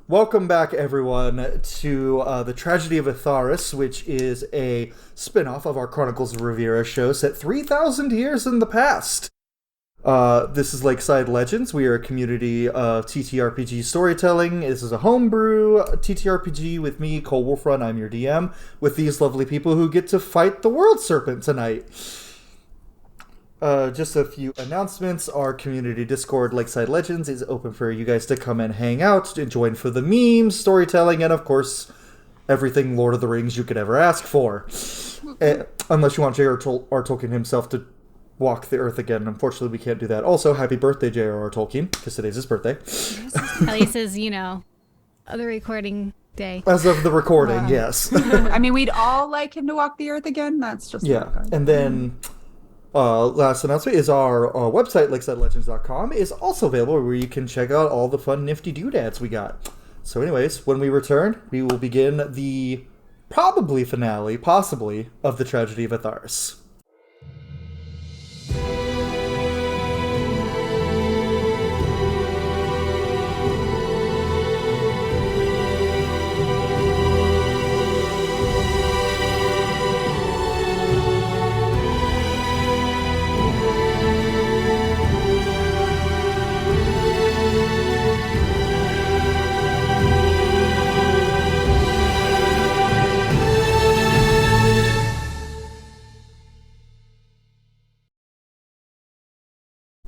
Welcome back, everyone, to the Tragedy of Etharis, which is a spin-off of our Chronicles of Ravira show set 3,000 years in the past. This is Lakeside Legendz. We are a community of TTRPG storytelling. This is a homebrew TTRPG with me, Cole Wolfrun. I'm your DM, with these lovely people who get to fight the World Serpent tonight. Just a few announcements. Our community Discord, Lakeside Legendz, is open for you guys to come and hang out, and join for the memes, storytelling, and of course, everything Lord of the Rings you could ever ask for. Unless you want J.R.R. Tolkien himself to walk the earth again. Unfortunately, we can't do that. Also, happy birthday, J.R.R. Tolkien, because today's his birthday. At least is, the recording day. As of the recording, yes. I mean, we'd all like him to walk the earth again. That's just And then last announcement is our website, lakesidelegends.com, is also available where you can check out all the fun, nifty doodads we got. So anyways, when we return, we will begin the probably finale, possibly, of the Tragedy of Etharis.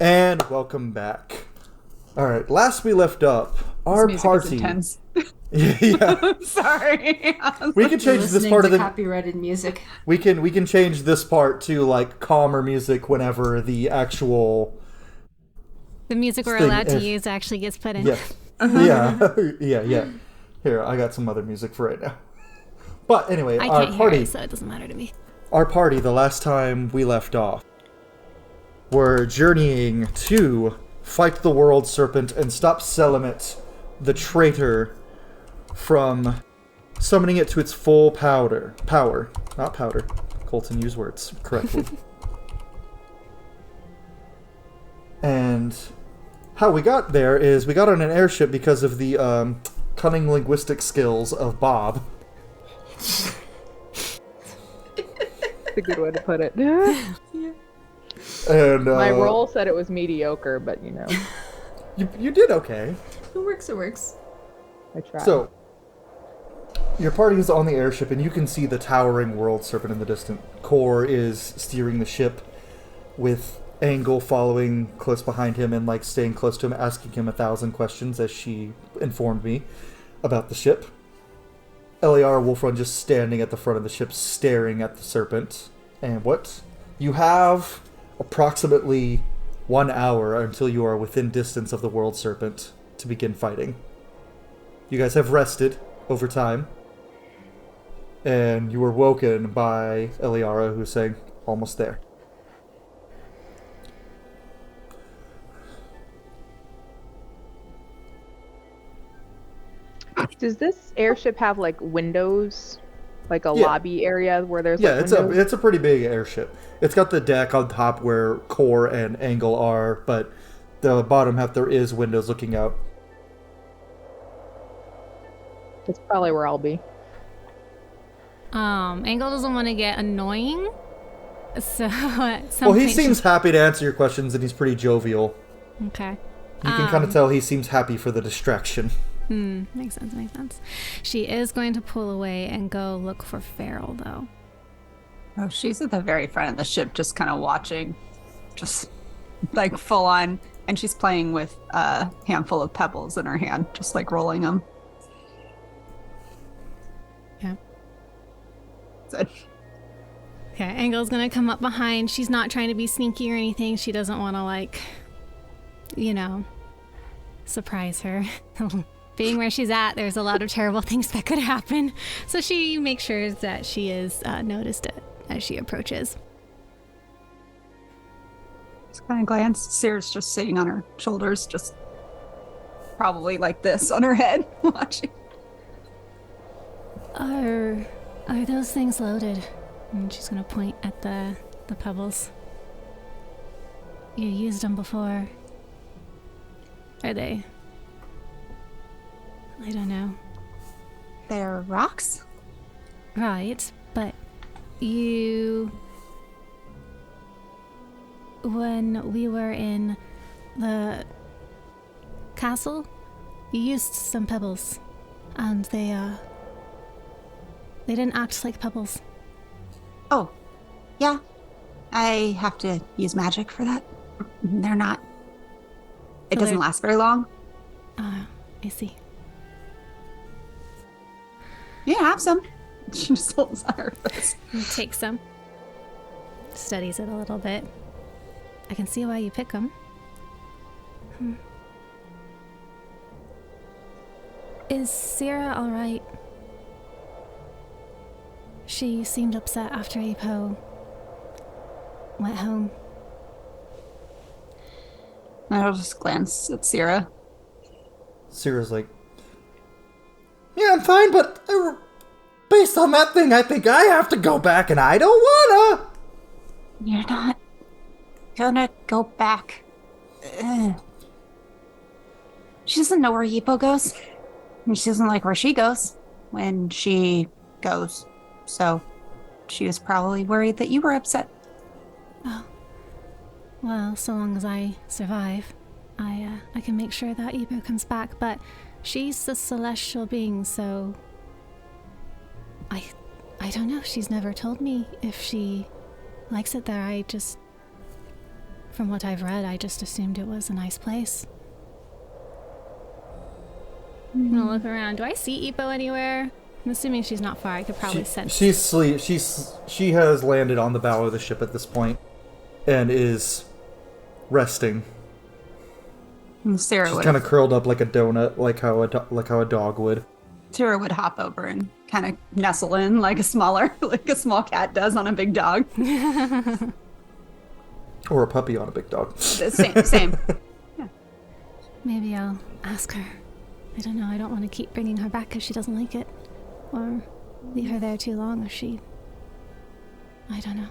And welcome back. Alright, last we left up, our party... Yeah. Sorry. We can change this part of the copyrighted music. We can change this part to like calmer music whenever the actual music we're allowed to use actually gets put in. Yeah. Yeah. Here, I got some other music for right now. But anyway, I our can't party, hear it, so it doesn't matter to me. Our party, the last time we left off, we're journeying to fight the World Serpent and stop Selamet, the traitor, from summoning it to its full power. Not powder. Colton, use words correctly. And how we got there is we got on an airship because of the cunning linguistic skills of Bob. That's a good way to put it. Yeah. And my roll said it was mediocre, but you did okay. It works. I tried. So your party is on the airship, and you can see the towering World Serpent in the distant. Kor is steering the ship, with Angle following close behind him and staying close to him, asking him 1,000 questions, as she informed me about the ship. Eliara Wolfrun just standing at the front of the ship, staring at the serpent. And what? You have approximately 1 hour until you are within distance of the World Serpent to begin fighting. You guys have rested over time, and you were woken by Eliara, who's saying, almost there. Does this airship have windows? Like a lobby area where there's windows? It's a pretty big airship. It's got the deck on top where Kor and Angle are, but the bottom half there is windows looking out. That's probably where I'll be. Angle doesn't want to get annoying, so he seems happy to answer your questions, and he's pretty jovial. Okay. You can kind of tell he seems happy for the distraction. Makes sense. She is going to pull away and go look for Farrell, though. Oh, she's at the very front of the ship, just kind of watching, just full on, and she's playing with a handful of pebbles in her hand, just rolling them. Yeah. Good. Okay, Angle's gonna come up behind. She's not trying to be sneaky or anything. She doesn't want to, surprise her. Being where she's at, there's a lot of terrible things that could happen. So she makes sure that she is noticed it as she approaches. Just kind of glance. Sarah's just sitting on her shoulders, just probably like this on her head, watching. Are those things loaded? And she's gonna point at the pebbles. You used them before. Are they I don't know. They're rocks? Right, but when we were in the castle, you used some pebbles, and they didn't act like pebbles. Oh, yeah. I have to use magic for that. They're not... It So doesn't they're- last very long. I see. Yeah, have some. She just holds on her face. Take some. Studies it a little bit. I can see why you pick them. Is Sierra alright? She seemed upset after Epo went home. I'll just glance at Sierra. Sierra's like, yeah, I'm fine, but based on that thing, I think I have to go back, and I don't wanna. You're not gonna go back. She doesn't know where Yipo goes. And she doesn't like where she goes when she goes. So she was probably worried that you were upset. Oh. Well, so long as I survive, I can make sure that Epo comes back, but she's a celestial being, so I don't know. She's never told me if she likes it there. From what I've read, I just assumed it was a nice place. I'm gonna look around. Do I see Epo anywhere? I'm assuming she's not far. I could probably sense. She has landed on the bow of the ship at this point, and is resting. And Sarah She's would kind of curled up like a donut, like how a dog would. Sarah would hop over and kind of nestle in like a small cat does on a big dog. Or a puppy on a big dog. Same. Maybe I'll ask her. I don't know. I don't want to keep bringing her back if she doesn't like it. Or leave her there too long if she... I don't know.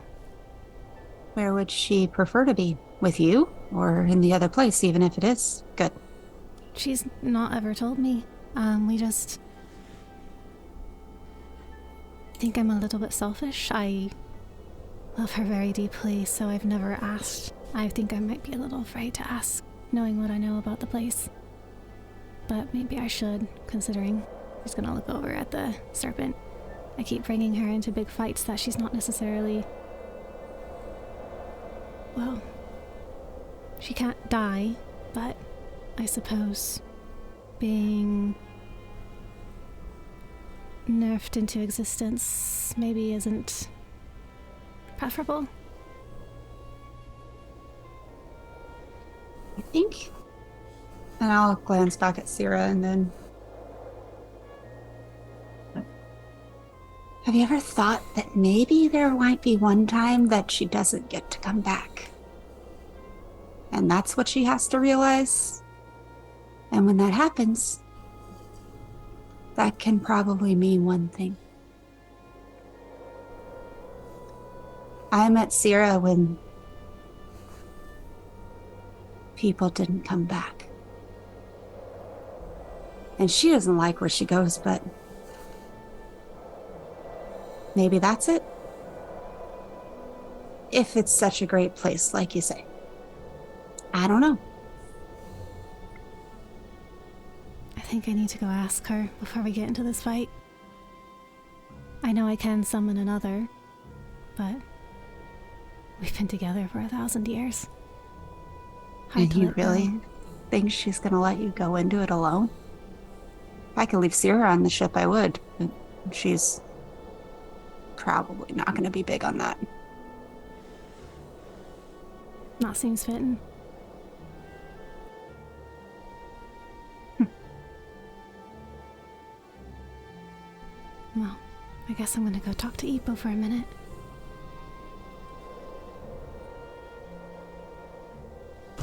Where would she prefer to be? With you? Or in the other place, even if it is good? She's not ever told me. We just... I think I'm a little bit selfish. I love her very deeply, so I've never asked. I think I might be a little afraid to ask, knowing what I know about the place. But maybe I should, considering she's gonna look over at the serpent. I keep bringing her into big fights that she's not necessarily... Well, she can't die, but I suppose being nerfed into existence maybe isn't preferable. I think. And I'll glance back at Sierra and then... Have you ever thought that maybe there might be one time that she doesn't get to come back? And that's what she has to realize? And when that happens, that can probably mean one thing. I met Sierra when people didn't come back. And she doesn't like where she goes, but maybe that's it. If it's such a great place, like you say. I don't know. I think I need to go ask her before we get into this fight. I know I can summon another, but we've been together for 1,000 years. Hard And to you let really go. think she's gonna let you go into it alone? If I could leave Sierra on the ship, I would. But she's probably not gonna be big on that. Not seems fitting. Well, I guess I'm gonna go talk to Epo for a minute.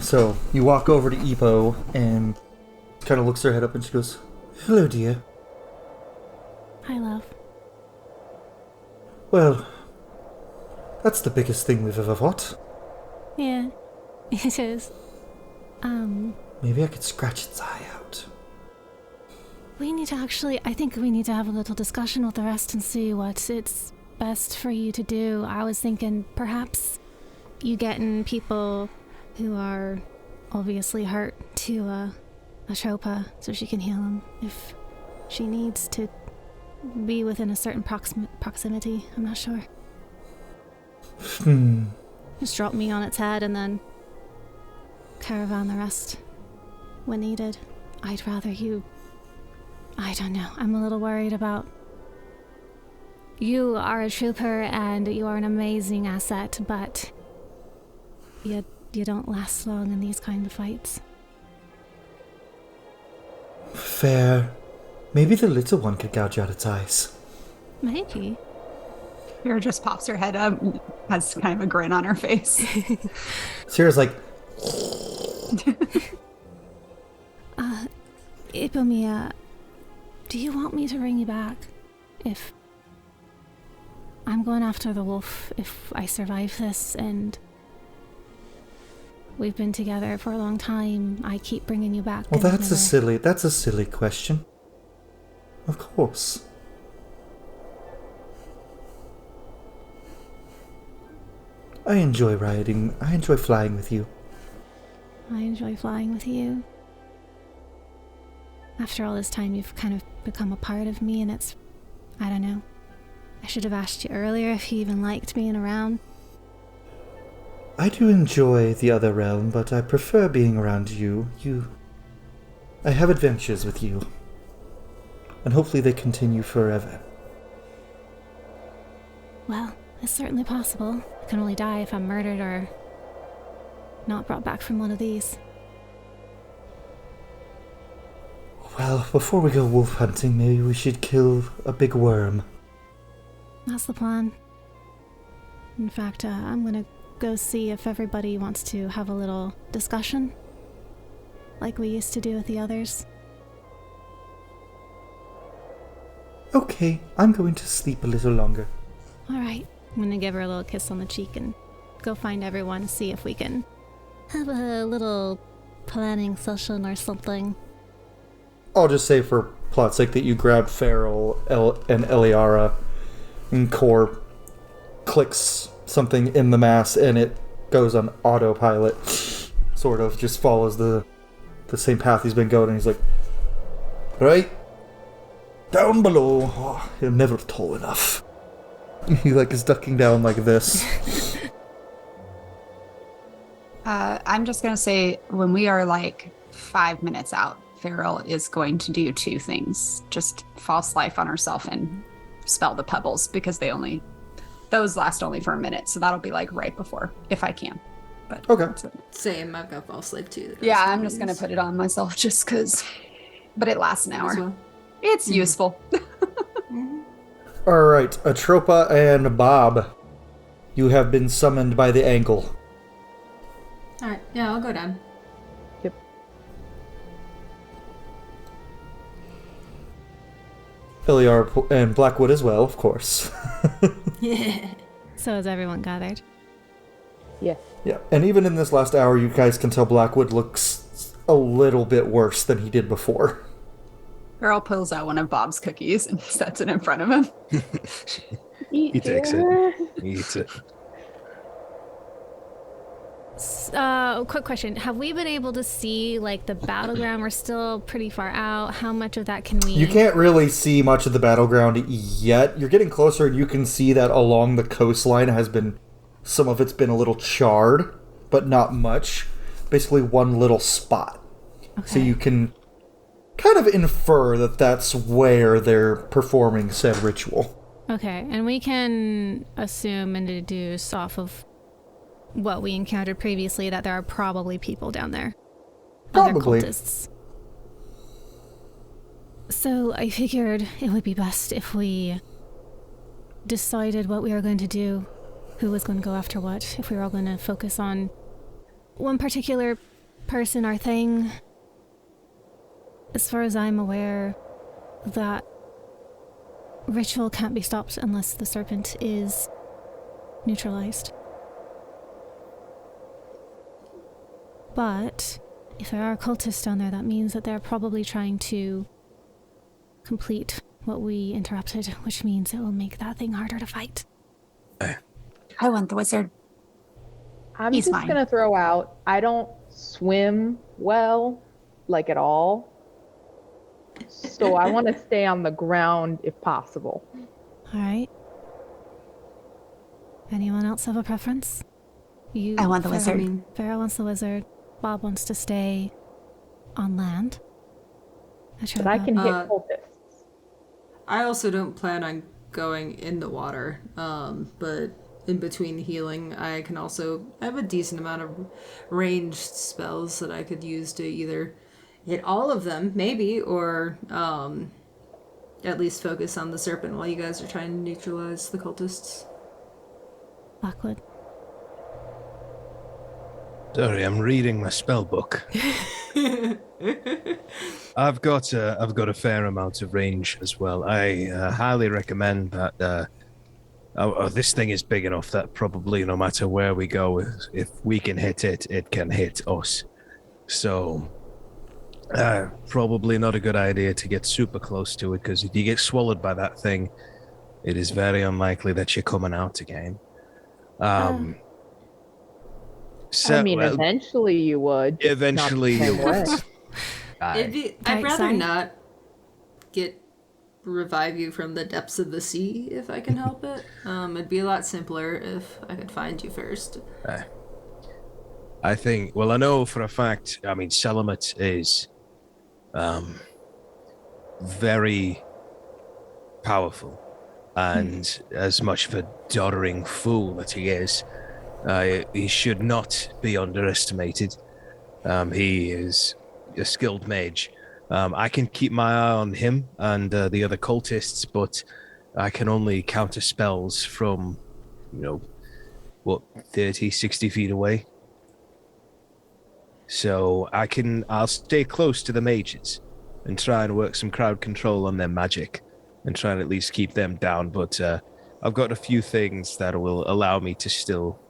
So you walk over to Epo and kind of looks her head up and she goes, "Hello, dear." Hi, love. Well, that's the biggest thing we've ever fought. Yeah, it is. Maybe I could scratch its eye out. I think we need to have a little discussion with the rest and see what it's best for you to do. I was thinking perhaps you getting people who are obviously hurt to a Tropa so she can heal them if she needs to be within a certain proximity. I'm not sure. Just drop me on its head and then caravan the rest when needed. I'd rather you... I don't know. I'm a little worried about... You are a trooper and you are an amazing asset, but you don't last long in these kind of fights. Fair. Maybe the little one could gouge out its eyes. Maybe. Vera just pops her head up, has kind of a grin on her face. Sierra's like... Ipomia, do you want me to ring you back? If I'm going after the wolf, if I survive this, and we've been together for a long time, I keep bringing you back. Well, that's a silly question. Of course. I enjoy riding. I enjoy flying with you. I enjoy flying with you. After all this time, you've kind of become a part of me, and it's... I don't know. I should have asked you earlier if you even liked being around. I do enjoy the other realm, but I prefer being around you. I have adventures with you. And hopefully they continue forever. Well, it's certainly possible. I can only die if I'm murdered or not brought back from one of these. Well, before we go wolf hunting, maybe we should kill a big worm. That's the plan. In fact, I'm gonna go see if everybody wants to have a little discussion, like we used to do with the others. Okay, I'm going to sleep a little longer. Alright, I'm gonna give her a little kiss on the cheek and go find everyone, see if we can have a little planning session or something. I'll just say for plot's sake that you grabbed Farrell and Eliara, and Core clicks something in the mass and it goes on autopilot. Sort of just follows the same path he's been going, and he's like, right down below. Oh, you're never tall enough. He is ducking down like this. I'm just going to say when we are 5 minutes out, Farrell is going to do two things. Just false life on herself and spell the pebbles, because those last only for a minute. So that'll be right before, if I can. But okay. That's it. Same, I've got false life too. Yeah, I'm just going to put it on myself just because. But it lasts an hour. Well. It's useful. Alright, Atropa and Bob. You have been summoned by the ankle. Alright, yeah, I'll go down. Yep. Iliar and Blackwood as well, of course. Yeah. So is everyone gathered? Yeah. Yeah, and even in this last hour, you guys can tell Blackwood looks a little bit worse than he did before. Farrell pulls out one of Bob's cookies and sets it in front of him. He takes it. He eats it. Quick question. Have we been able to see, the battleground? We're still pretty far out. How much of that can we... You can't really see much of the battleground yet. You're getting closer, and you can see that along the coastline some of it's been a little charred, but not much. Basically one little spot. Okay. So you can kind of infer that that's where they're performing said ritual. Okay, and we can assume and deduce off of what we encountered previously that there are probably people down there. Probably. Other cultists. So I figured it would be best if we decided what we were going to do, who was going to go after what, if we were all going to focus on one particular person or thing. As far as I'm aware, that ritual can't be stopped unless the serpent is neutralized. But if there are cultists down there, that means that they're probably trying to complete what we interrupted, which means it will make that thing harder to fight. I want the wizard. I'm He's just fine. gonna throw out, I don't swim well, like at all. So I want to stay on the ground if possible. All right. Anyone else have a preference? I want the wizard. Farrah wants the wizard. Bob wants to stay on land. But I can hit cultists. I also don't plan on going in the water, but in between healing, I have a decent amount of ranged spells that I could use to either hit all of them, maybe, or at least focus on the serpent while you guys are trying to neutralize the cultists. Blackwood. Sorry, I'm reading my spell book. I've got a fair amount of range as well. I highly recommend that. This thing is big enough that probably no matter where we go, if we can hit it, it can hit us. So, probably not a good idea to get super close to it, because if you get swallowed by that thing, it is very unlikely that you're coming out again. Eventually you would. Eventually you would. I'd rather not revive you from the depths of the sea if I can help it. It'd be a lot simpler if I could find you first. I think, well, I know for a fact, Salamat is very powerful, and as much of a doddering fool that he is, he should not be underestimated. He is a skilled mage. I can keep my eye on him and the other cultists, but I can only counter spells from, 30, 60 feet away. So I'll stay close to the mages and try and work some crowd control on their magic and try and at least keep them down. But I've got a few things that will allow me to still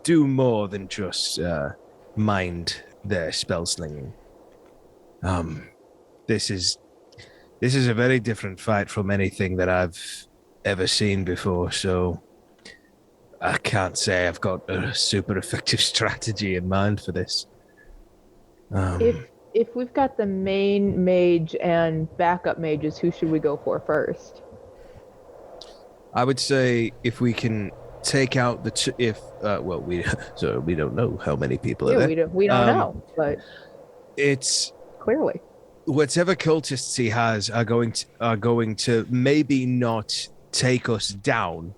do more than just mind their spell slinging. This is a very different fight from anything that I've ever seen before, so I can't say I've got a super effective strategy in mind for this. If we've got the main mage and backup mages, who should we go for first? I would say if we can take out we don't know how many people are there. We don't know, but it's clearly whatever cultists he has are going to maybe not take us down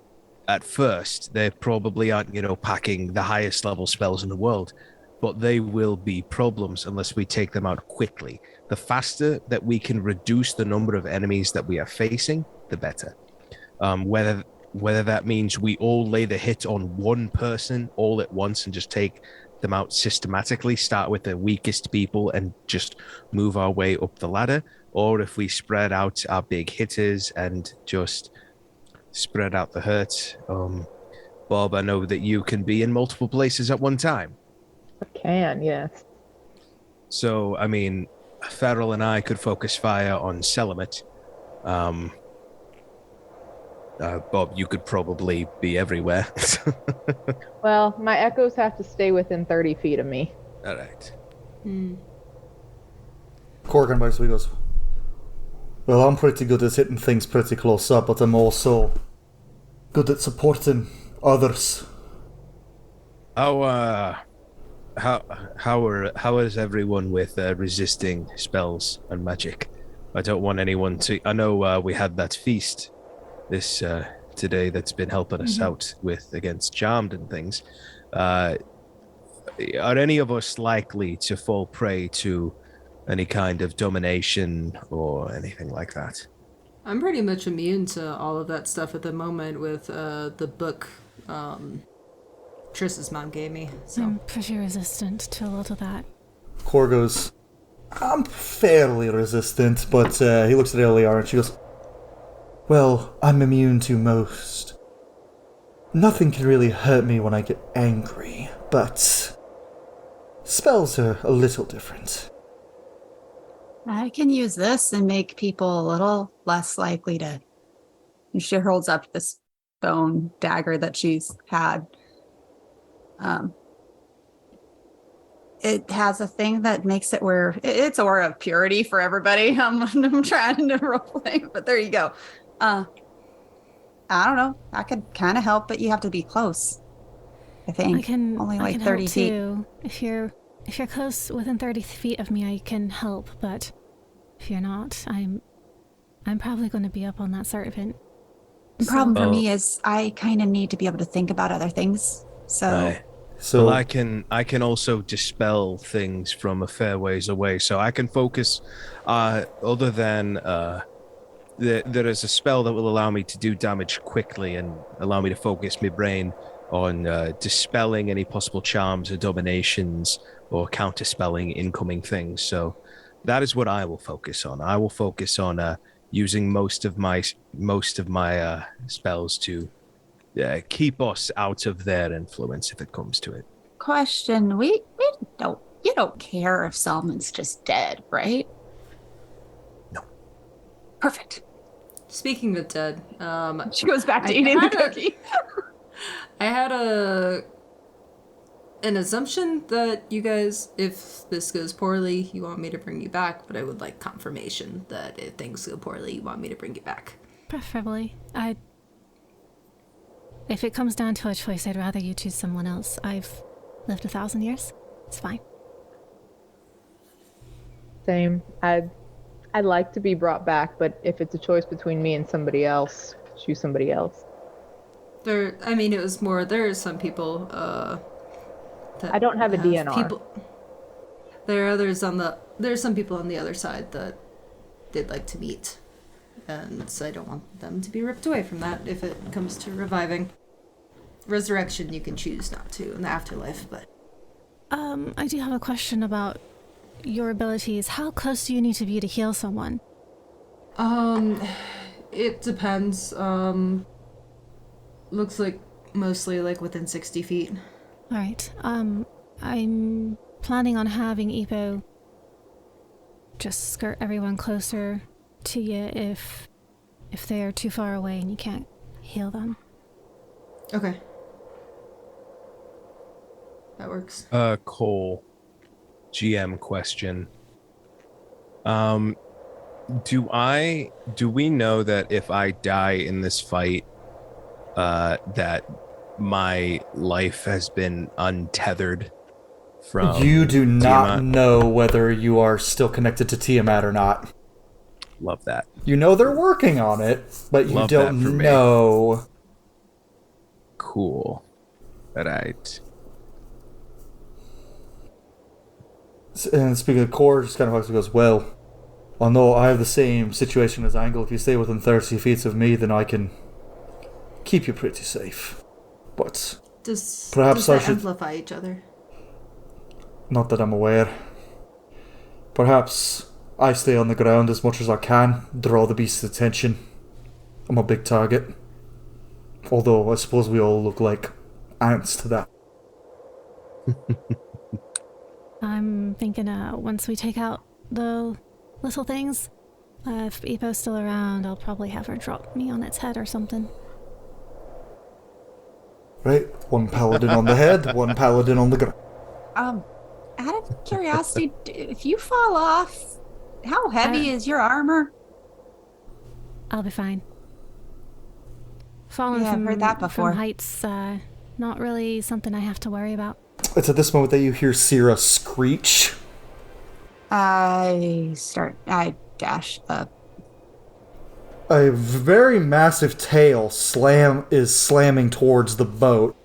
at first. They probably aren't, packing the highest level spells in the world, but they will be problems unless we take them out quickly. The faster that we can reduce the number of enemies that we are facing, the better. Whether that means we all lay the hit on one person all at once and just take them out systematically, start with the weakest people and just move our way up the ladder, or if we spread out our big hitters and just spread out the hurt. Bob, I know that you can be in multiple places at one time. I can, yes. So, Farrell and I could focus fire on Salamat. Bob, you could probably be everywhere. Well, my echoes have to stay within 30 feet of me. All right. Corgan by he goes, well, I'm pretty good at hitting things pretty close up, but I'm also good at supporting others. How is everyone with resisting spells and magic? I don't want anyone to. I know we had that feast this today that's been helping us out against Charmed and things. Are any of us likely to fall prey to any kind of domination or anything like that? I'm pretty much immune to all of that stuff at the moment with the book Triss's mom gave me. So I'm pretty resistant to a lot of that. Cor goes, I'm fairly resistant, but he looks at Eliar and she goes, well, I'm immune to most. Nothing can really hurt me when I get angry, but spells are a little different. I can use this and make people a little less likely to. And she holds up this bone dagger that she's had. It has a thing that makes it where it's aura of purity for everybody. I'm trying to roleplay, but there you go. I don't know. I could kind of help, but you have to be close. I think I can only I like can 30 help feet. too. If you're close within 30 feet of me, I can help. But if you're not, I'm probably going to be up on that serpent. The problem for Oh. me is I kind of need to be able to think about other things. So So well, I can also dispel things from a fair ways away, so I can focus. Other than there is a spell that will allow me to do damage quickly and allow me to focus my brain on dispelling any possible charms or dominations or counterspelling incoming things. So that is what I will focus on. I will focus on using most of my spells to keep us out of their influence if it comes to it. question, we don't, you don't care if Salmon's just dead, right? No. Perfect. Speaking of dead, She goes back to I eating the had a- cookie. I had an assumption that you guys, if this goes poorly, you want me to bring you back, but I would like confirmation that if things go poorly, you want me to bring you back. Preferably. If it comes down to a choice, I'd rather you choose someone else. I've lived 1,000 years. It's fine. Same. I'd like to be brought back, but if it's a choice between me and somebody else, choose somebody else. It was more, there are some people, that I don't have a DNR. There are there's some people on the other side that they'd like to meet. And so I don't want them to be ripped away from that if it comes to reviving. Resurrection, you can choose not to in the afterlife, but... I do have a question about your abilities. How close do you need to be to heal someone? It depends. Looks like mostly like within 60 feet. Alright, I'm planning on having Epo just skirt everyone closer to you if they are too far away and you can't heal them. Okay. That works. Cole, GM question. Do we know that if I die in this fight, that my life has been untethered from you do not Tiamat? know whether you are still connected to Tiamat or not. Love that. You know they're working on it, but you Love don't that for me. know. Cool. Right. And speaking of core, just kind of goes, well, I know I have the same situation as Angle. If you stay within 30 feet of me, then I can keep you pretty safe. But perhaps does I that should... amplify each other? Not that I'm aware. Perhaps I stay on the ground as much as I can, draw the beast's attention. I'm a big target. Although I suppose we all look like ants to that. I'm thinking once we take out the little things, if Epo's still around, I'll probably have her drop me on its head or something. Right? One paladin on the head, one paladin on the ground. Out of curiosity, if you fall off, how heavy is your armor? I'll be fine. Falling Yeah, I've from, heard that before. from heights, not really something I have to worry about. It's at this moment that you hear Syrah screech. I dash up. A very massive tail is slamming towards the boat.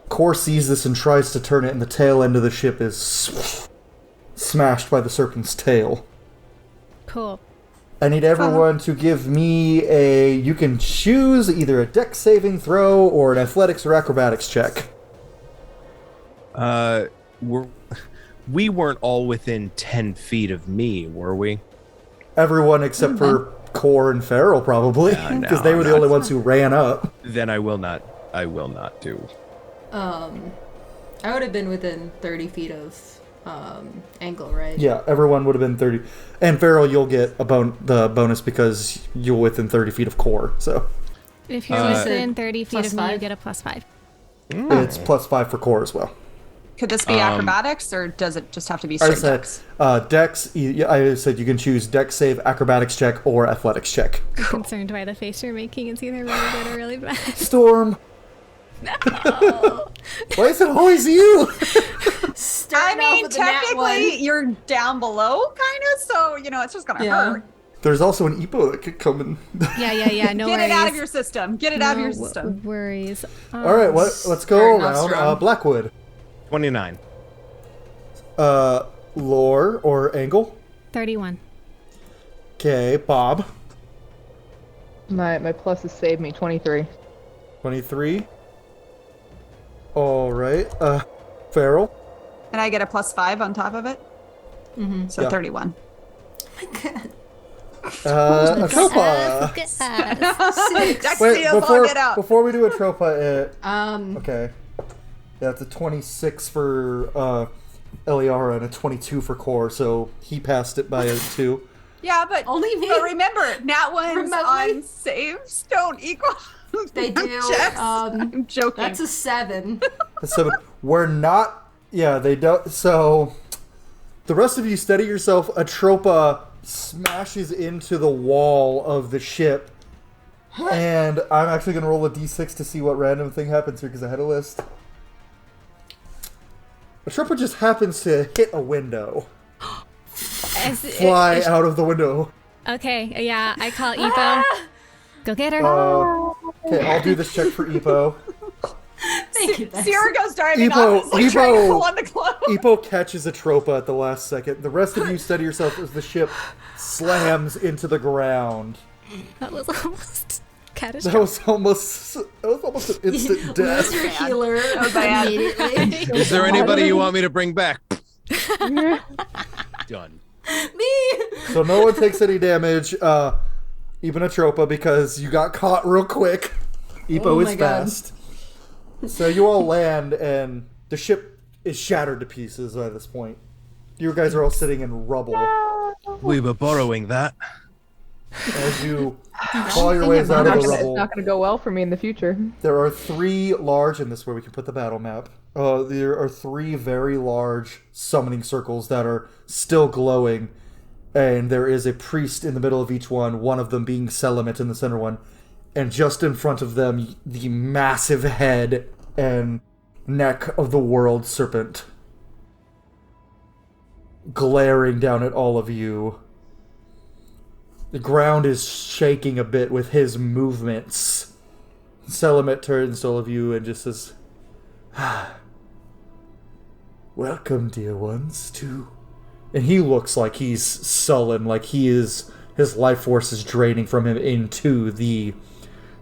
Kor sees this and tries to turn it, and the tail end of the ship is smashed by the serpent's tail. Cool. I need everyone to give me you can choose either a dex saving throw or an athletics or acrobatics check. We weren't all within 10 feet of me, were we? Everyone except for Kor and Farrell, probably, No, because they were the not. only ones who ran up. Then I will not do. I would have been within 30 feet of angle, right? Yeah, everyone would have been 30. And Farrell, you'll get the bonus because you're within 30 feet of core. So If you're within 30 feet of me, you get a +5. it's +5 for core as well. Could this be acrobatics, or does it just have to be straight dex? Dex, I said you can choose dex save, acrobatics check, or athletics check. I'm concerned by the face you're making. It's either really good or really bad. Storm! No! Why is it always you? I mean, technically, you're down below, kind of, so, it's just going to hurt. There's also an Epo that could come in. Yeah, no worries. Get it out of your system. Get it out of your system. Worries. All right, let's go around. Blackwood. 29. Lore or Angle? 31. Okay, Bob. My pluses saved me, 23. 23. All right. Farrell. And I get a +5 on top of it? Mm-hmm. So 31. Atropa. Wait, before we do Atropa, okay. That's a 26 for Eliara and a 22 for Core, so he passed it by a 2. Yeah, but only me. But remember, nat ones on saves don't equal. They do. I'm joking. That's a 7. So we're not. Yeah, they don't. So the rest of you steady yourself. Atropa smashes into the wall of the ship, and I'm actually gonna roll a d6 to see what random thing happens here because I had a list. Atropa just happens to hit a window. Fly out of the window. Okay, yeah, I call Epo. Go get her. Okay, I'll do this check for Epo. Thank you, Bess. Sierra goes diving off, trying to pull on the clothes. Epo catches Atropa at the last second. The rest of you steady yourself as the ship slams into the ground. That was almost catastrophic. That was almost an instant death. Where's your healer? Immediately. Is there anybody you want me to bring back? Done. Me. So no one takes any damage, even Atropa, because you got caught real quick. Epo is fast. So you all land, and the ship is shattered to pieces by this point. You guys are all sitting in rubble. We were borrowing that. As you claw your ways out of the rubble. It's not going to go well for me in the future. There are 3 large, and this is where we can put the battle map. There are 3 very large summoning circles that are still glowing, and there is a priest in the middle of each one of them being Selamet in the center one, and just in front of them, the massive head and neck of the world serpent glaring down at all of you. The ground is shaking a bit with his movements. Selamet turns to all of you and just says, "Welcome, dear ones, to..." And he looks like he's sullen, like his life force is draining from him into the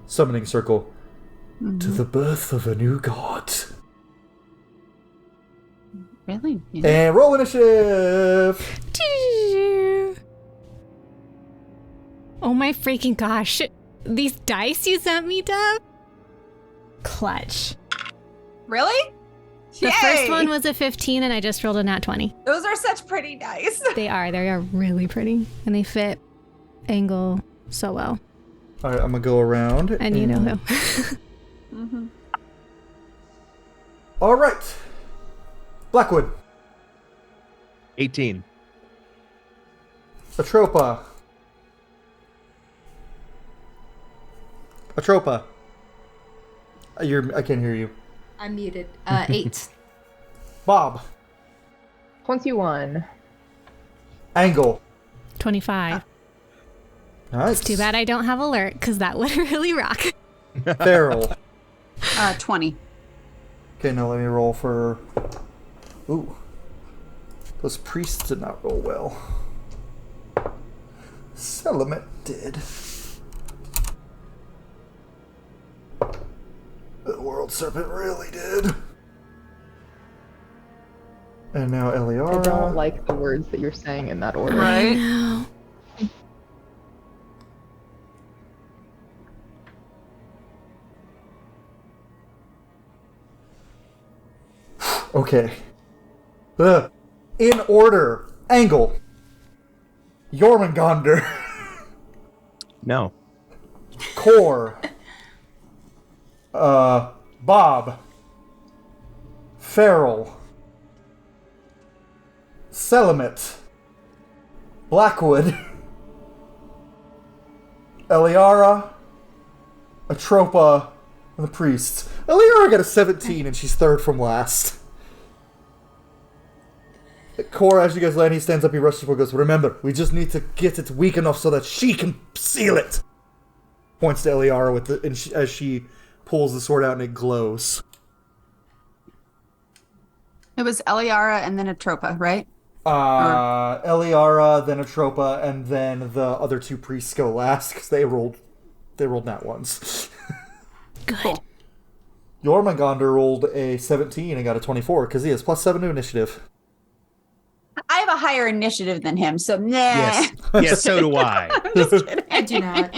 summoning circle. Mm-hmm. "To the birth of a new god." Really? Yeah. And roll initiative! Oh my freaking gosh. These dice you sent me, Deb? Clutch. Really? The Yay! first one was a 15 and I just rolled a nat 20. Those are such pretty dice. They are really pretty. And they fit Angle so well. Alright, I'm gonna go around. And you know who. Mm-hmm. Alright. Blackwood. 18. Atropa. I can't hear you. I'm muted. 8. Bob. 21. Angle. 25. Nice. It's too bad I don't have alert, because that would really rock. Farrell. 20. Okay, now let me roll for... Ooh. Those priests did not roll well. Selamet did. The world serpent really did. And now Eliara. I don't like the words that you're saying in that order. Right? No. Okay. In order. Angle. Jörmungandr. No. Core. Bob. Feral. Selimit. Blackwood. Eliara. Atropa. And the priests. Eliara got a 17 and she's third from last. Core, as you guys land, he stands up, he rushes forward, goes, remember, we just need to get it weak enough so that she can seal it. Points to Eliara as she pulls the sword out and it glows. It was Eliara and then Atropa, right? Eliara, then Atropa, and then the other two priests go last because they rolled nat ones. Good. Cool. Jörmungandr rolled a 17 and got a 24 because he has +7 to initiative. I have a higher initiative than him, so nah. Yes, so do I. I'm just kidding. I do not.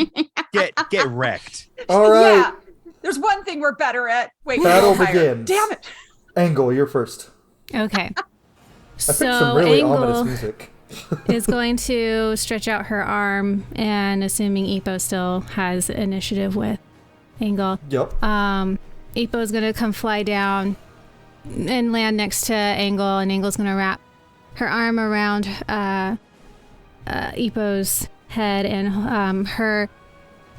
Get wrecked. All right. Yeah. There's one thing we're better at. Wait, Battle we're higher. begins. Damn it. Angle, you're first. Okay. I picked some really ominous Angle music. is going to stretch out her arm, and assuming Ipo still has initiative with Angle, Yep. Ipo is going to come fly down and land next to Angle, and Angle's going to wrap her arm around Ipo's head, and her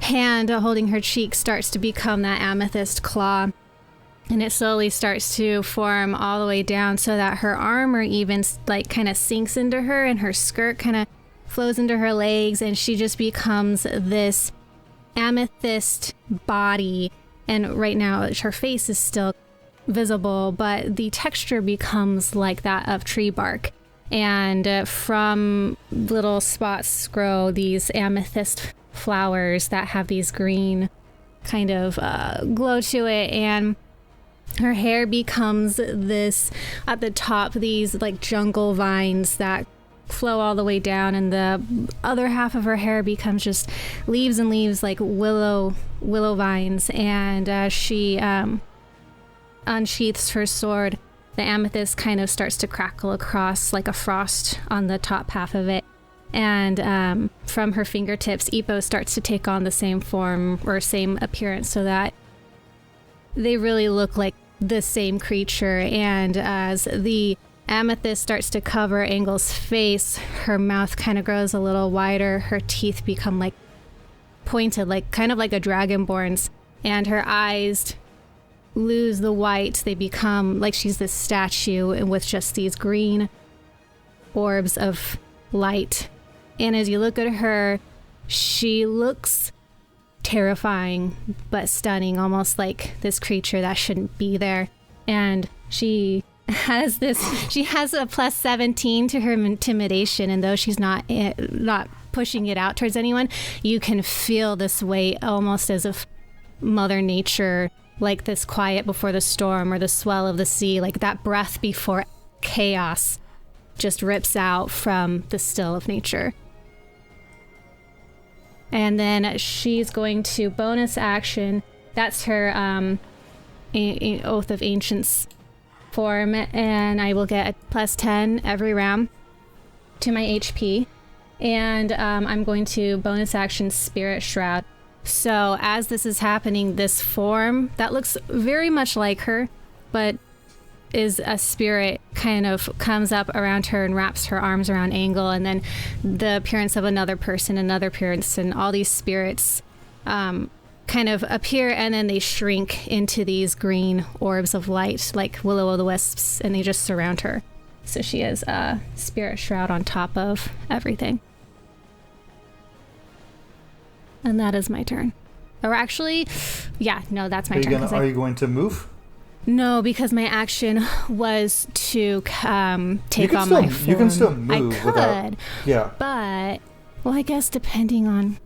hand holding her cheek starts to become that amethyst claw, and it slowly starts to form all the way down so that her armor even like kind of sinks into her, and her skirt kind of flows into her legs, and she just becomes this amethyst body. And right now her face is still visible, but the texture becomes like that of tree bark. And from little spots grow these amethyst flowers that have these green kind of glow to it. And her hair becomes this, at the top, these like jungle vines that flow all the way down, and the other half of her hair becomes just leaves and leaves, like willow vines. And she unsheaths her sword. The amethyst kind of starts to crackle across like a frost on the top half of it. And from her fingertips, Ipo starts to take on the same form or same appearance, so that they really look like the same creature. And as the amethyst starts to cover Angle's face, her mouth kind of grows a little wider. Her teeth become like pointed, like kind of like a dragonborn's. And her eyes lose the white. They become like she's this statue with just these green orbs of light. And as you look at her, she looks terrifying but stunning, almost like this creature that shouldn't be there. And she has a +17 to her intimidation, and though she's not pushing it out towards anyone, you can feel this weight, almost as if Mother Nature, like this quiet before the storm or the swell of the sea, like that breath before chaos just rips out from the still of nature. And then she's going to bonus action. That's her Oath of Ancients form, and I will get a +10 every round to my HP. And I'm going to bonus action Spirit Shroud. So as this is happening, this form that looks very much like her, but is a spirit, kind of comes up around her and wraps her arms around Angle, and then the appearance of another person, another appearance, and all these spirits kind of appear, and then they shrink into these green orbs of light, like will-o'-the-wisps, and they just surround her. So she has a Spirit Shroud on top of everything. And that is my turn. Or actually, yeah, no, that's my turn. Are you going to move? No, because my action was to take on my form. You can still move. I could, without, yeah. But, well, I guess depending on...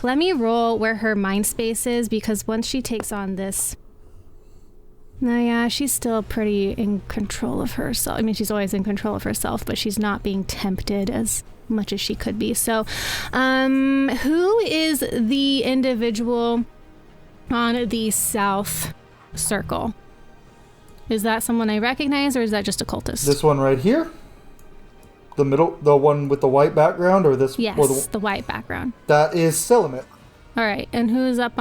Let me roll where her mind space is, because once she takes on this... No, yeah, she's still pretty in control of herself. I mean, she's always in control of herself, but she's not being tempted as much as she could be. So, who is the individual on the south circle? Is that someone I recognize, or is that just a cultist? This one right here? The one with the white background, or this? Yes, or the white background. That is Selimit. All right, and who's up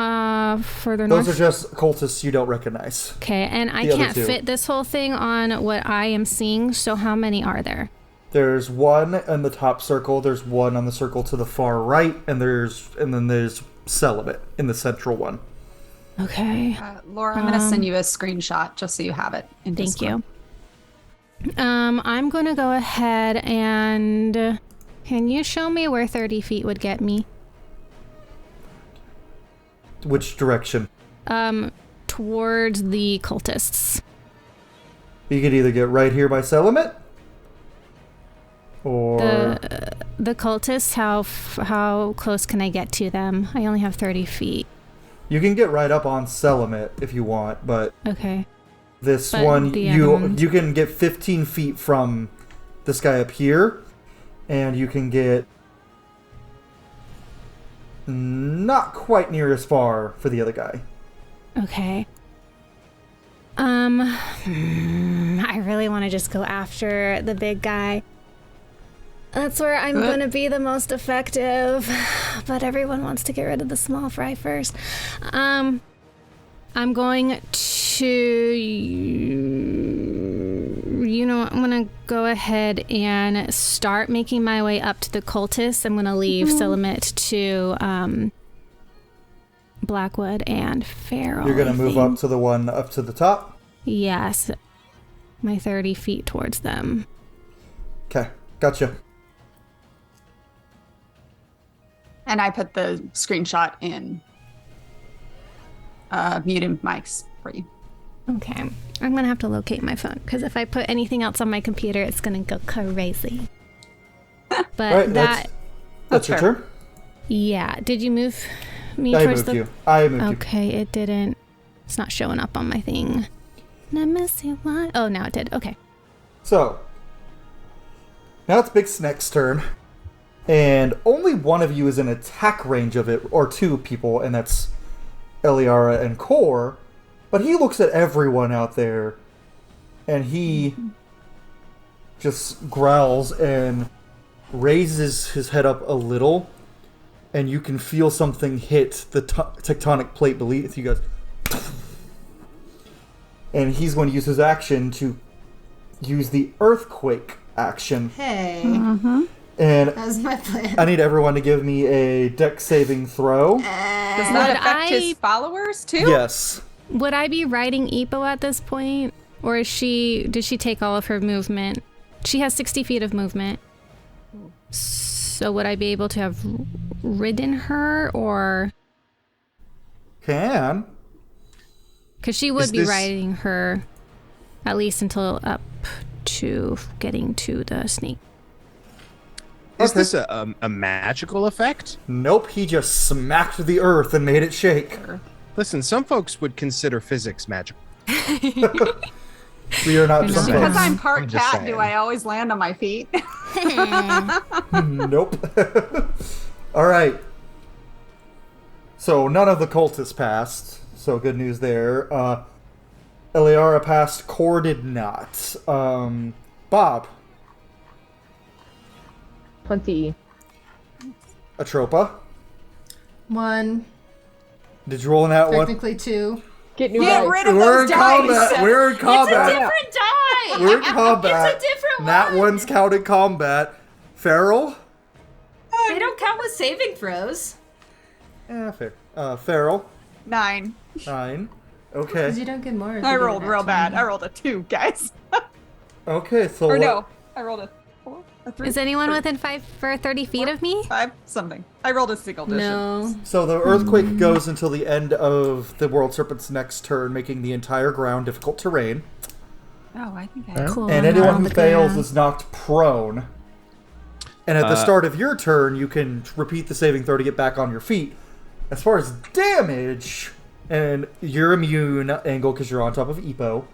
further Those north? are just cultists you don't recognize. Okay, and I The other can't two. fit this whole thing on what I am seeing, so how many are there? There's one in the top circle, there's one on the circle to the far right, and then there's Selimit in the central one. Okay. Laura, I'm going to send you a screenshot just so you have it. In Thank Discord. you. I'm going to go ahead and... Can you show me where 30 feet would get me? Which direction? Towards the cultists. You could either get right here by Selimit, or... The cultists, how close can I get to them? I only have 30 feet. You can get right up on Selimit if you want, but Okay. this But one, the other ones- you can get 15 feet from this guy up here, and you can get not quite near as far for the other guy. Okay. I really want to just go after the big guy. That's where I'm going to be the most effective. But everyone wants to get rid of the small fry first. I'm going to... You know, I'm going to go ahead and start making my way up to the cultists. I'm going to leave Selimit to Blackwood and Farrell. You're going I to move think. up to the one up to the top? Yes. My 30 feet towards them. Okay, gotcha. And I put the screenshot in muted mics for you. Okay. I'm going to have to locate my phone because if I put anything else on my computer, it's going to go crazy. But All right, that... that's your fair. turn. Yeah. Did you move me I towards moved the... you. I moved you. Okay, it didn't. It's not showing up on my thing. Let me see why. Oh, now it did. Okay. So, now it's Big Snake's turn, and only one of you is in attack range of it, or two people, and that's Eliara and Kor, but he looks at everyone out there, and he just growls and raises his head up a little, and you can feel something hit the tectonic plate beneath you guys. And he's going to use his action to use the earthquake action. Hey, And that was my plan. I need everyone to give me a dex saving throw. Does that Would affect his I- followers too? Yes. Would I be riding Ipo at this point? Or did she take all of her movement? She has 60 feet of movement. So would I be able to have ridden her, or... Can. Because she would Is be this- riding her at least until up to getting to the snake. Is Okay. this a magical effect? Nope, he just smacked the earth and made it shake. Listen, some folks would consider physics magical. We are not You're some not. Because folks. I'm part I'm just cat, do saying. I always land on my feet? Nope. Alright. So none of the cultists passed, so good news there. Eliara passed, Kor did not. Bob, 20. Atropa, 1, did you roll in that one? technically 2. Get new Get dice. rid of We're those in dice! combat. We're in combat. Different die! We're in combat. It's a different That one. one's counted combat. Farrell? They don't count with saving throws. Yeah, fair. Farrell, 9. 9. Because Okay. you don't get more. if I you get rolled an real at bad. 20. I rolled a 2, guys. Okay, so Or no, I rolled a 4, a 3. Is anyone within 30 feet of me? 5 something? I rolled a single digit. No. So the earthquake goes until the end of the World Serpent's next turn, making the entire ground difficult terrain. Oh, I think I Cool. And I'm not anyone on who the fails ground. is knocked prone. And at the start of your turn, you can repeat the saving throw to get back on your feet. As far as damage, and you're immune, Angle, because you're on top of Epo.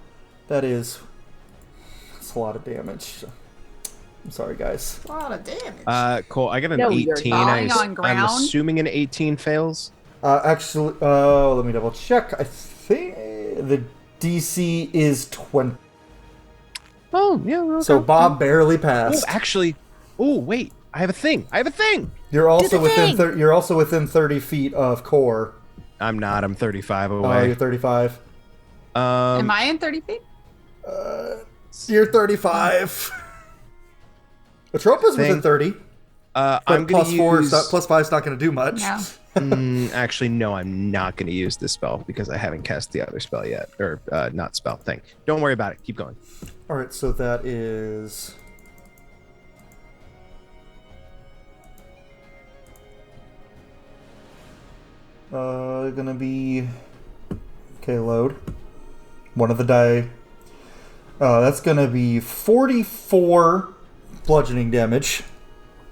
That's a lot of damage. I'm sorry, guys. A lot of damage. Cool. I got an No, you're 18. falling on I'm ground. assuming an 18 fails. Actually, let me double check. I think the DC is 20. Oh, yeah. Okay. So Bob barely passed. Oh, actually. Oh, wait. I have a thing. You're also Do the within. thing. You're also within 30 feet of core. I'm not. I'm 35 Oh, away. you're 35. Am I in 30 feet? You're 35. Atropa's within 30. I'm But going plus to four, use... plus 5 is not going to do much. No. Actually, no, I'm not going to use this spell because I haven't cast the other spell yet. Or, not spell thing. Don't worry about it. Keep going. All right, so that is. Gonna be. Okay, load. One of the die. That's gonna be 44 bludgeoning damage.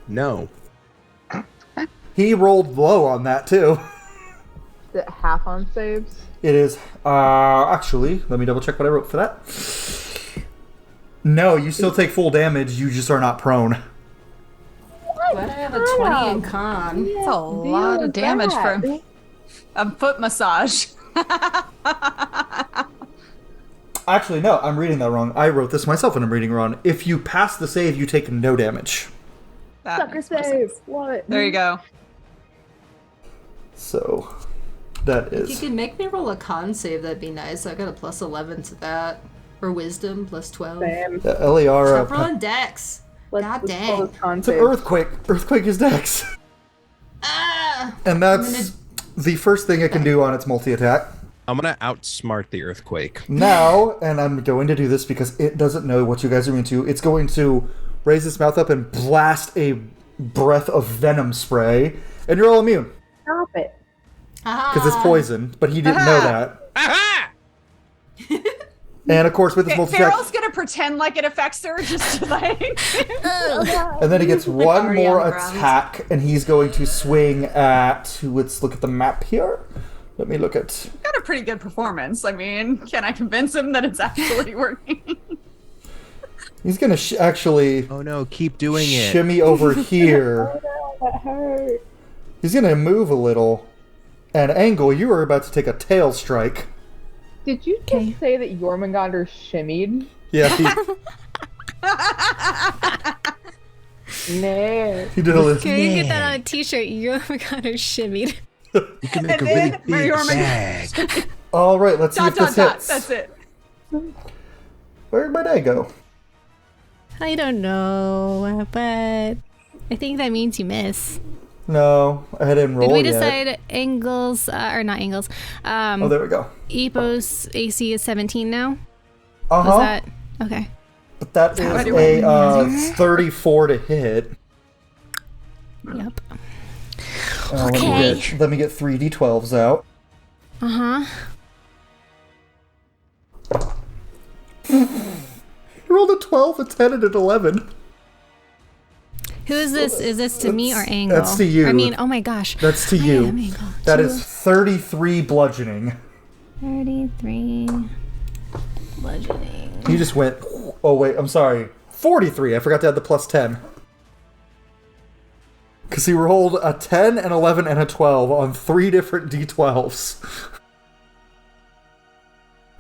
No. He rolled low on that too. Is it half on saves? It is. Actually, let me double check what I wrote for that. No, you still take full damage. You just are not prone. Glad I have a 20 in con. That's a lot of damage for a foot massage. Actually, no, I'm reading that wrong. I wrote this myself and I'm reading wrong. If you pass the save, you take no damage. That Sucker makes more save. sense. What? There you go. So, that If you is. could make me roll a con save, that'd be nice. I got a plus 11 to that. Or wisdom, plus 12. Sam. Eliara. Stop rolling dex. God Let's call dang. this con It's an save. earthquake. Earthquake is dex. Ah! And that's the first thing it can do on its multi-attack. I'm going to outsmart the earthquake. Now, and I'm going to do this because it doesn't know what you guys are into, it's going to raise its mouth up and blast a breath of venom spray, and you're all immune. Stop it. Because it's poison, but he didn't know that. Aha! And of course, with his multi-attack, Farrell's gonna pretend like it affects her, just to like. and then he gets one Already more on the ground. attack, and he's going to swing at. Let's look at the map here. Let me look at. Got a pretty good performance. I mean, can I convince him that it's actually working? He's going to actually Oh no, keep doing it. shimmy over here. That hurt. He's going to move a little. And Angle, you are about to take a tail strike. Did you just say that Jörmungandr shimmied? Yeah, Nah. he did a little. Can you get that on a t-shirt? Oh my god, I'm shimmied. You can make And a really then big Mariorman- bag. All right, let's see if this hits. That's it. Where'd my die go? I don't know, but I think that means you miss. No, I hadn't rolled Did we yet. decide angles, or not angles? Oh, there we go. Epos AC is 17 now? Uh huh. Was that? Okay. But that is Already a 34 to hit. Yep. Okay. Let me get 3d12s out. Uh-huh. You rolled a 12, a 10, and an 11. Who is this? Is this to me or Angle? That's to you. I mean, oh my gosh. That's to I you. am Angle. That is 33 bludgeoning. 33 bludgeoning. You just went. Oh, wait, I'm sorry. 43. I forgot to add the plus 10. Because he rolled a 10, an 11, and a 12 on 3 different d12s.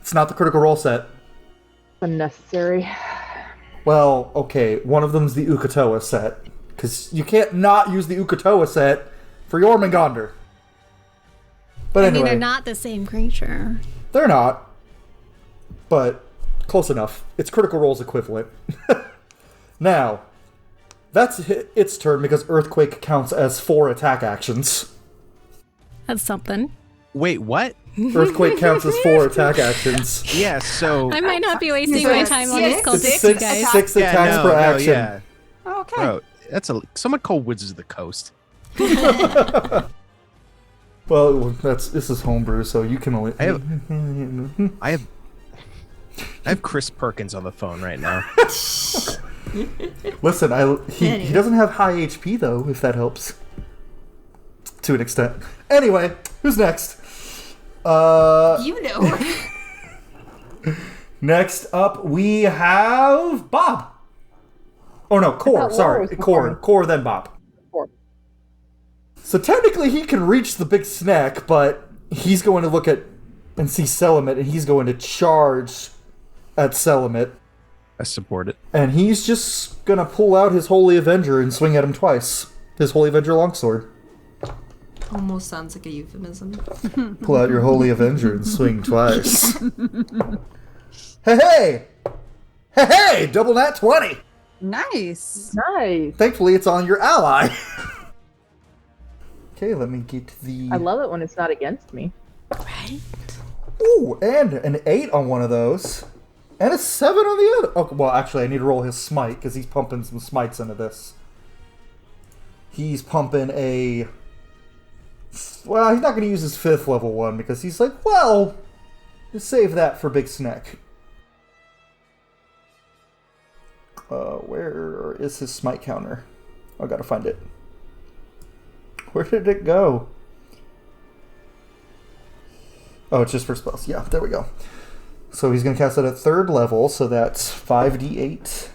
It's not the critical roll set. Unnecessary. Well, okay, one of them's the Ukatoa set. Because you can't not use the Ukatoa set for Jörmungandr. But I anyway, mean, they're not the same creature. they're not. But close enough. It's critical rolls equivalent. Now, that's its turn because Earthquake counts as 4 attack actions. That's something. Wait, what? Earthquake counts as 4 attack actions. Yeah, so... I might not be wasting my time on this It's cultist, you Six, guys. six Yeah, attacks no, per no, action. yeah. Okay. Bro, that's a... Someone call Wizards of the Coast. Well, this is homebrew, so you can only. I have Chris Perkins on the phone right now. Listen, he doesn't have high HP though, if that helps. To an extent. Anyway, who's next? You know. Next up, we have Bob. Oh no, Core. Laura Sorry, was before Core, then Bob. Core. So technically, he can reach the big snack, but he's going to look at and see Selimit, and he's going to charge at Selimit. I support it. And he's just gonna pull out his Holy Avenger and swing at him twice. His Holy Avenger longsword. Almost sounds like a euphemism. Pull out your Holy Avenger and swing twice. Hey! Hey! Hey! Double nat 20! Nice. Nice. Thankfully, it's on your ally. Okay, let me get the... I love it when it's not against me. Right? Ooh, and an 8 on one of those. And a 7 on the other. Oh, well, actually, I need to roll his smite, because he's pumping some smites into this. He's pumping a... Well, he's not going to use his 5th level one, because he's like, well, just save that for Big Snack. Where is his smite counter? I gotta find it. Where did it go? Oh, it's just for spells. Yeah, there we go. So he's going to cast it at 3rd level, so that's 5d8,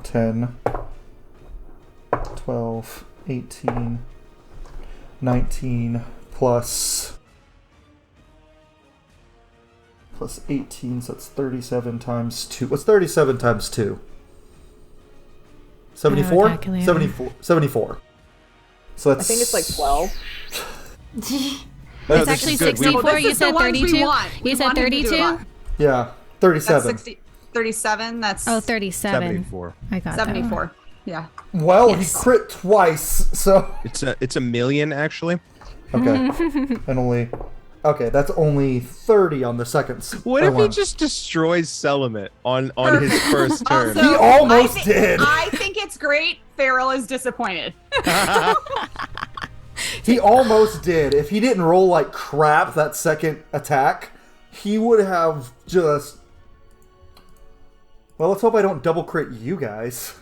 10, 12, 18, 19, plus 18, so that's 37 times 2. What's 37 times 2? 74? calculator. 74. So that's... I think it's like 12. It's actually 64. This You is the said ones we 32? want. We You said want him to do 32? a lot. Yeah, That's 37. 37. That's Oh, 37. 74. I got that. 74. Yeah. Well, Yes. he crit twice, so... It's a million actually. Okay. And only... Okay, that's only 30 on the second. What if he one. just destroys Selimit on his first turn? Also, He almost did. I think it's great. Farrell is disappointed. He almost did. If he didn't roll like crap that second attack, he would have just... Well, let's hope I don't double crit you guys.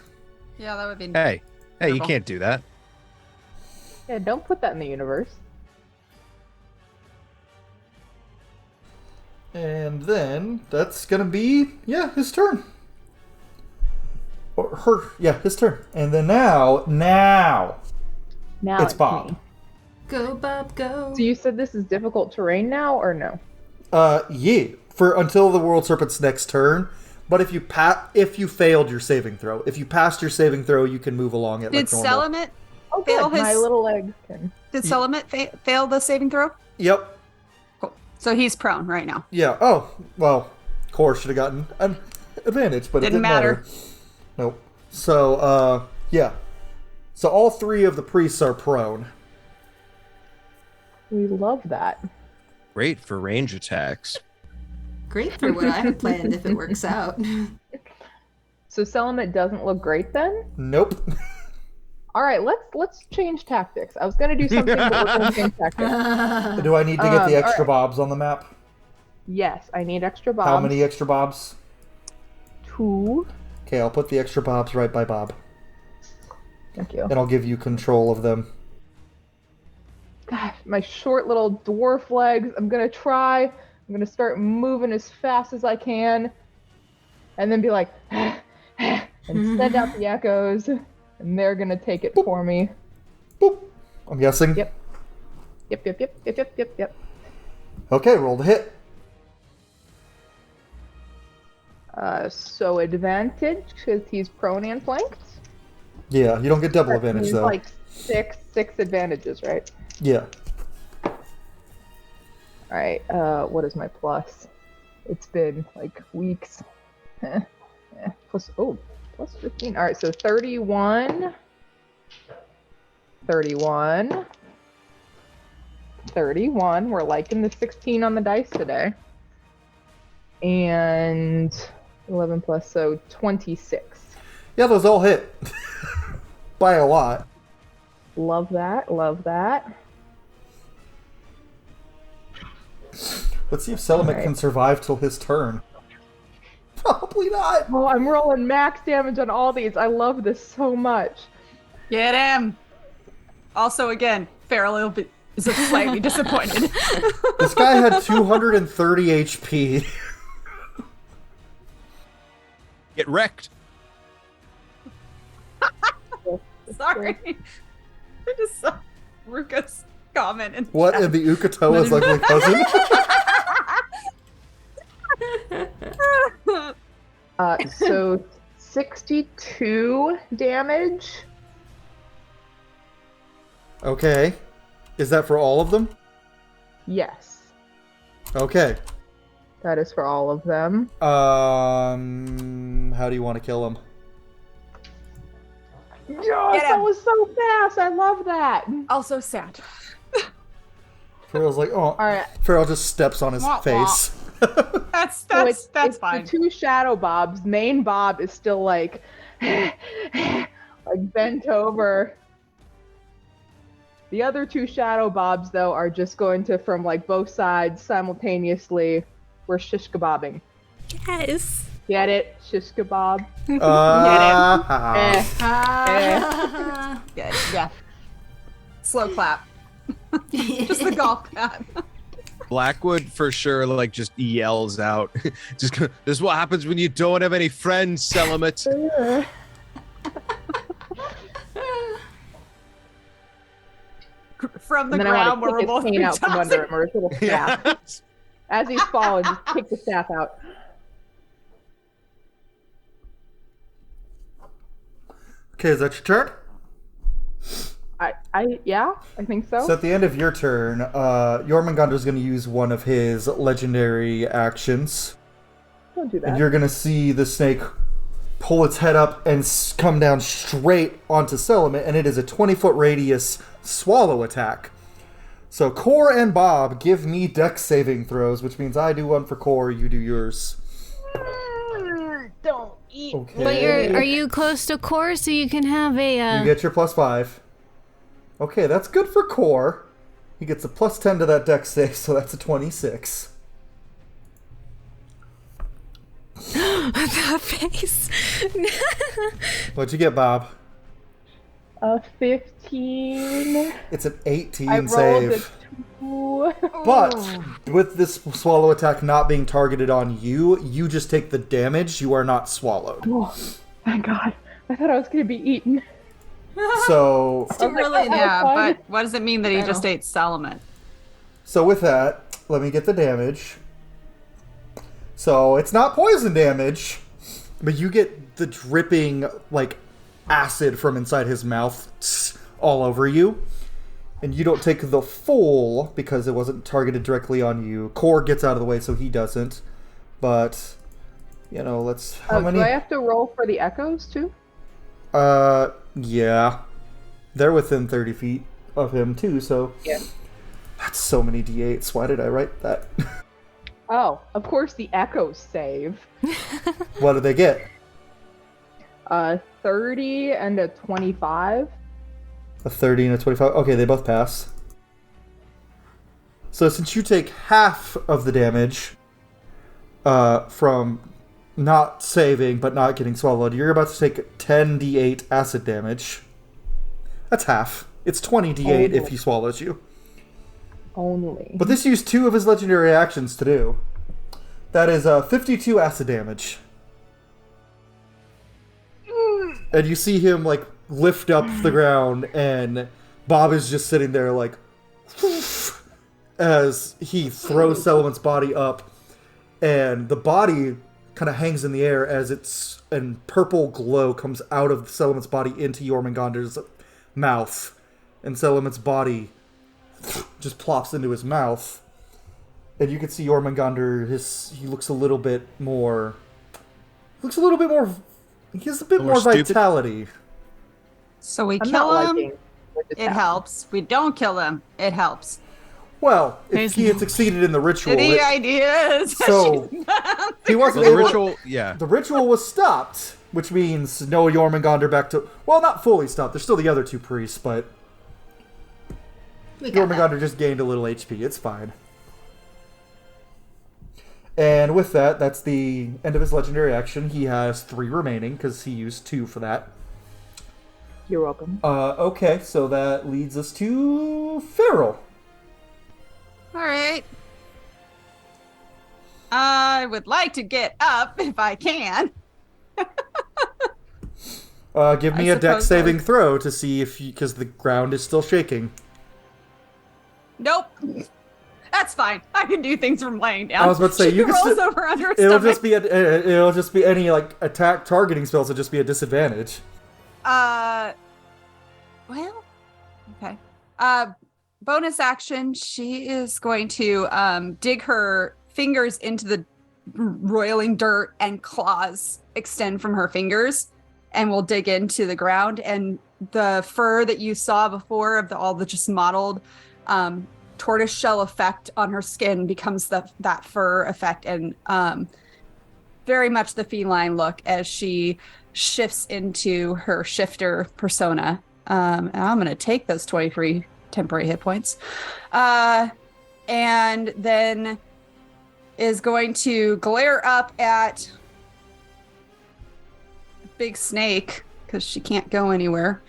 Yeah, that would be. Hey, you Terrible. can't do that. Yeah, don't put that in the universe. And then that's gonna be, yeah, his turn. Or her, yeah, his turn. And then now Now it's Bob. me. Go, Bob, go. So you said this is difficult terrain now, or no? Yeah, for until the World Serpent's next turn. But if you failed your saving throw, if you passed your saving throw, you can move along it Did like normal. Selimit Oh, fail good. My his? little legs can. Did Selimit fail the saving throw? Yep. Cool. So he's prone right now. Yeah. Oh, well, Core should have gotten an advantage, but it Didn't didn't matter. Nope. So, yeah. So all 3 of the priests are prone. We love that. Great for range attacks. Great for what I have planned if it works out. So Selimit doesn't look great then? Nope. All right, let's change tactics. I was gonna do something, but we're gonna change tactics. Do I need to get the all extra right. bobs on the map? Yes, I need extra bobs. How many extra bobs? 2. Okay, I'll put the extra bobs right by Bob. Thank you. And I'll give you control of them. Gosh, my short little dwarf legs. I'm gonna try. I'm gonna start moving as fast as I can, and then be like, and send out the echoes, and they're gonna take it for me. Boop. I'm guessing. Yep. Yep. Okay, roll the hit. So advantage because he's prone and flanked. Yeah, you don't get double That advantage means, though. like six advantages, right? Yeah. All right. What is my plus? It's been like weeks. Plus 15. All right, so 31. 31. We're liking the 16 on the dice today. And 11 plus, so 26. Yeah, those all hit. By a lot. Love that. Let's see if Selimit Alright. can survive till his turn. Probably not. Oh, I'm rolling max damage on all these. I love this so much. Get him. Also, again, Farrell is slightly disappointed. This guy had 230 HP. Get wrecked. Sorry. I just saw Ruka's comment. In What in the Ukatoa's ugly cousin? So 62 damage. Okay. Is that for all of them? Yes, Okay. that is for all of them. How do you want to kill him? Yes, that was so fast. I love that. Also sad. Farrell's like, oh. All right. Farrell just steps on his Wah, wah. face. That's It's fine. the two shadow bobs. Main Bob is still like bent over. The other two shadow bobs though are just going to from like both sides simultaneously. We're shish kebabbing. Yes. Get it? Shish kebab. Good. Yeah. Slow clap. Just the golf clap. Blackwood for sure, like, just yells out. This is what happens when you don't have any friends, Selamet. From the And then I ground want where to we're kick his both cane out from under him, or his little staff. Yeah. As he's falling, just kick the staff out. Okay, is that your turn? Yeah, I think so. So at the end of your turn, Jörmungandr is going to use one of his legendary actions. Don't do And that. you're going to see the snake pull its head up and come down straight onto Selamet, and it is a 20-foot radius swallow attack. So Core and Bob, give me dex saving throws, which means I do one for Core, you do yours. Don't eat. Okay. But are you close to core so you can have a You get your +5. Okay, that's good for Core. He gets a +10 to that dex save, so that's a 26. that face. What'd you get, Bob? A 15. It's an 18 I rolled save. a 2. But with this swallow attack not being targeted on you, you just take the damage. You are not swallowed. Oh, thank God. I thought I was going to be eaten. So, Too early in the Yeah, fine. but what does it mean that he just ate Selamet? with that, let me get the damage. So it's not poison damage, but you get the dripping like acid from inside his mouth all over you. And you don't take the full because it wasn't targeted directly on you. Core gets out of the way so he doesn't. But, you know, let's... How many? Do I have to roll for the echoes too? Yeah. They're within 30 feet of him too, so... Yeah. That's so many d8s. Why did I write that? Oh, of course the echoes save. What did they get? 30 and a 25. A 30 and a 25. Okay, they both pass. So since you take half of the damage from not saving but not getting swallowed, you're about to take 10 d8 acid damage. That's half. It's 20 d8 if he swallows you. Only. But this used 2 of his legendary actions to do. That is 52 acid damage. And you see him, like, lift up the ground, and Bob is just sitting there, like, as he throws Selamet's body up, and the body kind of hangs in the air as and purple glow comes out of Selamet's body into Jörmungandr's mouth, and Selamet's body just plops into his mouth, and you can see Jörmungandr, he looks a little bit more, he has a bit more stupid. vitality. So we I'm kill not him. liking what just It happened. helps. We don't kill him. It helps. Well, if There's he had succeeded in the ritual, The idea is that so he wasn't The able. ritual, yeah. The ritual was stopped, which means no Jörmungandr back to. Well, not fully stopped. There's still the other 2 priests, but Jörmungandr just gained a little HP. It's fine. And with that, that's the end of his legendary action. He has 3 remaining because he used 2 for that. You're welcome. Okay, so that leads us to Farrell. All right. I would like to get up if I can. Give me I a dex suppose saving throw to see if because the ground is still shaking. Nope. That's fine. I can do things from laying down. I was about to say, she you can rolls over under her it'll stomach. it'll just be any like attack targeting spells will just be a disadvantage. Well, okay. Bonus action, she is going to dig her fingers into the roiling dirt, and claws extend from her fingers and will dig into the ground. And the fur that you saw before of all the just mottled tortoise shell effect on her skin becomes that fur effect, and very much the feline look as she shifts into her shifter persona. And I'm going to take those 23 temporary hit points. And then is going to glare up at Big Snake because she can't go anywhere.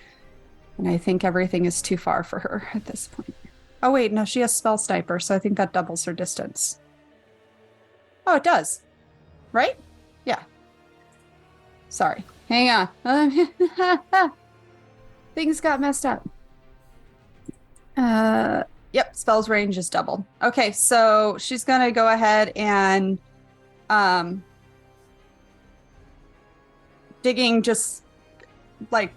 And I think everything is too far for her at this point. Oh, wait, no, she has Spell Sniper, so I think that doubles her distance. Oh, it does. Right? Yeah. Sorry. Hang on. Things got messed up. Yep, spells range is doubled. Okay, so she's gonna go ahead and digging just like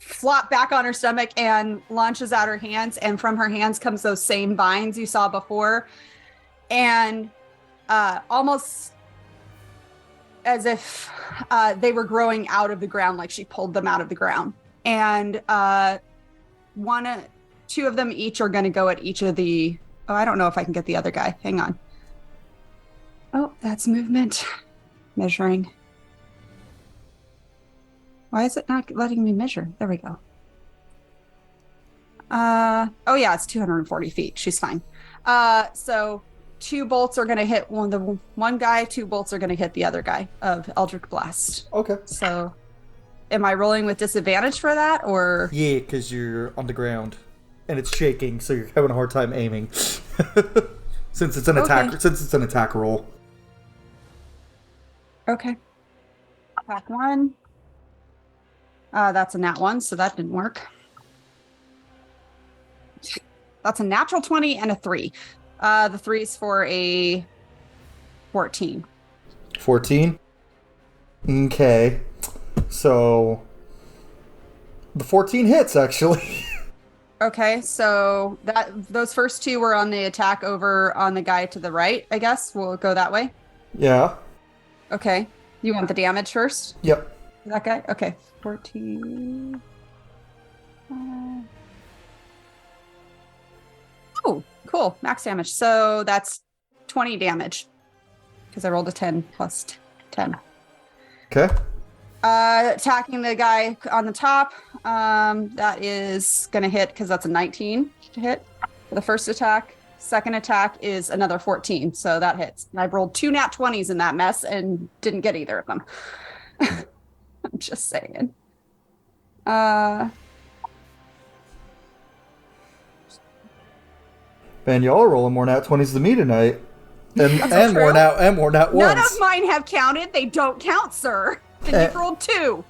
flop back on her stomach and launches out her hands, and from her hands comes those same vines you saw before, and almost as if they were growing out of the ground, like she pulled them out of the ground. And two of them each are going to go at each of the... Oh, I don't know if I can get the other guy. Hang on. Oh, that's movement. Measuring. Why is it not letting me measure? There we go. Oh yeah, it's 240 feet. She's fine. So 2 bolts are going to hit one guy. 2 bolts are going to hit the other guy of Eldritch Blast. Okay. So am I rolling with disadvantage for that, or? Yeah, because you're on the ground and it's shaking, so you're having a hard time aiming. Since it's an attack roll. Okay. Attack 1. That's a nat 1, so that didn't work. That's a natural 20 and a 3. The 3's for a 14. 14? Okay. So the 14 hits, actually. Okay, so those first 2 were on the attack over on the guy to the right, I guess. We'll go that way. Yeah. Okay. You want the damage first? Yep. That guy? Okay. 14. Oh, cool. Max damage. So that's 20 damage. Because I rolled a 10 plus 10. Okay. Attacking the guy on the top. That is going to hit because that's a 19 to hit for the first attack. Second attack is another 14, so that hits. And I rolled 2 nat 20s in that mess and didn't get either of them. I'm just saying. Man, y'all are rolling more nat 20s than me tonight. And more nat 1s. None of mine have counted. They don't count, sir. And you've rolled 2.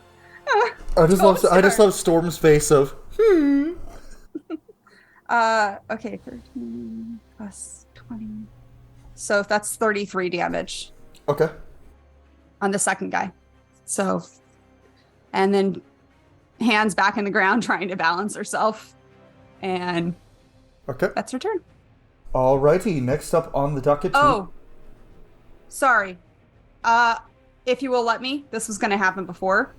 I just love Storm's face of Okay, 13 plus 20. So that's 33 damage. Okay. On the second guy. So, and then hands back in the ground trying to balance herself. And okay, that's her turn. Alrighty, next up on the docket. Oh, sorry. If you will let me, this was going to happen before.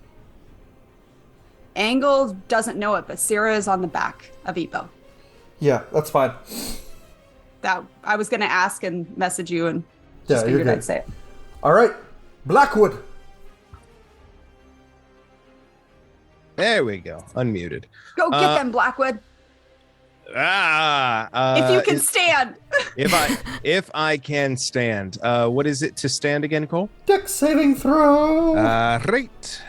Angle doesn't know it, but Sarah is on the back of Epo. Yeah, that's fine. That I was going to ask and message you, and just figured I'd say it. All right, Blackwood. There we go. Unmuted. Go get them, Blackwood. If you can stand. If I can stand. What is it to stand again, Cole? Dex saving throw. Right.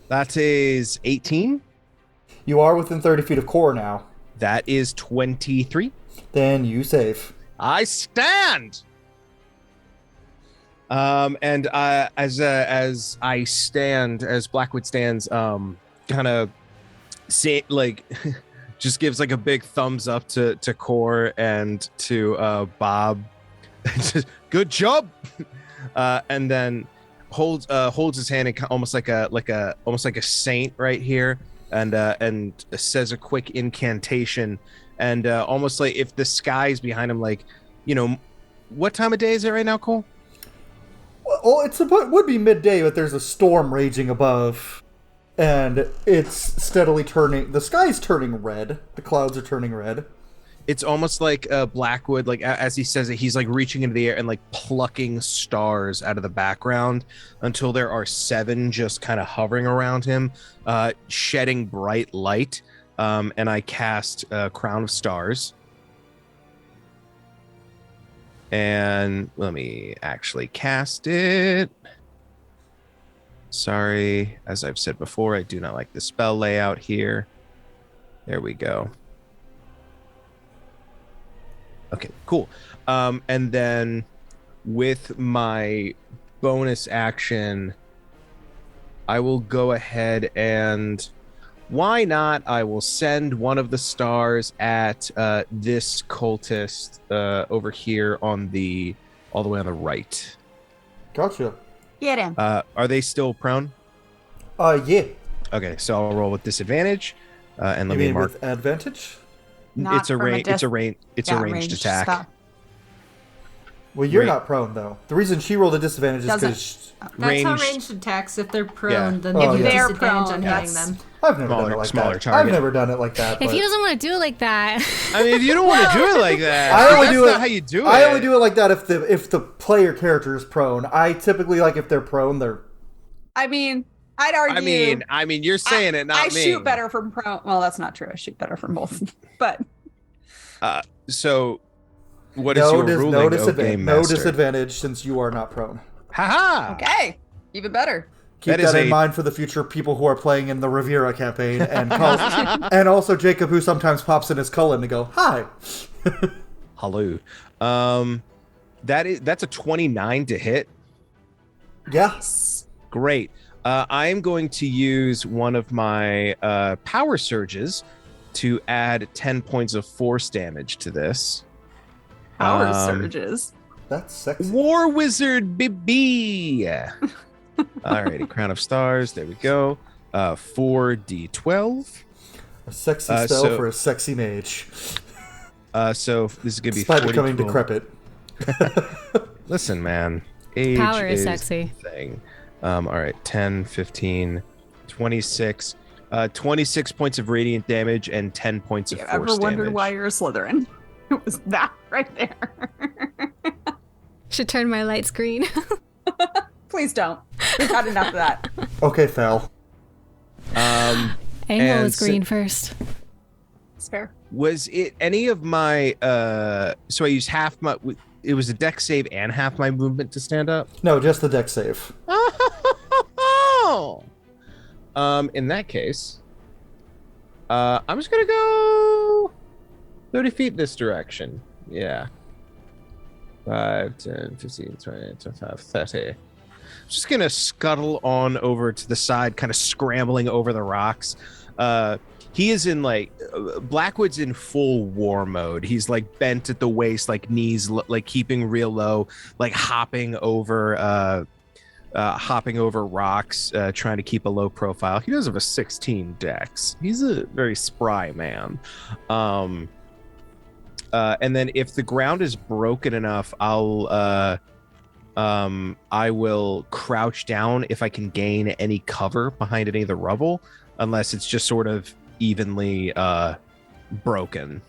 That is 18. You are within 30 feet of core now. That is 23. Then you save. I stand. And as I stand, as Blackwood stands, kind of say like just gives like a big thumbs up to Core and to Bob. Good job. And then holds his hand and almost like a saint right here, and says a quick incantation, and almost like if the sky's behind him, like, you know, what time of day is it right now, Cole? Well, it would be midday, but there's a storm raging above, and it's steadily turning. The sky's turning red. The clouds are turning red. It's almost like Blackwood, like as he says it, he's like reaching into the air and like plucking stars out of the background until there are 7 just kind of hovering around him, shedding bright light. And I cast Crown of Stars. And let me actually cast it. Sorry, as I've said before, I do not like the spell layout here. There we go. Okay, cool. And then with my bonus action, I will go ahead and, why not? I will send one of the stars at this cultist over here on all the way on the right. Gotcha. Get him. Are they still prone? Yeah. Okay, so I'll roll with disadvantage, and let You me mean mark. with advantage? Not It's a from a range. It's a ranged attack. spell. Well, you're Right. not prone, though. The reason she rolled a disadvantage is Doesn't- because... That's how Ranged- ranged attacks, if they're prone, Yeah. then Oh, they yeah. have They're disadvantage prone, on hitting that's- them. I've never done Smaller- it like smaller that. target. I've never done it like that. If but he doesn't want to do it like that, I mean, if you don't want to do it like that, I only that's do it- not how you do it. I only do it like that if the player character is prone. I typically, like, if they're prone, they're... I mean, I'd argue. I mean, you're saying it, not I me. shoot better from prone. Well, that's not true. I shoot better from both. But So, what is your ruling, O Game no Master? disadvantage since you are not prone. Haha! okay, even better. Keep That is that in a- mind for the future people who are playing in the Ravira campaign, and and also Jacob, who sometimes pops in his Cullen to go, hi. Hello. That's a 29 to hit. Yeah. Great. I am going to use one of my power surges to add 10 points of force damage to this. Power surges. That's sexy. War Wizard BB. Alrighty, Crown of Stars. There we go. 4d12. A sexy spell so- for a sexy mage. So this is gonna be Despite 40 becoming total. decrepit. Listen, man. Age Power is is sexy. the thing. All right, 10, 15, 26. 26 points of radiant damage and 10 points of You force ever damage. wondered why you're a Slytherin? It was that right there. should turn my lights green. Please don't. We've had enough of that. Okay, Fel. Angle And is green first. It's fair. Was it any of my so I used half my it was a deck save and half my movement to stand up? No, just the deck save. In that case, I'm just gonna go 30 feet this direction. Yeah. 5, 10, 15, 20, 25, 30. Just gonna scuttle on over to the side, kind of scrambling over the rocks. He is in Blackwood's in full war mode. He's like bent at the waist, like knees, like keeping real low, like hopping over rocks, trying to keep a low profile. He does have a 16 dex. He's a very spry man. And then if the ground is broken enough, I will crouch down if I can gain any cover behind any of the rubble, unless it's just sort of evenly broken.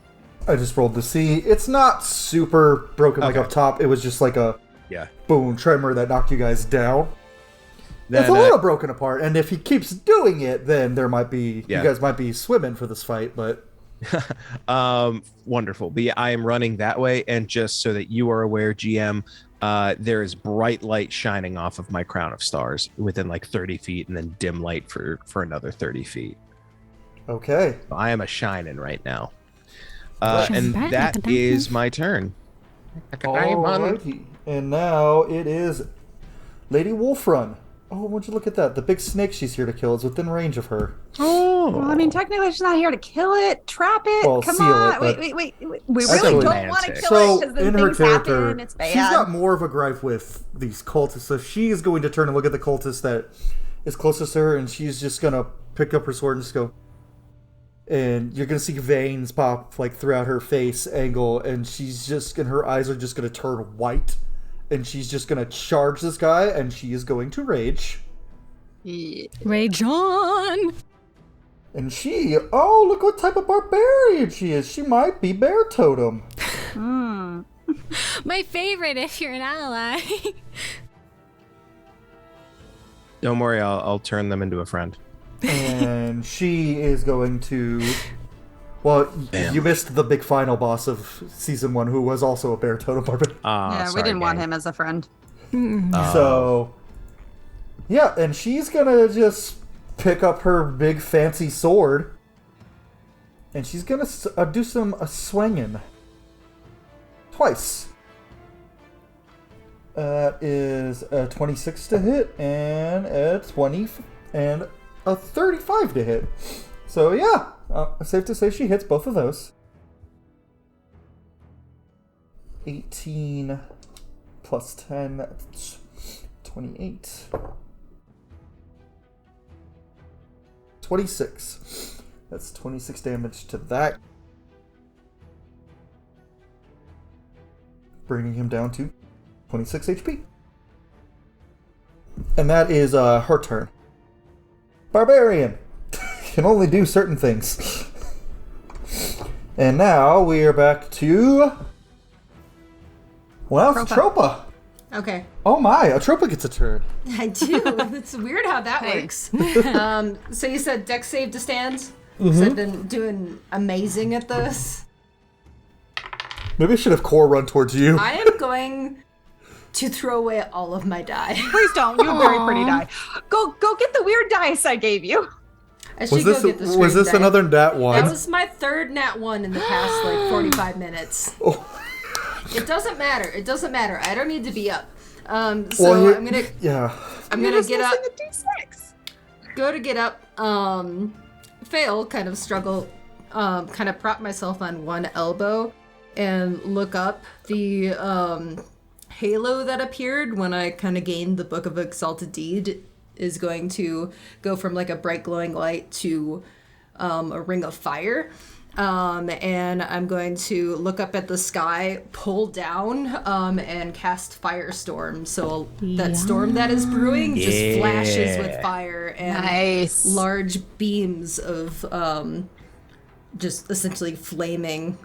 I just rolled to see. It's not super broken like Okay. up top. It was just like a boom tremor that knocked you guys down. Then, It's a little broken apart, and if he keeps doing it, then there might be Yeah. you guys might be swimming for this fight. But Wonderful. But yeah, I am running that way, and just so that you are aware, GM, there is bright light shining off of my Crown of Stars within like 30 feet, and then dim light for another 30 feet. okay, I am a shining right now. Right. And that is my turn. alrighty. And now it is Lady Wolfrun. Oh, would you look at that? The big snake she's here to kill is within range of her. Oh. Well, I mean, technically, she's not here to kill it, trap it. Well, Come seal on. it, but- Wait. We Actually- really don't want to kill So, it because then in her things character, happen. It's bad. she's got more of a gripe with these cultists, so she is going to turn and look at the cultist that is closest to her, and she's just going to pick up her sword and just go... And you're going to see veins pop, like, throughout her face angle, and she's just... And her eyes are just going to turn white, and she's just going to charge this guy, and she is going to rage. Rage on! And she... Oh, look what type of barbarian she is. She might be Bear Totem. My favorite if you're an ally. Don't worry, I'll turn them into a friend. And she is going to... Well, Damn. you missed the big final boss of Season 1, who was also a Bear Totem barbarian. Yeah, we Sorry, didn't want gang. him as a friend. So... Yeah, and she's gonna just pick up her big fancy sword. And she's gonna do some swinging. Twice. That is a 26 to hit, and a 20, and a 35 to hit. So yeah, safe to say she hits both of those. 18 plus 10, that's 28. 26. That's 26 damage to that. Bringing him down to 26 HP. And that is her turn. Barbarian can only do certain things. And now we are back to... Well, it's Atropa. Okay. Oh my, Atropa gets a turn. I do. It's weird how that Hey. works. So you said dex save to stand? Because I've been doing amazing at this. Maybe I should have Core run towards you. I am going to throw away all of my die. Please don't. You have a very pretty die. Go get the weird dice I gave you. I should Was go this get the was strange this die. another nat one? That was my third nat 1 in the past, 45 minutes. Oh. It doesn't matter. It doesn't matter. I don't need to be up. So Well, I'm gonna Yeah. You're get up. just missing a D6. Go to get up, fail, kind of struggle, kind of prop myself on one elbow and look up. The halo that appeared when I kind of gained the Book of Exalted Deed is going to go from like a bright glowing light to a ring of fire. And I'm going to look up at the sky, pull down, and cast Firestorm. So that storm that is brewing just flashes with fire and Nice. large beams of just essentially flaming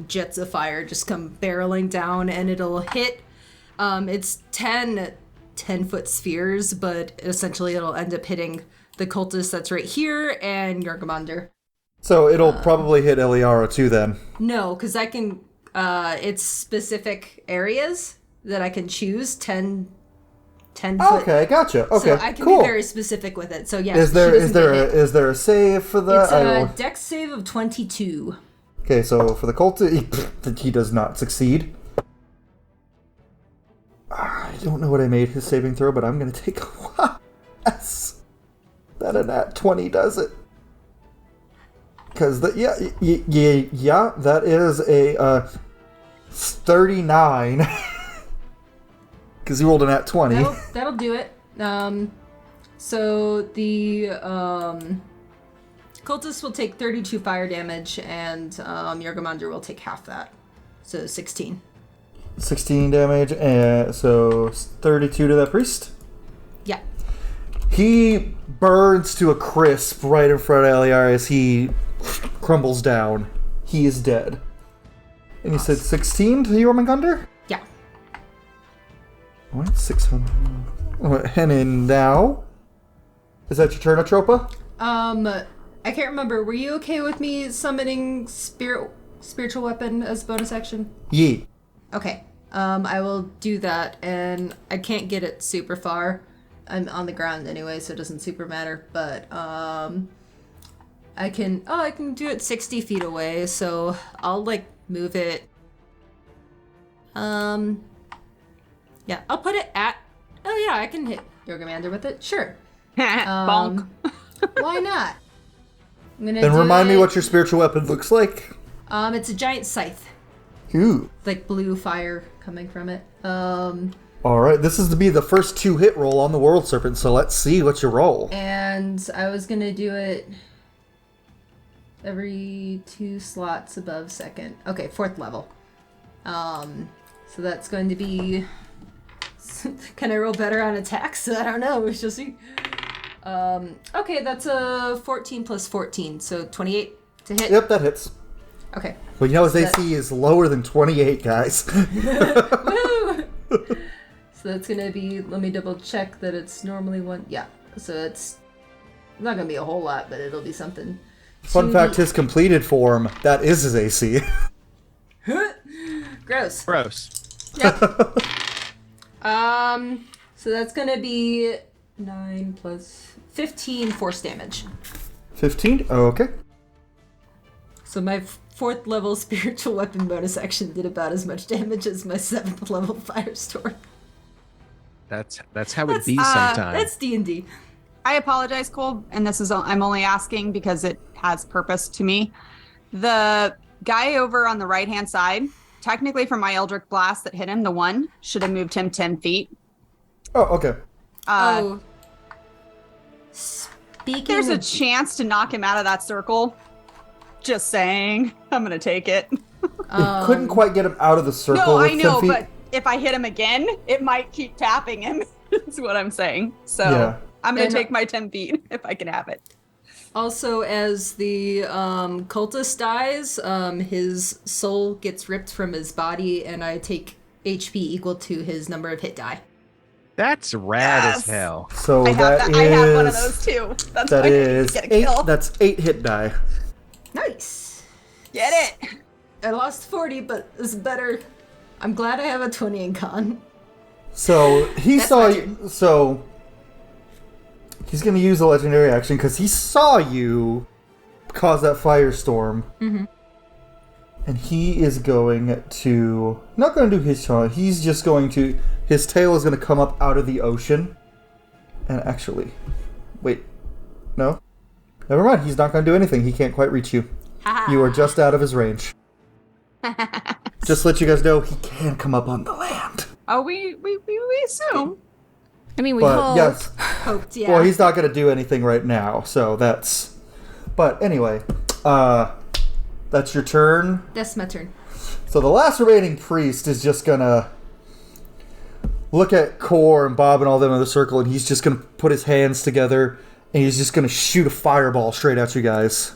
jets of fire just come barreling down, and it'll hit. It's 10-foot spheres, but essentially it'll end up hitting the cultist that's right here and Jörmungandr. So it'll probably hit Eliara too then. No, because I can. It's specific areas that I can choose. 10 foot. Okay, gotcha. Okay, So I can cool. be very specific with it. So yeah. Is there is there a save for that? It's a dex save of 22. Okay, so for the cultist, he does not succeed. I don't know what I made his saving throw, but I'm gonna take a yes. That a nat 20 does it. Because that that is a 39. Because he rolled a nat 20. That'll do it. So the cultist will take 32 fire damage, and Jörmungandr will take half that. So 16. 16 damage, and so 32 to that priest. Yeah. He burns to a crisp right in front of Eliar as he crumbles down. He is dead. And you said 16 to Jörmungandr? Yeah. What? 600. And then now? Is that your turn, Atropa? I can't remember. Were you okay with me summoning spiritual weapon as bonus action? Ye. Okay. I will do that, and I can't get it super far. I'm on the ground anyway, so it doesn't super matter. But I can do it 60 feet away. So I'll move it. Yeah, I'll put it at Oh yeah, I can hit Jörmungandr with it. Sure. Bonk. Why not? I'm gonna Then do remind me it- what your spiritual weapon looks like. It's a giant scythe. Ooh. Like blue fire coming from it. Alright, this is to be the first 2-hit roll on the World Serpent, so let's see what you roll. And I was gonna do it every 2 slots above second. Okay, 4th level. So that's going to be... Can I roll better on attacks? I don't know, we shall see. Okay, that's a 14 plus 14, so 28 to hit. Yep, that hits. Okay. Well, you know his So AC is lower than 28, guys. Woo! So that's gonna be, let me double check that it's normally 1. Yeah, so it's not gonna be a whole lot, but it'll be something. Fun fact, his completed form, that is his AC. Gross. Gross. Yep. So that's gonna be 9 plus 15 force damage. 15? Oh, okay. So my 4th level spiritual weapon bonus action did about as much damage as my 7th level firestorm. That's how it be sometimes. That's D&D. I apologize, Cole, and this is I'm only asking because it has purpose to me. The guy over on the right-hand side, technically from my Eldritch Blast that hit him, the one, should have moved him 10 feet. Oh, okay. Speaking There's a of... chance to knock him out of that circle. Just saying. I'm going to take it. You couldn't quite get him out of the circle No, with I know, 10 feet. but if I hit him again, it might keep tapping him. That's what I'm saying. So Yeah. I'm going And- to take my 10 feet if I can have it. Also, as the cultist dies, his soul gets ripped from his body, and I take HP equal to his number of hit die. That's rad Yes. as hell. So I have that I have one of is- those too. That's That why I is get a 8. kill. That's 8 hit die. Nice. Get it. I lost 40, but it's better. I'm glad I have a 20 in con. So he That's saw my you. So he's going to use a legendary action because he saw you cause that firestorm. Mm-hmm. And he is going to not going to do his challenge. He's just going to. His tail is going to come up out of the ocean. And actually, wait, no, never mind. He's not going to do anything. He can't quite reach you. You are just out of his range. Just to let you guys know, he can come up on the land. Oh, we assume. I mean, we But hope. yes, Hoped, yeah. well, he's not going to do anything right now. So that's. But anyway, that's your turn. That's my turn. So the last remaining priest is just gonna look at Core and Bob and all them in the circle, and he's just gonna put his hands together, and he's just gonna shoot a fireball straight at you guys.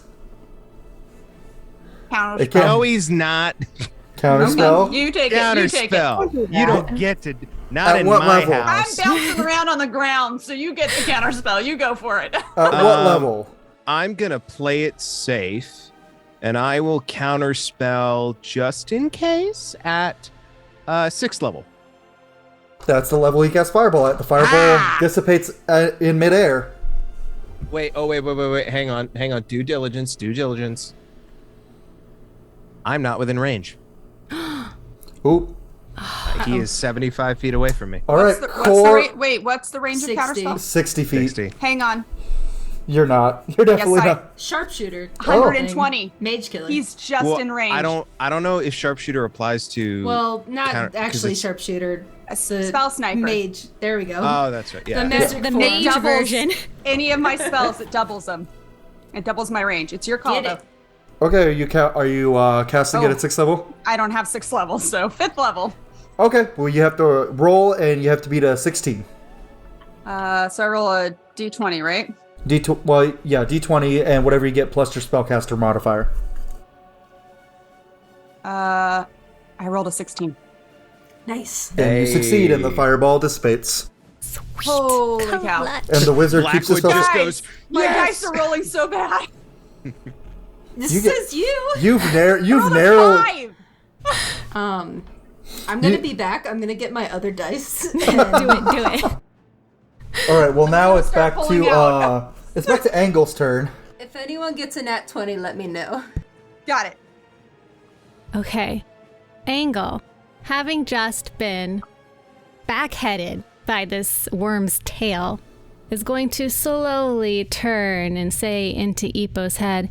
Counter It can't No, he's not. counter spell. You take it. Counter You take spell. it. You don't get to. Not At in what my level? I'm house. bouncing around on the ground, so you get the counter spell. You go for it. At what level? I'm gonna play it safe, and I will counter spell just in case at 6th level. That's the level he casts fireball at. The fireball dissipates in midair. Wait. Hang on. Due diligence. I'm not within range. Oop. He is 75 feet away from me. All right, Core. What's the range of counter 60. spell? 60 feet. 60. Hang on. You're not. You're definitely I- not. Sharpshooter. 120. Mage killer. He's just Well, in range. I don't know if sharpshooter applies to. Well, not counter- 'cause actually it's- sharpshooter. A spell sniper. Mage. There we go. Oh, that's right. Yeah. The magic The form. mage Doubles. version. Any of my spells, it doubles them. It doubles my range. It's your call, Get though. it. Okay, are you casting it Oh. at 6th level? I don't have 6th level, so 5th level. Okay, well you have to roll and you have to beat a 16. So I roll a d20, right? D20 and whatever you get plus your spellcaster modifier. I rolled a 16. Nice. And you Hey. succeed and the fireball dissipates. Holy cow. Clutch. And the wizard keeps his Blackwood spell. just goes, My "Yes!" dice are rolling so bad. This You get- is you. You've Rolled a narrowed. 5. I'm gonna You- be back. I'm gonna get my other dice. Do it. All right, well now gonna it's start back pulling to out. it's back to Angle's turn. If anyone gets a nat 20, let me know. Got it. Okay. Angle, having just been backheaded by this worm's tail, is going to slowly turn and say into Ipo's head,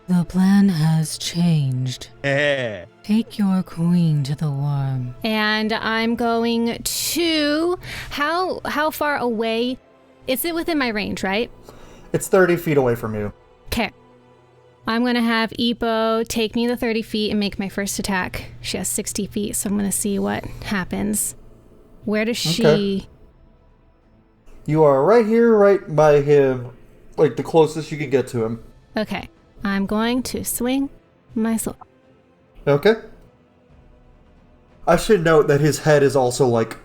"The plan has changed. Take your queen to the worm." And I'm going to... How far away? Is it within my range, right? It's 30 feet away from you. Okay. I'm going to have Ipo take me the 30 feet and make my first attack. She has 60 feet, so I'm going to see what happens. Where does she... Okay. You are right here, right by him. Like, the closest you can get to him. Okay. I'm going to swing my sword. Okay. I should note that his head is also, like,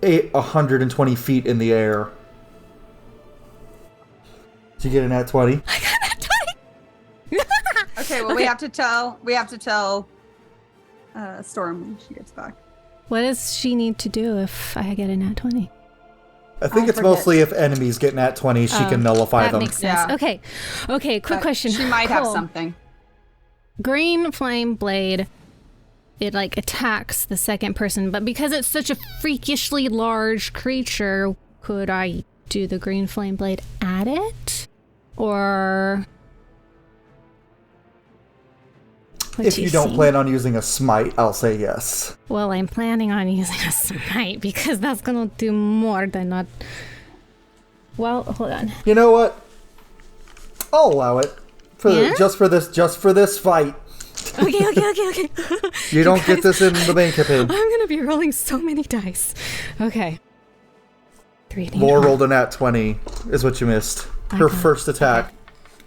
120 feet in the air. Did you get a nat 20? I got that 20! Okay, well, we have to tell Storm when she gets back. What does she need to do if I get a nat 20? I think it's mostly if enemies get nat 20, she can nullify them. That makes sense. Yeah. Okay, quick question. She might have Cole. something. Green flame blade, it like attacks the second person, but because it's such a freakishly large creature, could I do the green flame blade at it? Or... What If do you don't see? plan on using a smite, I'll say yes. Well, I'm planning on using a smite because that's gonna do more than not. Well, hold on. You know what? I'll allow it. Yeah? Just for this fight. Okay. You don't get this in the main campaign. I'm gonna be rolling so many dice. Okay. 3D. Lore rolled a nat 20 is what you missed. Her Okay. first attack.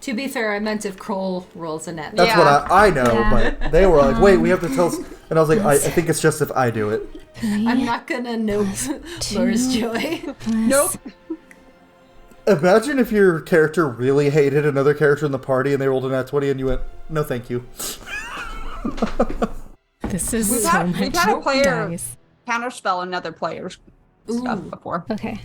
To be fair, I meant if Kroll rolls a net. That's Yeah. what I know, Yeah. but they were like, wait, we have to tell... And I was like, I think it's just if I do it. I'm not gonna nope Laura's joy. Nope. Imagine if your character really hated another character in the party and they rolled a nat 20 and you went, no thank you. This is We've so had much a player dice. counterspell another player's stuff before. Okay.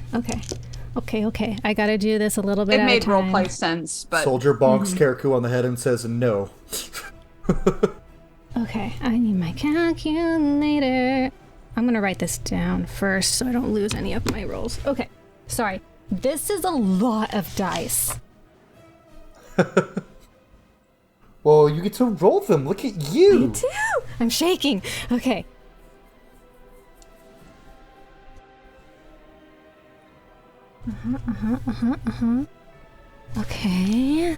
I gotta do this a little bit It at made a time. roleplay sense, but Soldier bonks Karaku on the head and says no. Okay, I need my calculator. I'm gonna write this down first so I don't lose any of my rolls. Okay, sorry. This is a lot of dice. Well, you get to roll them. Look at you. Me too. I'm shaking. Okay. Okay.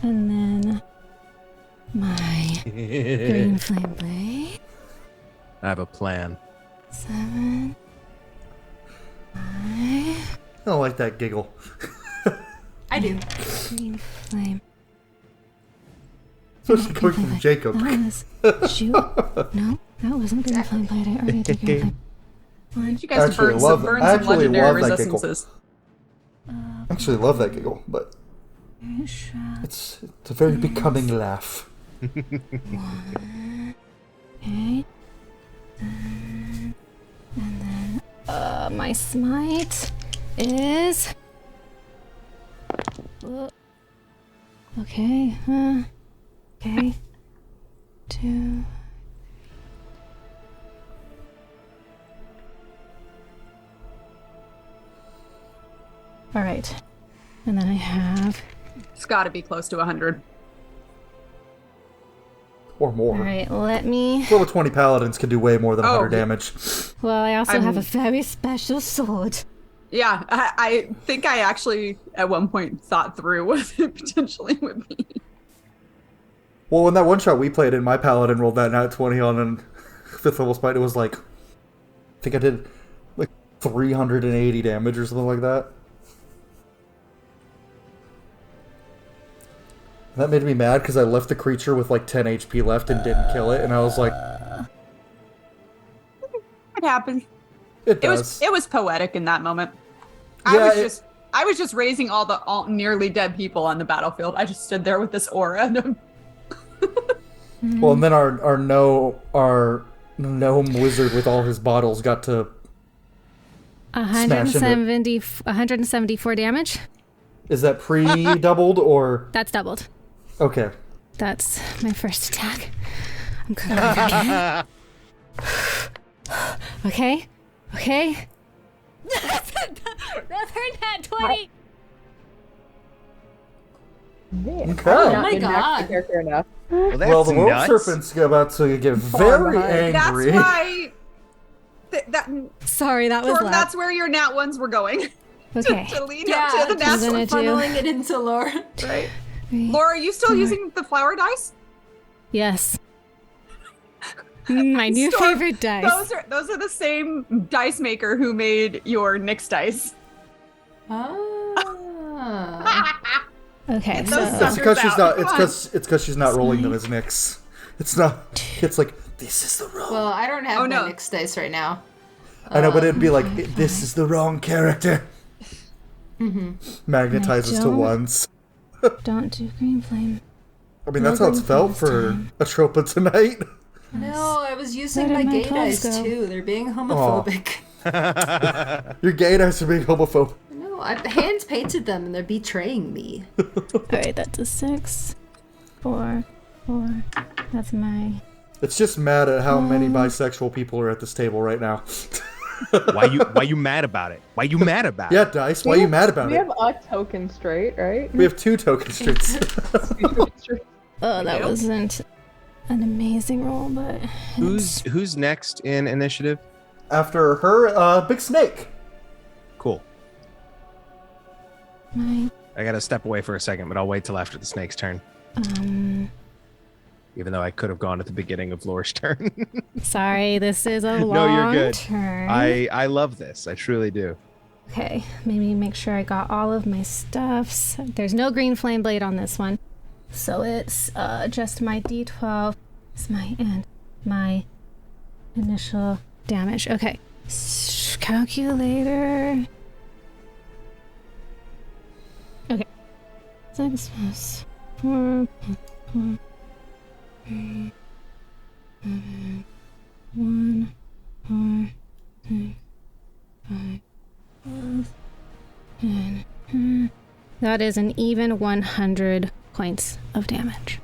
And then my green flame blade. I have a plan. 7, 5, I don't like that giggle. I do. green flame. Especially coming from Jacob. That was shoot. No, that wasn't green flame blade. I already did green flame. you guys Actually, burn love- some I actually legendary love that giggle. resistances. I actually love that giggle, but it's a very becoming laugh. Okay. And then my smite is okay. Okay. 2. All right. And then I have... It's got to be close to 100. Or more. All right, let me... Level 20 paladins can do way more than 100 yeah. damage. Well, I also I'm- have a very special sword. Yeah, I think I actually at one point thought through what it potentially would be. Well, in that one shot we played in, my paladin rolled that nat 20 on a 5th level smite. It was like... I think I did like 380 damage or something like that. That made me mad because I left the creature with like 10 HP left and didn't kill it, and I was like, It happened. it does. It was poetic in that moment. Yeah, I was just raising all nearly dead people on the battlefield. I just stood there with this aura. Well, and then our gnome wizard with all his bottles got to 174 damage. Is that pre-doubled or... That's doubled. Okay. That's my first attack. I'm gonna roll again. Okay. Okay. Another nat 20. Man, Okay. I'm Oh not my in Max God. the character enough. Well, that's Well, the world nuts. serpent's about to get very behind. angry. That's why. That Sorry, that was Torm, loud. that's where your nat ones were going. Okay. To lead Yeah, up to the just nat gonna one. do- funneling it into Laura. Right. 3, Laura, are you still 4. using the flower dice? Yes. My new Storm, favorite dice. Those are the same dice maker who made your Nyx dice. Ah. Okay, Get so those It's suckers because she's out. not. Come It's because she's not rolling them as Nyx. It's not. It's like this is the wrong. Well, I don't have Oh, my no. Nyx dice right now. I know, but it'd be like this is the wrong character. Magnetizes to don't. ones. don't do green flame. I mean, that's how it's felt for Atropa tonight. No, I was using Where my did my gay gloves dice go? too. They're being homophobic. Your gay dice are being homophobic. No, I hand painted them and they're betraying me. Alright, that's a 6. 4. That's my. It's just mad at how many bisexual people are at this table right now. Why you mad about it? Why you mad about Yeah, it? Dice, why are you mad about We it? have a token straight, right? We have 2 token streets. Oh, that wasn't an amazing roll, but. Who's next in initiative? After her, Big Snake. Cool. My. I gotta step away for a second, but I'll wait till after the snake's turn. Even though I could have gone at the beginning of Laura's turn. Sorry, this is a long No, you're good. turn. I love this. I truly do. Okay, maybe make sure I got all of my stuffs. There's no green flame blade on this one. So it's just my d12. It's my initial damage. Okay. Calculator. Okay. 6 plus 4 plus 4. 3, 7, 1, 4, 6, 5, 10. That is an even 100 points of damage.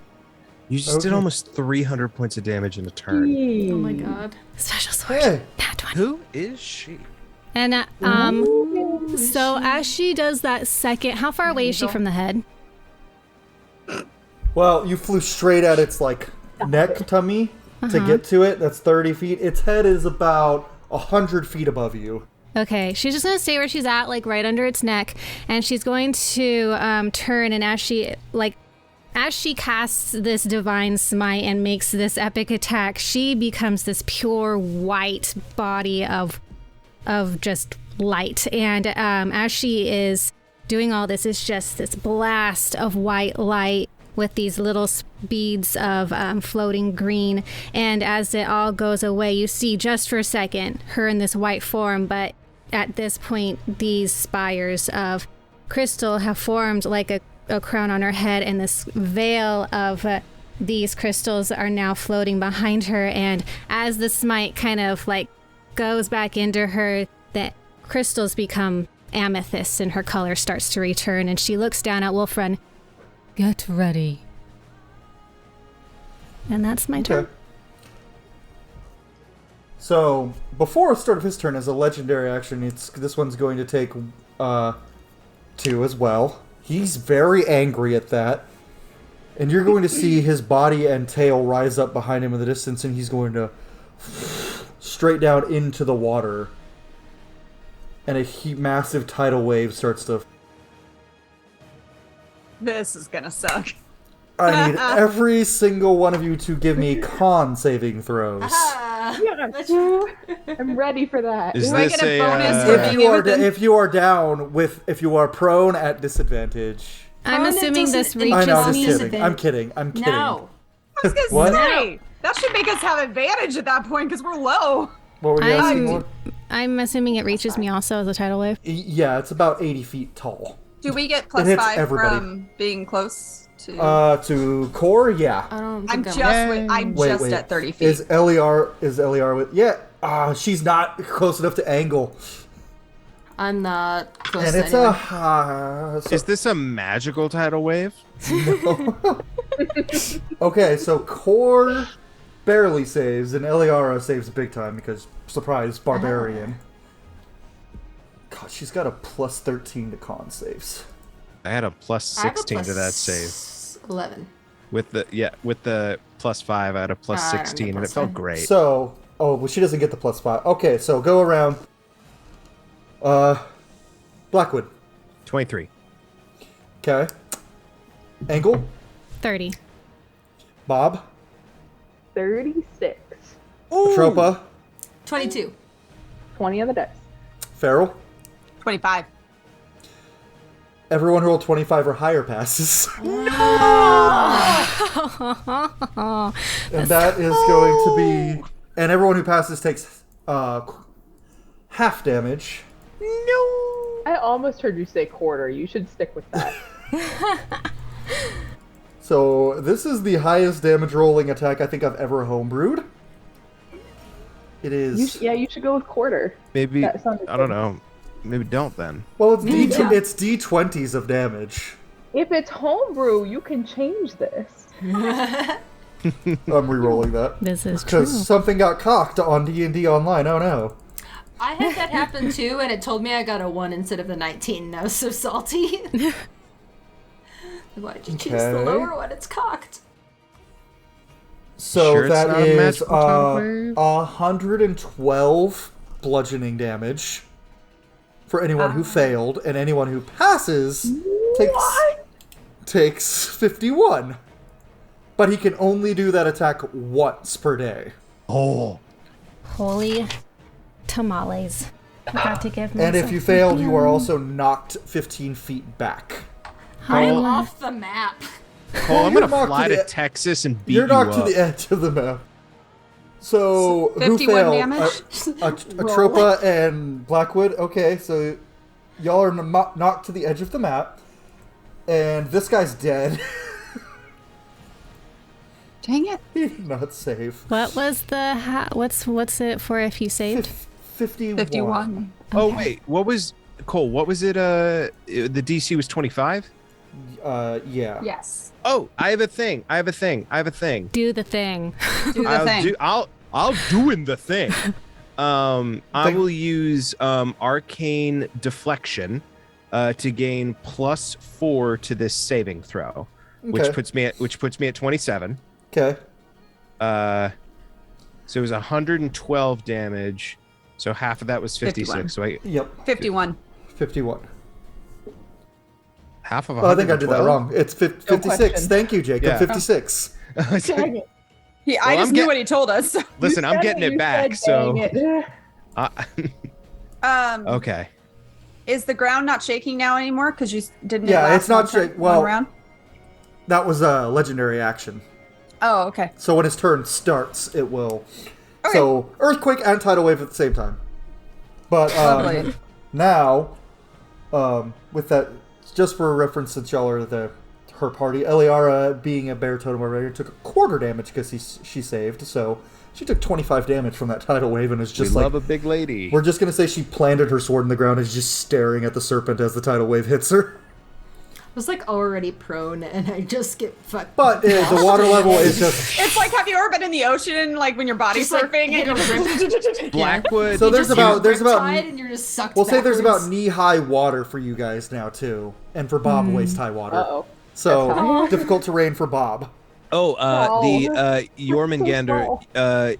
You just did Okay. almost 300 points of damage in a turn. Oh my god. Special sword. Hey. Nat 20. Who is she? And so as she does that second, how far away is she from the head? Well, you flew straight at its, neck tummy to get to it. That's 30 feet. Its head is about 100 feet above you. Okay, she's just gonna stay where she's at, right under its neck, and she's going to turn. And as she casts this divine smite and makes this epic attack, she becomes this pure white body of just light. And as she is doing all this, it's just this blast of white light with these little beads of floating green. And as it all goes away, you see just for a second her in this white form, but at this point these spires of crystal have formed like a crown on her head, and this veil of these crystals are now floating behind her. And as the smite kind of goes back into her, the crystals become amethyst and her color starts to return, and she looks down at Wolfrun. Get ready. And that's my turn. Okay. So, before the start of his turn, as a legendary action, this one's going to take 2 as well. He's very angry at that. And you're going to see his body and tail rise up behind him in the distance, and he's going to straight down into the water. And a massive tidal wave starts to... This is gonna suck. I need every single one of you to give me con saving throws. Yes. I'm ready for that. Is Do I this get a bonus uh, for If you are down if you are prone at disadvantage. I'm Prone assuming doesn't this increase I reaches know, I'm me. just kidding. I'm kidding. No. I was gonna What? say that should make us have advantage at that point because we're low. What were you asking? Lauren? I'm assuming it reaches me also as a tidal wave. Yeah, it's about 80 feet tall. Do we get It plus hits 5 everybody. from being close to? To core, yeah. I don't I'm think just at 30 feet. Is Eliar with? Yeah. She's not close enough to angle, I'm not close and to it's anyone. Is this a magical tidal wave? Okay, so core barely saves, and Eliara saves big time because surprise barbarian. She's got a plus 13 to con saves. I had a plus I have a 16 to that plus save. 11. With the plus 5, I had a plus I don't get 16, and it plus felt 5. great. So, well, she doesn't get the plus 5. Okay, so go around. Blackwood. 23. Okay. Angle. 30. Bob. 36. Atropa. 22. 20 on the dice. Farrell. 25. Everyone who rolled 25 or higher passes. And that is going to be... And everyone who passes takes half damage. I almost heard you say quarter. You should stick with that. So this is the highest damage rolling attack I think I've ever homebrewed. It is... You should go with quarter. Maybe, That sounded I don't good. know. Maybe don't then. Well, it's D20s of damage. If it's homebrew, you can change this. I'm re-rolling that. This is true. Because something got cocked on D&D Online. Oh no. I had that happen too, and it told me I got a 1 instead of the 19, and I was so salty. Why'd you choose the Okay. lower one? It's cocked. So Sure it's that not a is magical time wave? 112 bludgeoning damage for anyone who failed, and anyone who passes takes 51. But he can only do that attack once per day. Oh. Holy tamales. Forgot to give And if myself you failed, you are a- also knocked 15 feet back. I'm Oh. off the map. Cole, I'm You're gonna knocked fly to to the- Texas and beat You're you knocked up. to the edge of the map. So, who 51 failed? damage? Atropa and Blackwood. Okay, so y'all are knocked to the edge of the map. And this guy's dead. Dang it. He did not save. What was the what's it for if you saved? 51. 51. Oh wait, what was Cole? What was it? The DC was 25. Yeah. Yes. Oh, I have a thing. Do the thing. Do the thing. I'll doing the thing. I will use arcane deflection to gain +4 to this saving throw, which Okay. puts me at 27. Okay. So it was 112 damage. So half of that was 56. 51. So Yep. 51. 51. half of Oh, I think I did that 112? wrong. It's 56. question. Thank you, Jacob. Yeah. 56. Dang it. I Well, just I'm knew get- what he told us. Listen, I'm Said getting it you back. said, dang So it. okay. Is the ground not shaking now anymore? Because you didn't. Yeah, last it's not one turn- shake- well- one round. That was a legendary action. Oh, okay. So when his turn starts, it will. Okay. So earthquake and tidal wave at the same time. But Lovely. now, with that, just for reference, since y'all are her party, Eliara, being a bear totem warrior, took a quarter damage because she saved. So she took 25 damage from that tidal wave and is We just like. love a big lady. We're just gonna say she planted her sword in the ground and is just staring at the serpent as the tidal wave hits her. I was like already prone, and I just get fucked. But the water level is just. It's like, have you ever been in the ocean, like when you're body Just, like, surfing hit and a you're Blackwood. So there's about Riptide, and you're just sucked. We'll say there's about backwards. knee-high water for you guys now too, and for Bob waist-high water. Uh-oh. So difficult terrain for Bob. Oh, the So Jörmungandr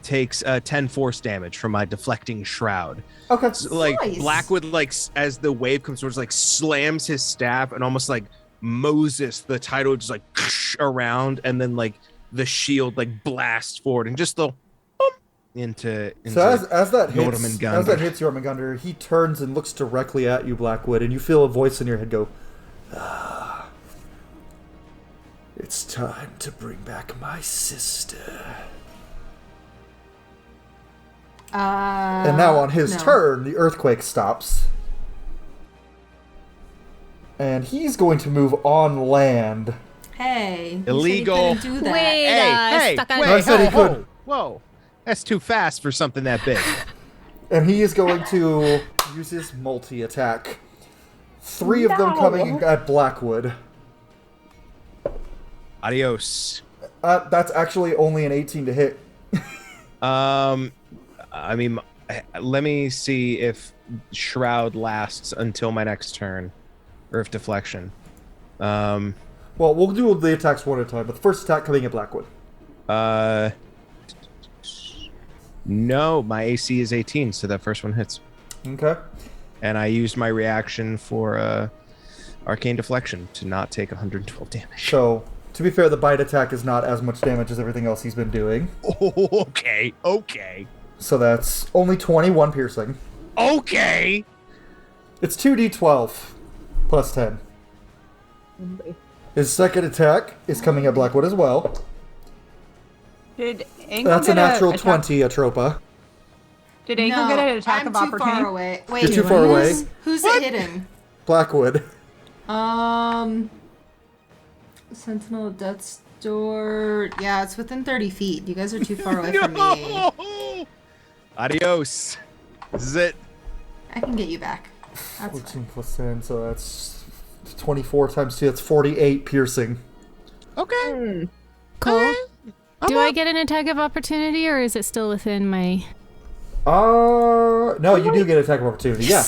takes 10 force damage from my deflecting shroud. Okay. So, like Nice. Blackwood, like as the wave comes towards, like slams his staff and almost like Moses, the tidal just like around, and then like the shield like blasts forward and just the into. So as that hits Jörmungandr. Jörmungandr, he turns and looks directly at you, Blackwood, and you feel a voice in your head go, "Ah, it's time to bring back my sister." And now on his no. turn, the earthquake stops. And he's going to move on land. Hey, Illegal. You said you couldn't do that. Wait, Hey, stuck on wait, I said he whoa, could. whoa, that's too fast for something that big. And he is going to use his multi-attack. 3 of them coming at Blackwood. Adios. That's actually only an 18 to hit. I mean, let me see if shroud lasts until my next turn. Earth deflection. Well, we'll do the attacks one at a time, but the first attack coming at Blackwood. No, my AC is 18, so that first one hits. Okay. And I used my reaction for arcane deflection to not take 112 damage. So, to be fair, the bite attack is not as much damage as everything else he's been doing. Oh, okay. So that's only 21 piercing. Okay. It's 2d12 plus 10. His second attack is coming at Blackwood as well. Did Angle That's a get natural attack- 20, Atropa. Did Angle get an attack I'm of too opportunity? far away. Wait, You're too far away. Who's it hitting? Blackwood. Sentinel of Death's Door. Yeah, it's within 30 feet. You guys are too far away from me. Adios. This is it. I can get you back. That's 14 fine. plus 10, so that's 24 times 2. That's 48 piercing. Okay. Cool. Do I get an attack of opportunity, or is it still within my... No, you do get attack of opportunity. Yeah.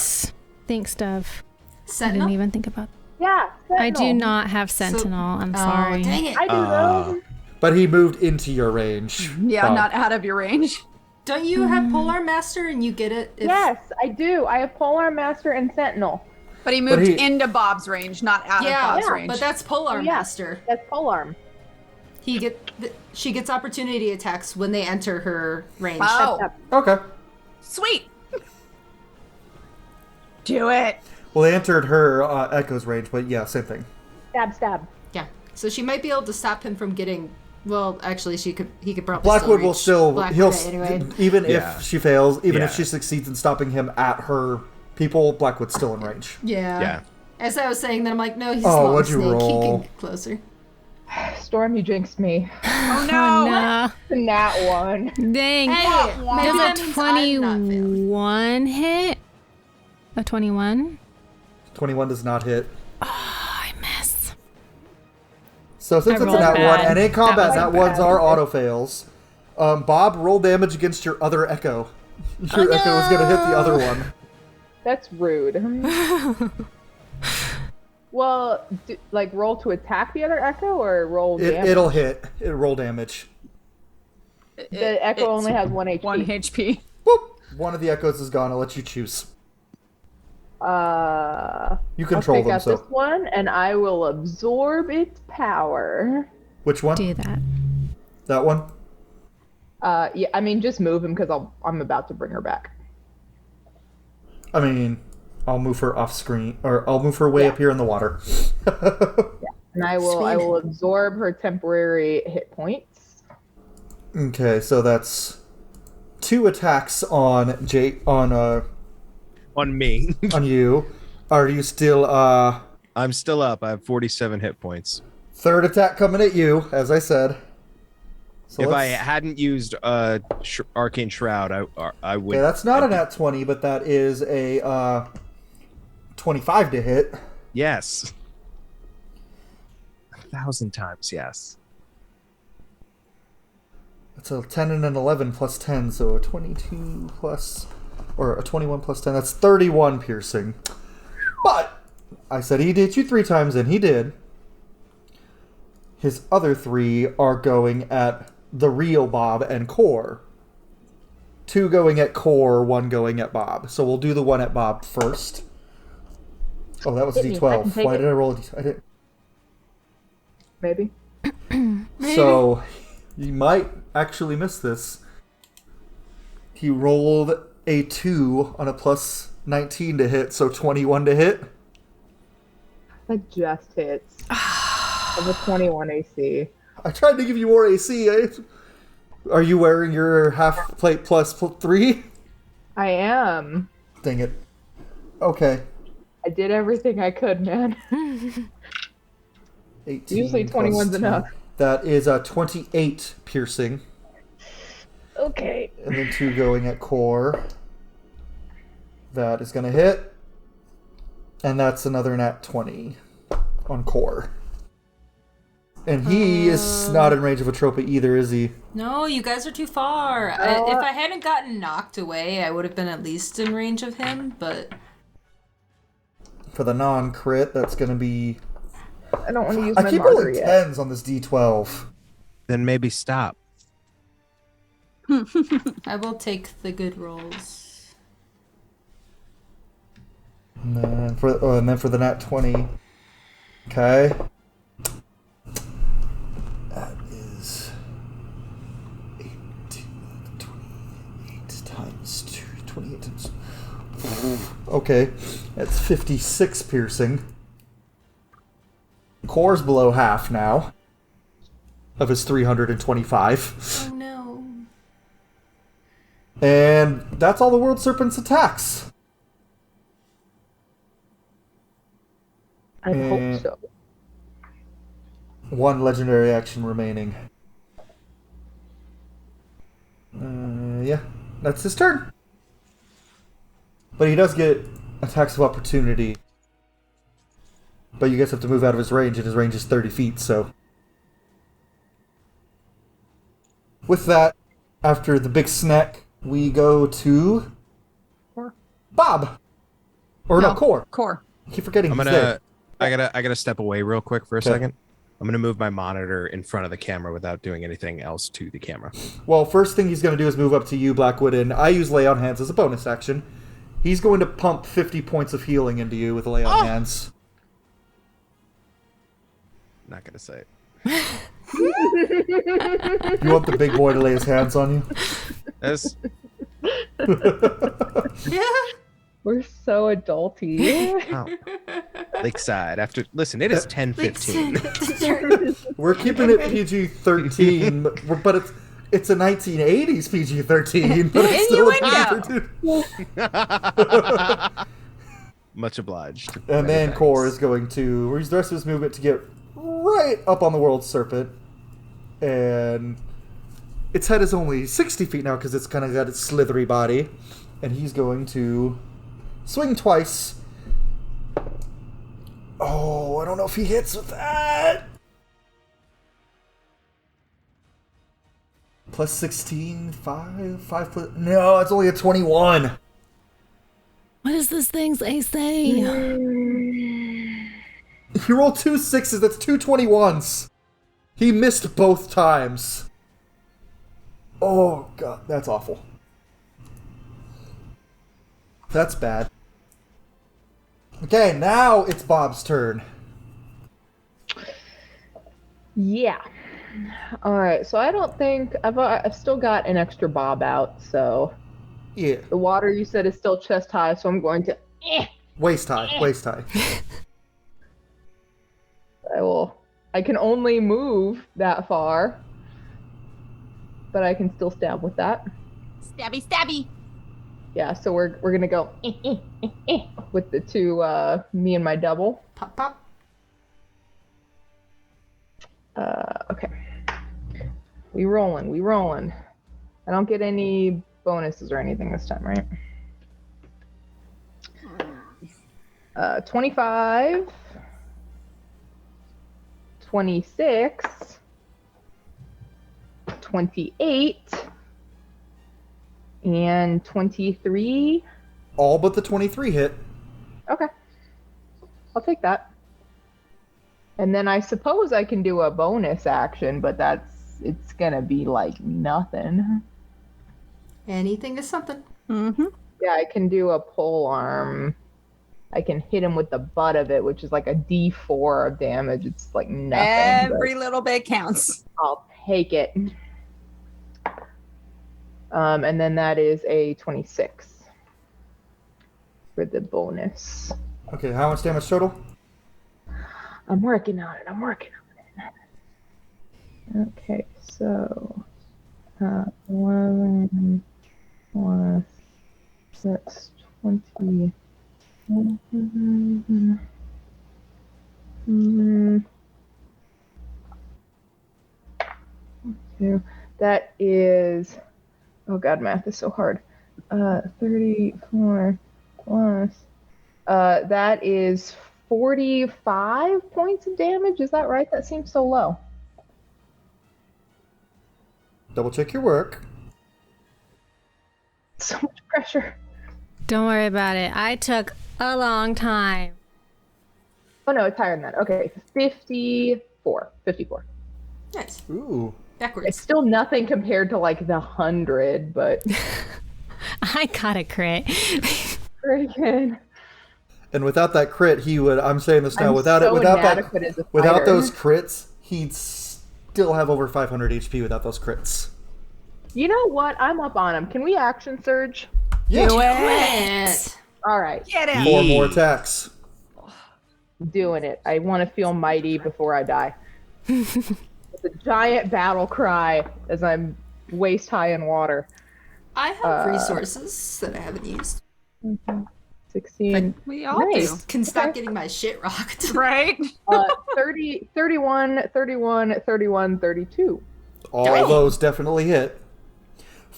Thanks, Dove. I Sentinel? didn't even think about Yeah. I do Sentinel. not have Sentinel. I'm sorry. Oh, dang it. I do those. But he moved into your range. Yeah, Bob. not out of your range. Don't you have Polar Master and you get it? If... Yes, I do. I have Polar Master and Sentinel. But he moved he- into Bob's range, not out of Yeah, Bob's range. but that's Polar Oh, yeah. Master. That's Polearm. She gets opportunity attacks when they enter her range. Oh, Okay. sweet. Do it. Well, they entered her Echo's range, but yeah, same thing. Stab, stab. Yeah. So she might be able to stop him from getting. Well, actually, he could probably. Blackwood will reach still. Blackwood He'll anyway. even Yeah. if she fails, even if Yeah. she succeeds in stopping him at her people, Blackwood's still in range. Yeah. Yeah. As I was saying, then I'm like, no, he's Oh, a small what'd you snake. roll? He can get closer. Storm, you jinxed me. Oh no. Oh, Nat one. no. Dang. Hey, maybe that Does a means I'm not failing. 21 hit? A 21? 21 does not hit. I miss. So since I it's a rolled nat bad. one, and in combat, That was nat ones bad. are auto fails. Bob, roll damage against your other Echo. Your Echo is going to hit the other one. That's rude. Well, roll to attack the other Echo or roll damage? It'll hit. It'll roll damage. The Echo It's only has 1 HP. 1 HP. Boop. One of the Echoes is gone. I'll let you choose. You I'll control take them, out so. this one, and I will absorb its power. Which one? Do that. That one? Yeah, I mean, just move him because I'm about to bring her back. I mean, I'll move her off screen, or I'll move her way up here in the water. And I will absorb her temporary hit points. Okay, so that's 2 attacks on On me. on you. Are you still I'm still up. I have 47 hit points. third attack coming at you, as I said. So If I let's- hadn't used Arcane Shroud, I would. Okay, that's not a nat 20, but that is a 25 to hit. Yes. 1,000 times, yes. That's a 10 and an 11 plus 10, so a 22 plus, or a 21 plus 10. That's 31 piercing. But I said he'd hit you 3 times, and he did. His other 3 are going at the real Bob and Core. 2 going at Core, 1 going at Bob. So we'll do the one at Bob first. Oh, that was a Hit me. I D12. can take Why it. did I roll a D12? I didn't. Maybe. So, you might actually miss this. He rolled a 2 on a plus 19 to hit, so 21 to hit. That just hits. Of a 21 AC. I tried to give you more AC. Are you wearing your half plate plus 3? I am. Dang it. Okay. I did everything I could, man. 18 Usually plus 21's 10. enough. That is a 28 piercing. Okay. And then 2 going at Core. That is going to hit. And that's another nat 20 on Core. And he is not in range of a trophy either, is he? No, you guys are too far. If I hadn't gotten knocked away, I would have been at least in range of him, but... For the non-crit, that's going to be... I don't want to use I my keep marker rolling yet. 10s on this D12. Then maybe stop. I will take the good rolls. And then for the nat 20. Okay. That is 28 times 2. 28 times... Okay. That's 56 piercing. Core's below half now. Of his 325. Oh no. And that's all the World Serpent's attacks. I hope so. One legendary action remaining. Yeah, that's his turn. But he does get attacks of opportunity. But you guys have to move out of his range, and his range is 30 feet, so... With that, after the big snack, we go to... Core. Bob! Or no, Core. Core. I keep forgetting I'm he's gonna. there. I gotta step away real quick for a Okay. second. I'm gonna move my monitor in front of the camera without doing anything else to the camera. Well, first thing he's going to do is move up to you, Blackwood, and I use Lay on Hands as a bonus action. He's going to pump 50 points of healing into you with Lay on Hands. Not gonna say it. You want the big boy to lay his hands on you? That's We're so adulty. oh. Lakeside. Listen, it is 10:15. We're keeping it PG-13, but it's a 1980s PG-13, but it's still a PG-13. Much obliged. And then Core is going to use the rest of his movement to get right up on the World Serpent. And its head is only 60 feet now because it's kind of got its slithery body. And he's going to swing twice. Oh, I don't know if he hits with that. Plus 16, 5 plus... No, it's only a 21. What is this thing's AC? He rolled 2 6s, that's 2 21s. He missed both times. Oh, God, that's awful. That's bad. Okay, now it's Bob's turn. Yeah. All right. So I don't think I've still got an extra bob out. So Yeah. the water you said is still chest high. So I'm going to. Waist high, waist high. I can only move that far, but I can still stab with that. Stabby, stabby. Yeah. So we're gonna go with the two me and my double. Pop, pop. Okay. We rolling. I don't get any bonuses or anything this time, right? 25, 26, 28, and 23. All but the 23 hit. Okay. I'll take that. And then I suppose I can do a bonus action, but it's gonna be like nothing. Anything is something. Mm-hmm. Yeah, I can do a pole arm. I can hit him with the butt of it, which is like a D4 of damage. It's like nothing. Every little bit counts. I'll take it. And then that is a 26 for the bonus. Okay, how much damage total? I'm working on it. Okay, so 11 plus 6, 20. That is, oh God, math is so hard. 34 plus, that is 45 points of damage. Is that right? That seems so low. double check your work. So much pressure. Don't worry about it. I took a long time. Oh no, it's higher than that. Okay, 54. 54. Nice. Ooh. Backwards. It's still nothing compared to like the 100, but I got a crit. pretty good. And without that crit, he would. I'm saying this now. I'm Without so without inadequate as a without fighter. those crits, he'd still have over 500 HP without those crits. You know what? I'm up on him. Can we action surge? Yeah. Do it. All right, Get him. 4 more attacks. doing it. I want to feel mighty before I die. It's a giant battle cry as I'm waist high in water. I have resources that I haven't used. 16. We all Nice. do. Can stop getting my shit rocked. Right? 30, 31, 31, 31, 32. All Dang. those definitely hit.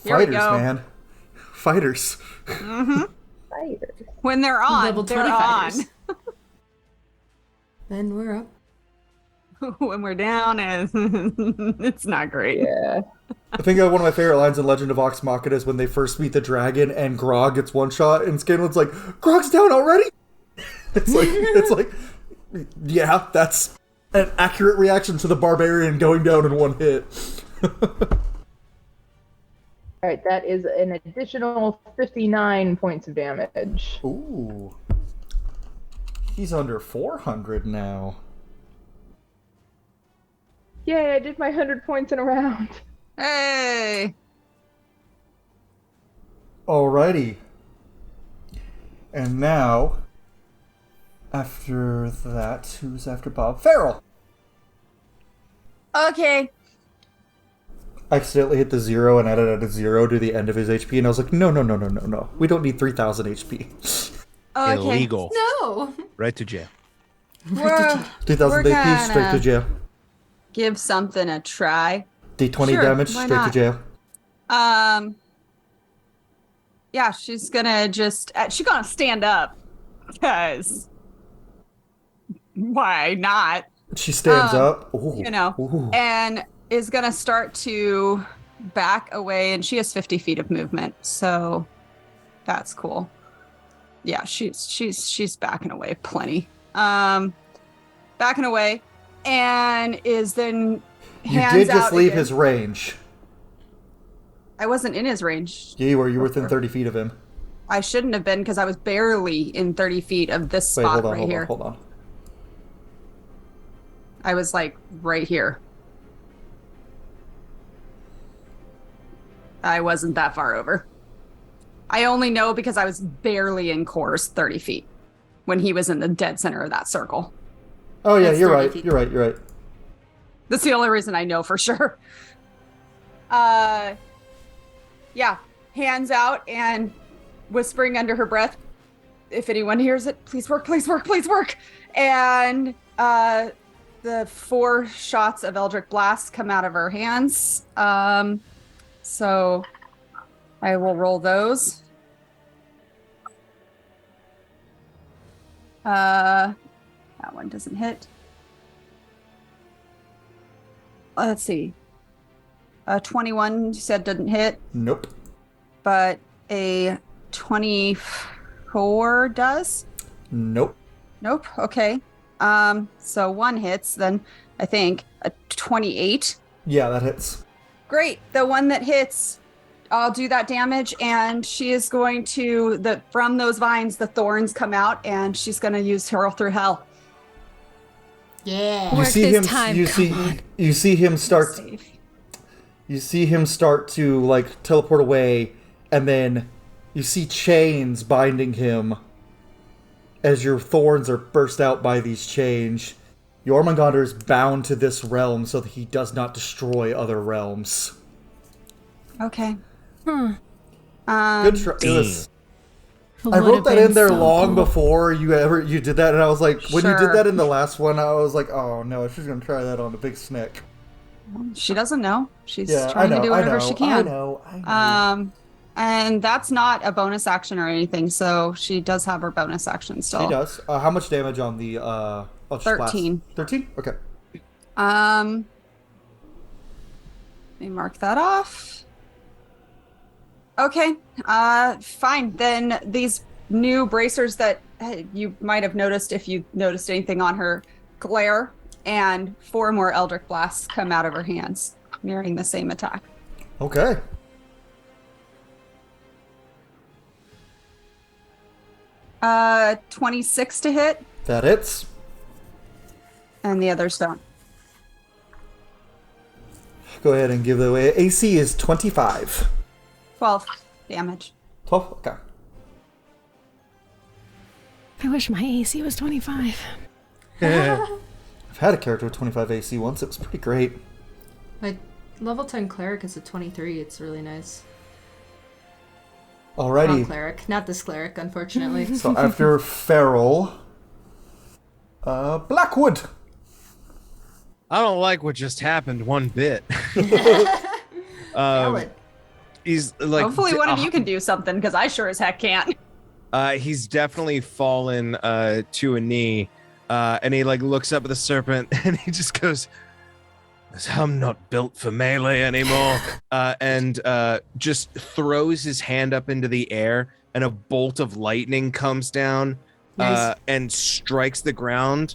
Here we Fighters, go. man. Fighters. Fighters. When they're on, Level they're 20 on. fighters. Then we're up. When we're down, it's not great. Yeah. I think one of my favorite lines in Legend of Vox Machina is when they first meet the dragon and Grog gets one shot and Scanlan's like, Grog's down already? It's like, yeah, that's an accurate reaction to the barbarian going down in one hit. All right, that is an additional 59 points of damage. Ooh. He's under 400 now. Yay, I did my 100 points in a round. Hey. Alrighty. And now, after that, who's after Bob? Farrell! Okay. I accidentally hit the 0 and added a 0 to the end of his HP, and I was like, no. We don't need 3,000 HP. Okay. Illegal. No. Right to jail. We're 2,000 We're AP, straight to gonna- jail. give something a try. D20 Sure, damage, why straight to not? jail. Yeah, she's gonna she's gonna stand up because why not? She stands up. Ooh. You know, Ooh. and is gonna start to back away, and she has 50 feet of movement, so that's cool. Yeah, she's backing away plenty. Backing away, and is then You hands did just out leave again. his range. I wasn't in his range. Yeah, you were. You were within 30 feet of him. I shouldn't have been because I was barely in 30 feet of this Wait, spot hold on, right here. hold on. I was like right here. I wasn't that far over. I only know because I was barely in course 30 feet when he was in the dead center of that circle. Oh, yeah, That's you're 30 right. feet. You're right. You're right. That's the only reason I know for sure. Yeah, hands out and whispering under her breath, if anyone hears it, please work, please work, please work. And the 4 shots of Eldritch Blast come out of her hands. So I will roll those. That one doesn't hit. Let's see. 21 you said didn't hit, Nope. but a 24 does? Nope. Nope. Okay. So 1 hits, then I think a 28. Yeah, that hits. Great. The one that hits, I'll do that damage, and she is going to from those vines, the thorns come out, and she's going to use Hurl Through Hell. Yeah. You Work see this him. time, You come see. on. You see him start. Save. You see him start to like teleport away, and then you see chains binding him. As your thorns are burst out by these chains, Jörmungandr is bound to this realm so that he does not destroy other realms. Okay. Good try. It was- I Would've wrote that been in there so long cool. before you did that, and I was like, when you Sure. did that in the last one, I was like, oh no, she's gonna try that on the big snake. She doesn't know. She's Yeah, trying I know, to do whatever I know, she can. I know. And that's not a bonus action or anything, so she does have her bonus action still. She does. How much damage on the Eldritch Blast? 13. 13? Okay. Let me mark that off. Okay, fine. Then these new bracers that you might have noticed if you noticed anything on her glare, and 4 more Eldritch Blasts come out of her hands, mirroring the same attack. Okay. Uh, 26 to hit, That hits. and the others don't. Go ahead and give it away. AC is 25. 12 damage. 12? Okay. I wish my AC was 25. I've had a character with 25 AC once. It was pretty great. My level 10 cleric is a 23. It's really nice. Alrighty. Wrong cleric, not this cleric, unfortunately. So after Feral, Blackwood. I don't like what just happened one bit. Valid. He's like, Hopefully one of you can do something, because I sure as heck can't. He's definitely fallen to a knee, and he like looks up at the serpent, and he just goes, "I'm not built for melee anymore," and just throws his hand up into the air, and a bolt of lightning comes down Nice. and strikes the ground,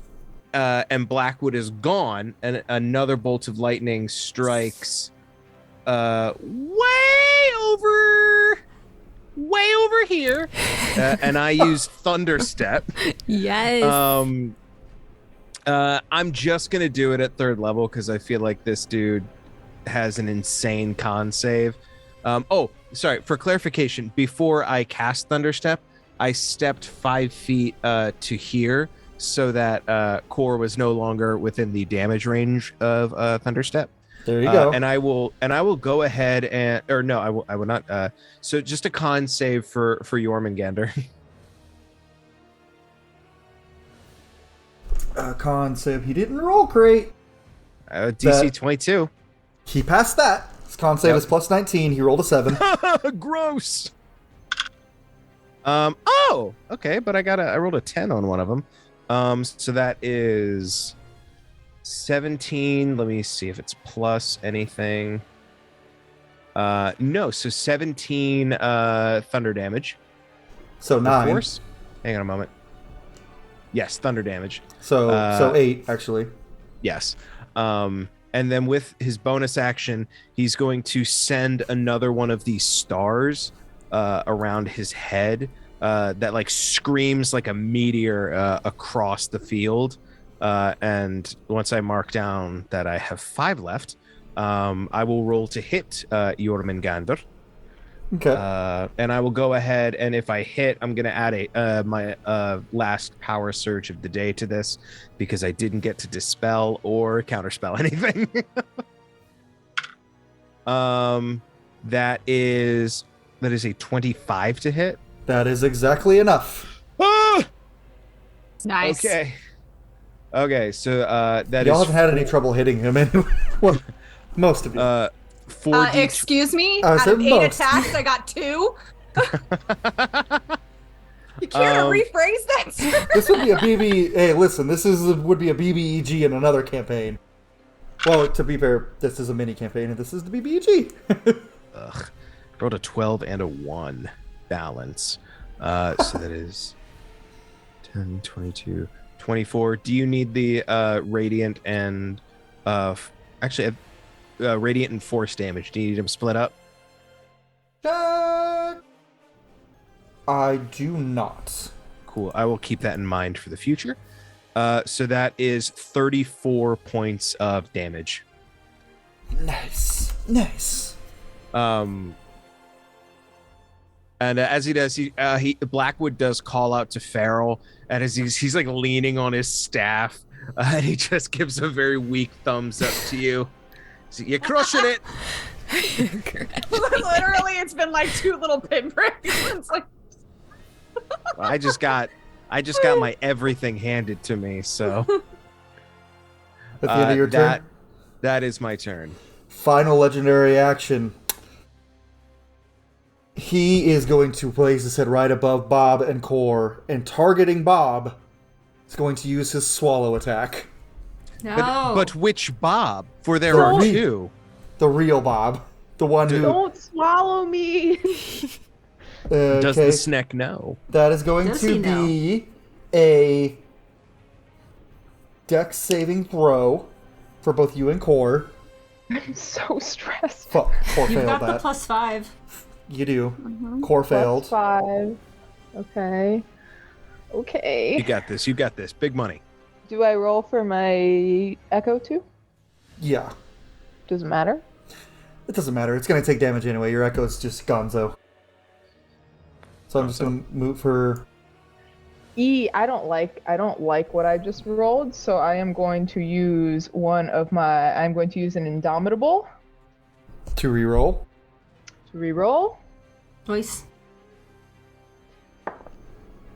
and Blackwood is gone, and another bolt of lightning strikes way over here, and I use Thunderstep. Yes. I'm just gonna do it at 3rd level because I feel like this dude has an insane con save. Oh, sorry. For clarification, before I cast Thunderstep, I stepped 5 feet to here so that Core was no longer within the damage range of Thunderstep. There you go. And I will go ahead and, or no, I will not. So just a con save for Jörmungandr. Con save. He didn't roll great. DC 22. He passed that. His con save Yep. is plus 19. He rolled a 7. Gross. Oh, okay, but I rolled a 10 on one of them. So that is 17. Let me see if it's plus anything. No, so 17 thunder damage. So of 9. course. Hang on a moment. Yes, thunder damage. So 8, actually. Yes. And then with his bonus action, he's going to send another one of these stars around his head that like screams like a meteor across the field. And once I mark down that I have 5 left, I will roll to hit Jörmungandr. Okay. And I will go ahead, and if I hit, I'm going to add my last power surge of the day to this, because I didn't get to dispel or counterspell anything. That is a 25 to hit. That is exactly enough. Ah! Nice. Okay, so that Y'all is haven't had any trouble hitting him anyway. Well, most of you. 4d. Excuse me? I Out said of 8 most. attacks, I got 2? You care to rephrase that, sir? This would be a BB. Hey, listen, would be a BBEG in another campaign. Well, to be fair, this is a mini campaign, and this is the BBEG. Ugh. Rolled a 12 and a 1 balance. So that is 10, 22, 24. Do you need the radiant and actually radiant and force damage? Do you need them split up? I do not. Cool. I will keep that in mind for the future. So that is 34 points of damage. Nice. And as he does, Blackwood does call out to Feral, and as he's like leaning on his staff, and he just gives a very weak thumbs up to you. So, you're crushing it. Literally, it's been like 2 little pinpricks. It's like, I just got my everything handed to me. So At the end of your turn. that is my turn. Final legendary action. He is going to place his head right above Bob and Core, and targeting Bob, is going to use his swallow attack. No. But which Bob? For there For are me. 2. The real Bob. The one who... Don't swallow me! Does Okay, the snack know? that is going Does to he know? be a dex saving throw for both you and Core. I'm so stressed. Core You've failed got the that. +5. You do. Core failed. +5. Okay. Okay. You got this. You got this. Big money. Do I roll for my echo too? Yeah. Does it matter? It doesn't matter. It's going to take damage anyway. Your echo is just gonzo. So I'm just going to move for... I don't like what I just rolled, so I am going to use I'm going to use an Indomitable to reroll. to reroll. Nice.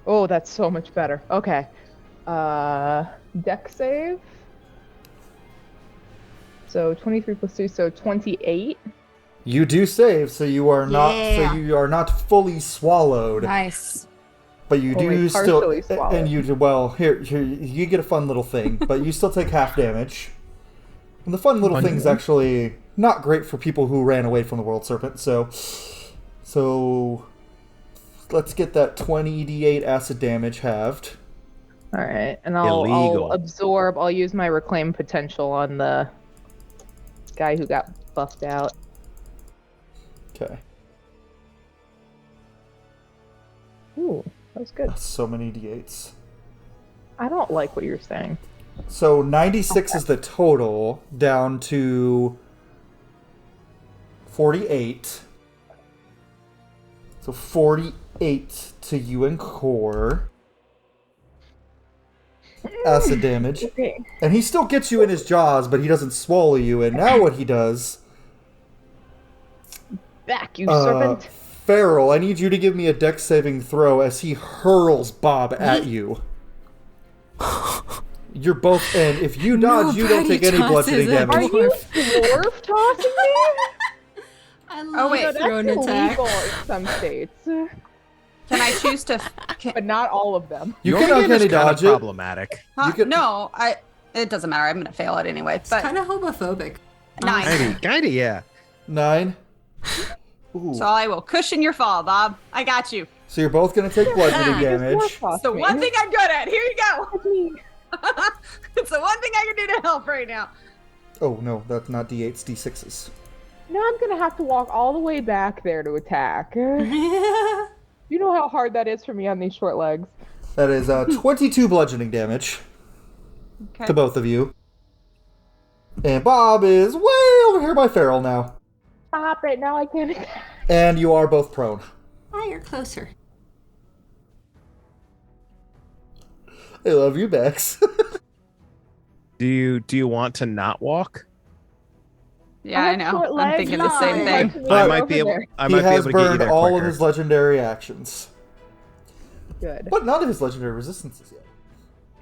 Oh, that's so much better. Okay. Deck save. So 23 plus 2, so 28. You do save, so you are not fully swallowed. Nice. But you Only do partially still, swallowed. and here you get a fun little thing, but you still take half damage. And the fun little thing is actually not great for people who ran away from the World Serpent. So let's get that 20d8 acid damage halved. All right, and I'll Illegal. absorb. I'll use my reclaim potential on the guy who got buffed out. Okay, Ooh, that was good. that's so many d8s. I don't like what you're saying. So 96 is the total, down to 48. So 48 to you and Core. Acid damage. Okay. And he still gets you in his jaws, but he doesn't swallow you. And now what he does... Back, you serpent. Farrell, I need you to give me a dex saving throw as he hurls Bob at you. You're both... And if you dodge, you don't take any bludgeoning damage. Are you dwarf tossing me? I love wait, No, that's thrown attack. illegal in some states, Can I choose to? but not all of them. You Your can game is uncanny kinda dodge it. problematic. Huh? You can- No, it doesn't matter. I'm gonna fail it anyway. It's But kind of homophobic. 9. Kinda, yeah. 9. Ooh. So I will cushion your fall, Bob. I got you. So you're both going to take bludgeoning damage. Dwarf So toss one me. thing I'm good at. Here you go. That's me. It's the one thing I can do to help right now. Oh, no, that's not d8s, d6s. Now I'm gonna have to walk all the way back there to attack. You know how hard that is for me on these short legs. That is 22 bludgeoning damage Okay. to both of you. And Bob is way over here by Farrell now. Stop it! Now I can't attack. And you are both prone. Oh, you're closer. I love you, Bex. Do you want to not walk? Yeah, I have know. short I'm legs. thinking the same No. thing. But I might be able. there. I he might be has able to get you burned there all quicker. of his legendary actions. Good. But none of his legendary resistances yet.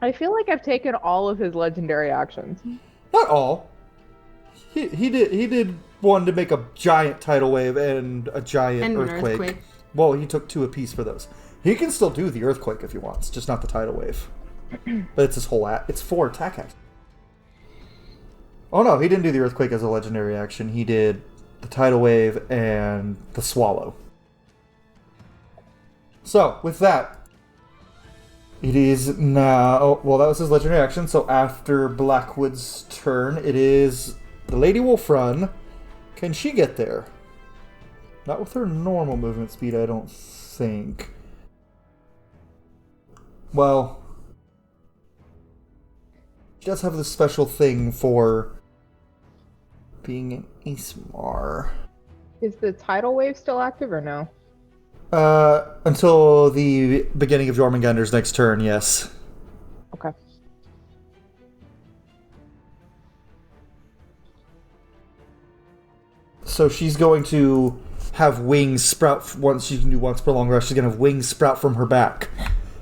I feel like I've taken all of his legendary actions. Not all. He did one to make a giant tidal wave and a giant And an earthquake. earthquake. Well, he took 2 apiece for those. He can still do the earthquake if he wants, just not the tidal wave. But it's his whole it's 4 attack actions. Oh no, he didn't do the earthquake as a legendary action. He did the tidal wave and the swallow. So, with that, it is now... Oh, well, that was his legendary action, so after Blackwood's turn, it is the Lady Wolf Run. Can she get there? Not with her normal movement speed, I don't think. Well, she does have this special thing for being an Ismar. Is the tidal wave still active or no? Until the beginning of Jörmungandr's next turn, yes. Okay. So she's going to have wings sprout once she can do once per long rest. She's going to have wings sprout from her back.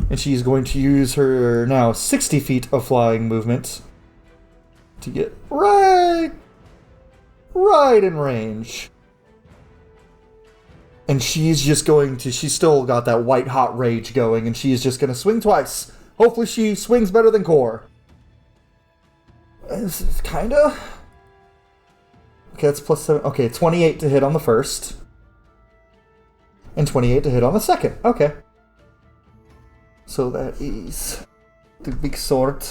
And she's going to use her now 60 feet of flying movement to get right in range. And she's just going to, she's still got that white hot rage going, and she's just going to swing twice. Hopefully she swings better than Core. This is kinda... Okay, that's plus 7. Okay, 28 to hit on the first. And 28 to hit on the second. Okay. So that is the big sword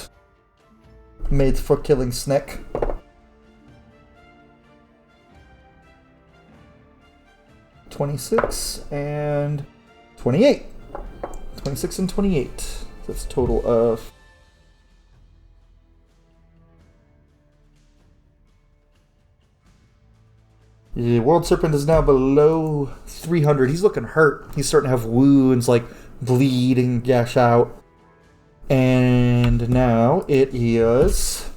made for killing snake. (26) and 28. 26 and 28. That's a total of... The World Serpent is now below 300. He's looking hurt. He's starting to have wounds, like bleed and gash out. And now it is...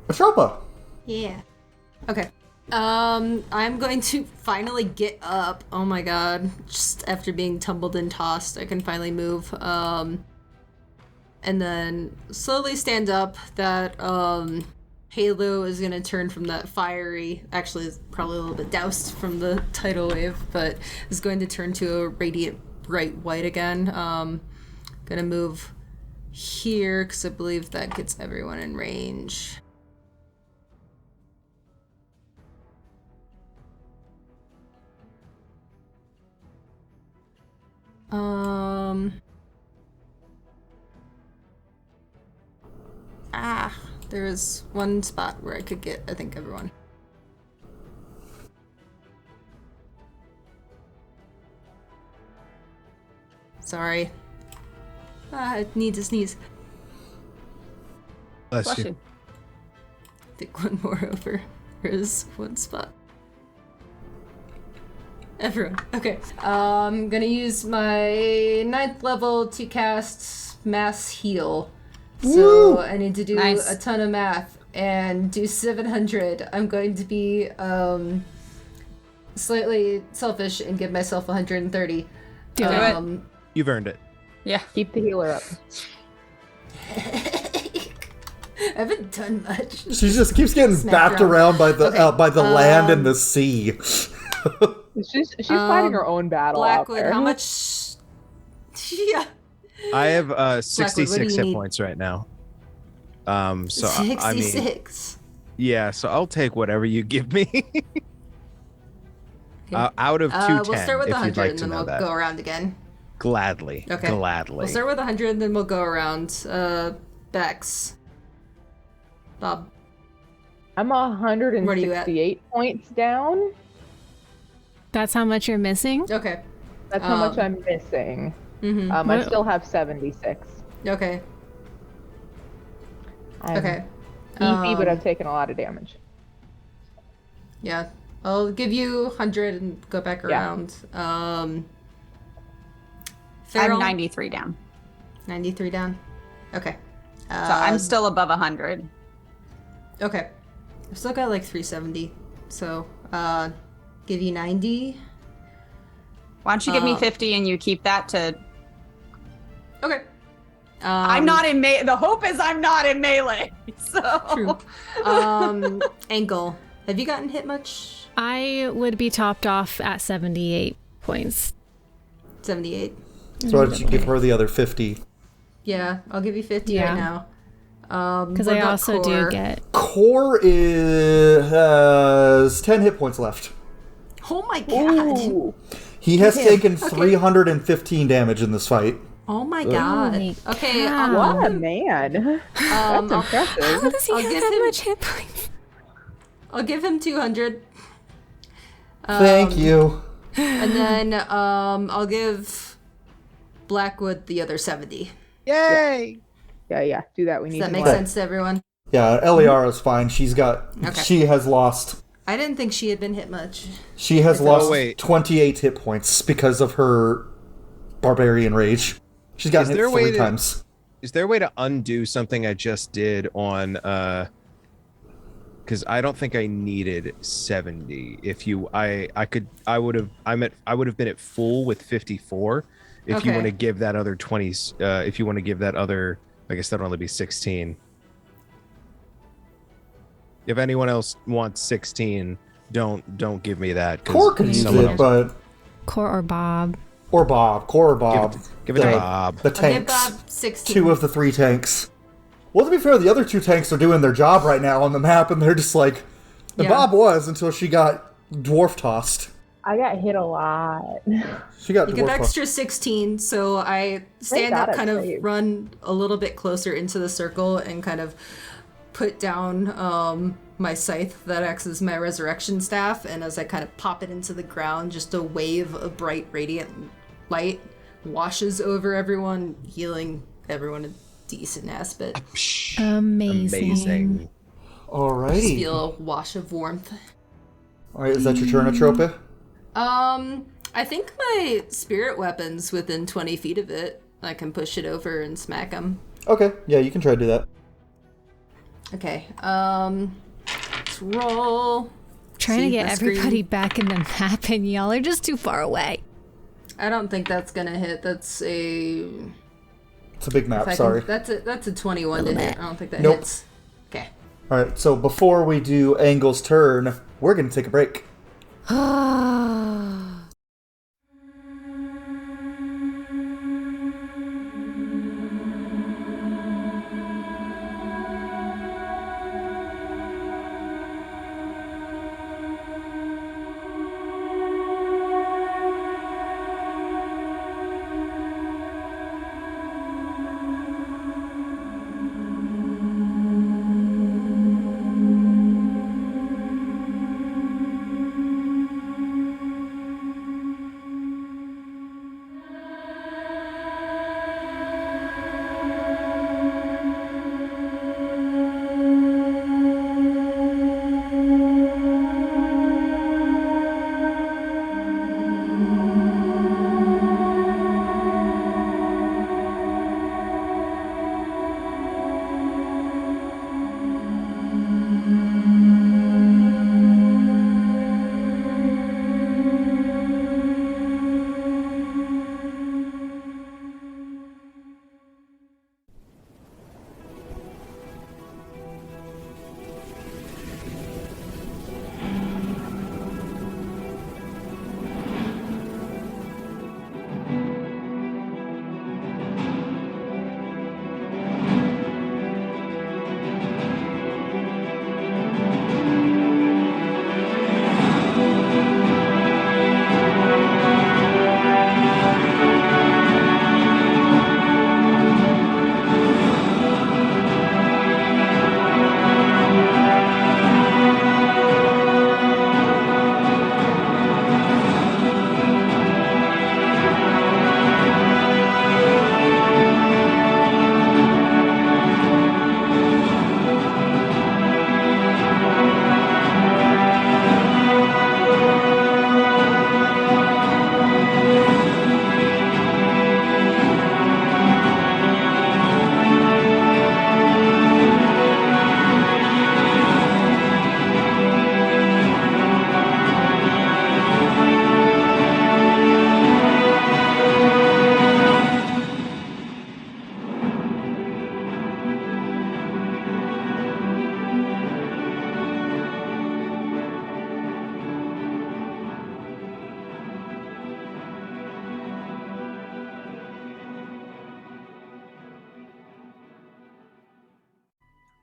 Ashopa. Yeah. Okay. I'm going to finally get up. Oh my god. Just after being tumbled and tossed, I can finally move. And then slowly stand up. That, Halo is gonna turn from that fiery, actually it's probably a little bit doused from the tidal wave, but is going to turn to a radiant bright white again. Gonna move here, because I believe that gets everyone in range. There is one spot where I could get, I think, everyone. Sorry. I need to sneeze. Bless you. I think one more over. There is one spot. Everyone. Okay. I'm gonna use my 9th level to cast Mass Heal. So I need to do a ton of math and do 700. I'm going to be slightly selfish and give myself 130. Do it. You've earned it. Yeah. Keep the healer up. I haven't done much. She just keeps getting backed around by the land and the sea. She's fighting her own battle Blackwood, out there. how much? Yeah. I have 66 Blackwood, hit need? Points right now. So 66. Yeah, so I'll take whatever you give me. Out of 210, we'll start with if 100 you'd like and to then know we'll that. go around again. Gladly. Okay. Gladly. We'll start with 100 and then we'll go around. Bex. Bob. I'm Where are you at? 168 points down. That's how much you're missing? Okay. That's how much I'm missing. Mm-hmm. I still have 76. Okay. I'm Okay. beefy, but I've taken a lot of damage. Yeah. I'll give you 100 and go back around. I'm Feral? 93 down. 93 down. Okay. So I'm still above 100. Okay. I've still got like 370. So, give you 90. Why don't you give me 50 and you keep that to... Okay. I'm not in melee. The hope is I'm not in melee. So. True. Angle. Have you gotten hit much? I would be topped off at 78 points. 78. So why don't you give her the other 50? Yeah, I'll give you 50 Yeah. right now. Because what I about also Core? do get... Core has 10 hit points left. Oh my god. Ooh. He has taken 315 damage in this fight. Oh my god. Holy Okay. cow. What a man. That's impressive. How does he I'll have give that him- much hit points? I'll give him 200. Thank you. And then I'll give Blackwood the other 70. Yay! Yeah. Do that. We Does need that make more. sense to everyone? Yeah, Eliara's fine. She has lost. I didn't think she had been hit much. She has lost wait. 28 hit points because of her barbarian rage. She's gotten Is there hit a way 3 to- times. Is there a way to undo something I just did on because I don't think I needed 70. If you I would have been at full with 54 if you Okay. want to give that other 20s if you want to give that other, I guess that'll only be 16. If anyone else wants 16, don't give me that. 'cause Core can use someone it, else- but... Core or Bob? Or Bob. Core or Bob. Give it to The- Bob. The I'll give tanks. Bob 16. 2 of the 3 tanks. Well, to be fair, the other two tanks are doing their job right now on the map, and they're just like... And Yeah. Bob was until she got dwarf tossed. I got hit a lot. She got You dwarf get tossed. extra 16, so I stand God up, it's kind of saved. run a little bit closer into the circle, and kind of put down my scythe that acts as my resurrection staff, and as I kind of pop it into the ground, just a wave of bright radiant light washes over everyone, healing everyone a decent ass bit. Amazing. Just Alrighty. feel a wash of warmth. Alright, is that your turn, Atropa? I think my spirit weapon's within 20 feet of it. I can push it over and smack him. Okay, yeah, you can try to do that. Okay, let's roll. Trying to See get my everybody screen? back in the map, and y'all are just too far away. I don't think that's gonna hit. That's a... It's a big map, if I can- sorry. that's a 21 to hit. I don't think that Nope. hits. Okay. Alright, so before we do Angle's turn, we're going to take a break.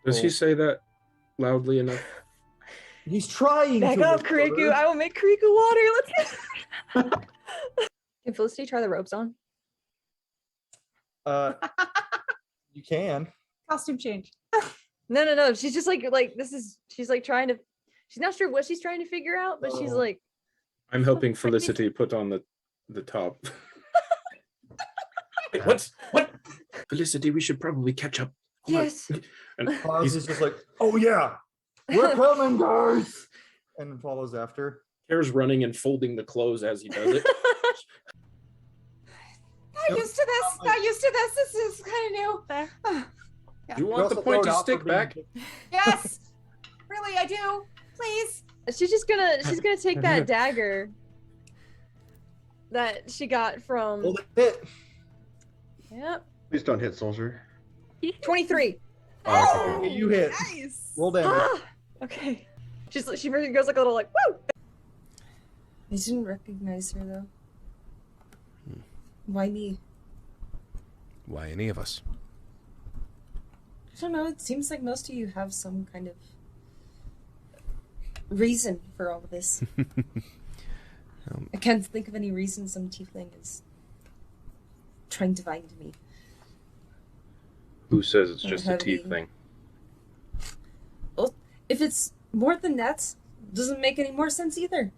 Does he say that loudly enough? He's trying Back to up, Kuriku. I will make Kuriku water. Let's get. Can Felicity try the ropes on? You can. Costume change. No. She's just like this is. She's like trying to. She's not sure what she's trying to figure out, but she's like. I'm helping Felicity put on the top. Wait, what? Felicity, we should probably catch up. Come on. Yes. And Oz he's is just like, oh yeah, we're coming, guys! And follows after. Hair's running and folding the clothes as he does it. Not used to this. Not used to this. This is kind of new. Do you want the pointy stick back? Yes. Really, I do. Please. She's gonna take that dagger that she got from. Hold it hit. Yep. Please don't hit, soldier. 23. Oh, okay. You hit. Nice. Roll damage. Okay. She goes like a little like woo. I didn't recognize her though. Why me? Why any of us? I don't know. It seems like most of you have some kind of reason for all of this. I can't think of any reason some tiefling is trying to find me. Who says it's Or just a have we- tiefling? Well, if it's more than that, doesn't make any more sense either.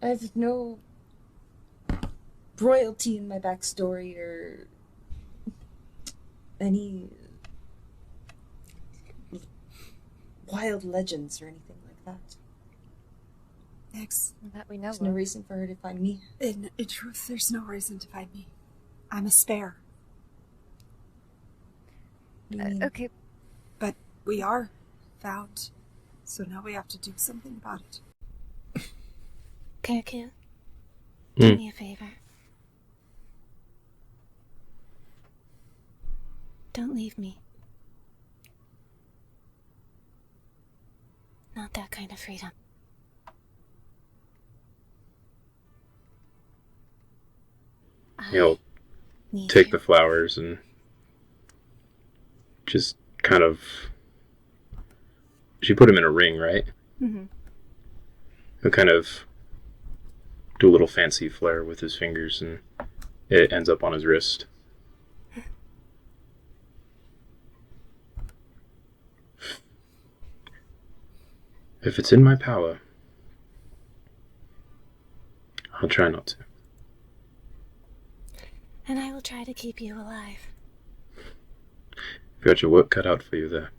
I have no royalty in my backstory or any wild legends or anything like that. Next. That we know There's of. no reason for her to find me. In truth, there's no reason to find me. I'm a spare. What do you mean? Okay, But we are found. So now we have to do something about it. Kirku, do me a favor. Don't leave me. Not that kind of freedom. He'll Need take you. the flowers and just kind of. She put him in a ring, right? Mm-hmm. He'll kind of do a little fancy flair with his fingers, and it ends up on his wrist. If it's in my power, I'll try not to. And I will try to keep you alive. You've got your work cut out for you there.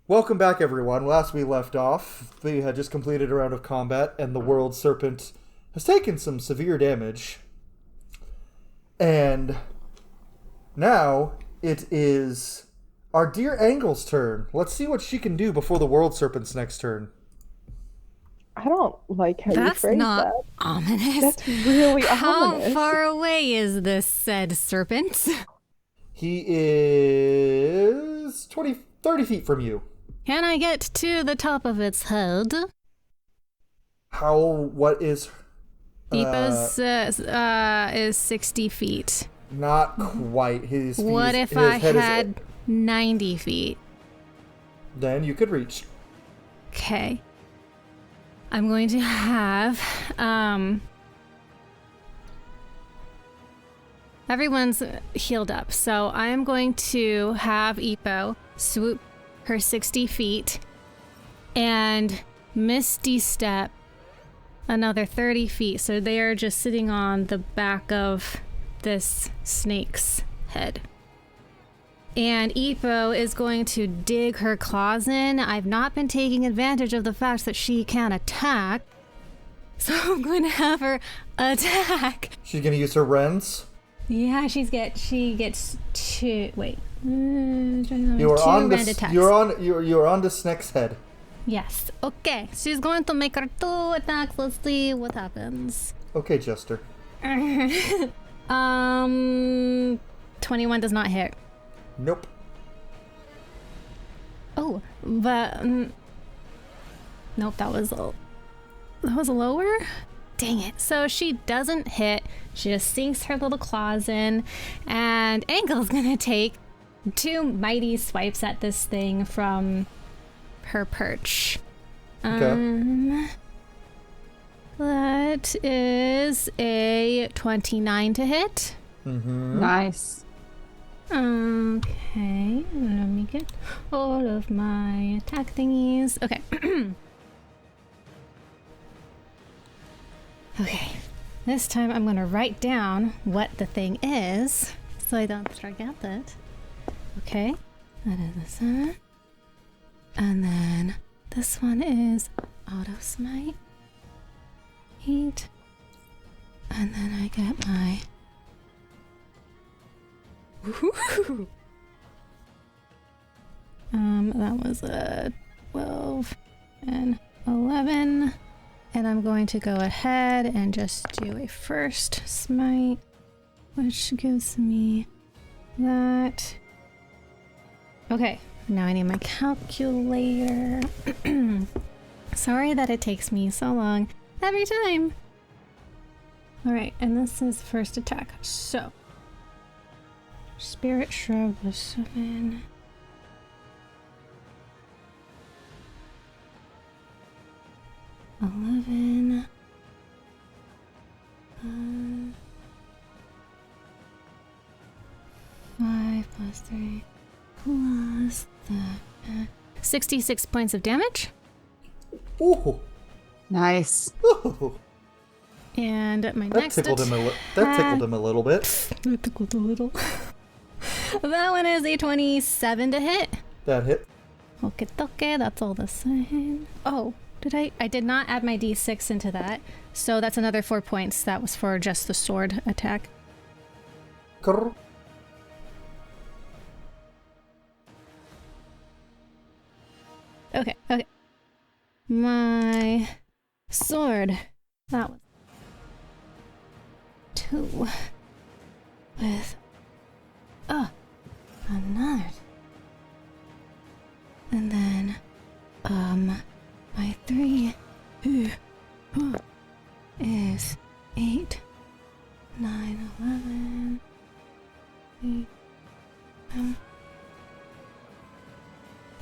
Welcome back, everyone. Last we left off, we had just completed a round of combat, and the World Serpent has taken some severe damage. And now it is our dear Angle's turn. Let's see what she can do before the World Serpent's next turn. I don't like how you That's phrase not that. ominous. That's really How ominous. far away is this said serpent? He is 30 feet from you. Can I get to the top of its head? What is... Deepa's is 60 feet. Not quite. His What if I had 90 feet? Then you could reach. Okay. I'm going to have, everyone's healed up, so I'm going to have Epo swoop her 60 feet and Misty Step another 30 feet, so they are just sitting on the back of this snake's head. And Epo is going to dig her claws in. I've not been taking advantage of the fact that she can attack, so I'm going to have her attack. She's going to use her rends. Yeah, she gets two. Wait, You are on rend this. attacks. You're on the snake's head. Yes. Okay. She's going to make her 2 attacks. Let's see what happens. Okay, Jester. 21 does not hit. Nope. Oh, but nope. That was lower. Dang it. So she doesn't hit. She just sinks her little claws in, and Angle's gonna take 2 mighty swipes at this thing from her perch. Okay. That is a 29 to hit. Mm-hmm. Nice. Okay, let me get all of my attack thingies. Okay. Okay, this time I'm gonna write down what the thing is so I don't forget it. Okay, that is this one. And then this one is Auto Smite. Heat. And then I get my... Woo-hoo-hoo. That was a 12 and 11. And I'm going to go ahead and just do a first smite, which gives me that. Okay, now I need my calculator. Sorry that it takes me so long every time. Alright, and this is first attack. So, Spirit Shrub was 7. $11. 5 plus 3 plus the 66 points of damage. Ooh. Nice. Ooh. And my That next tickled him a little bit. That tickled a little. That one is a 27 to hit. That hit. Okay, that's all the same. Oh, I did not add my d6 into that, so that's another 4 points. That was for just the sword attack. Grr. Okay. My sword. That was 2 with another. And then my 3 is 8, 9, 11, 8,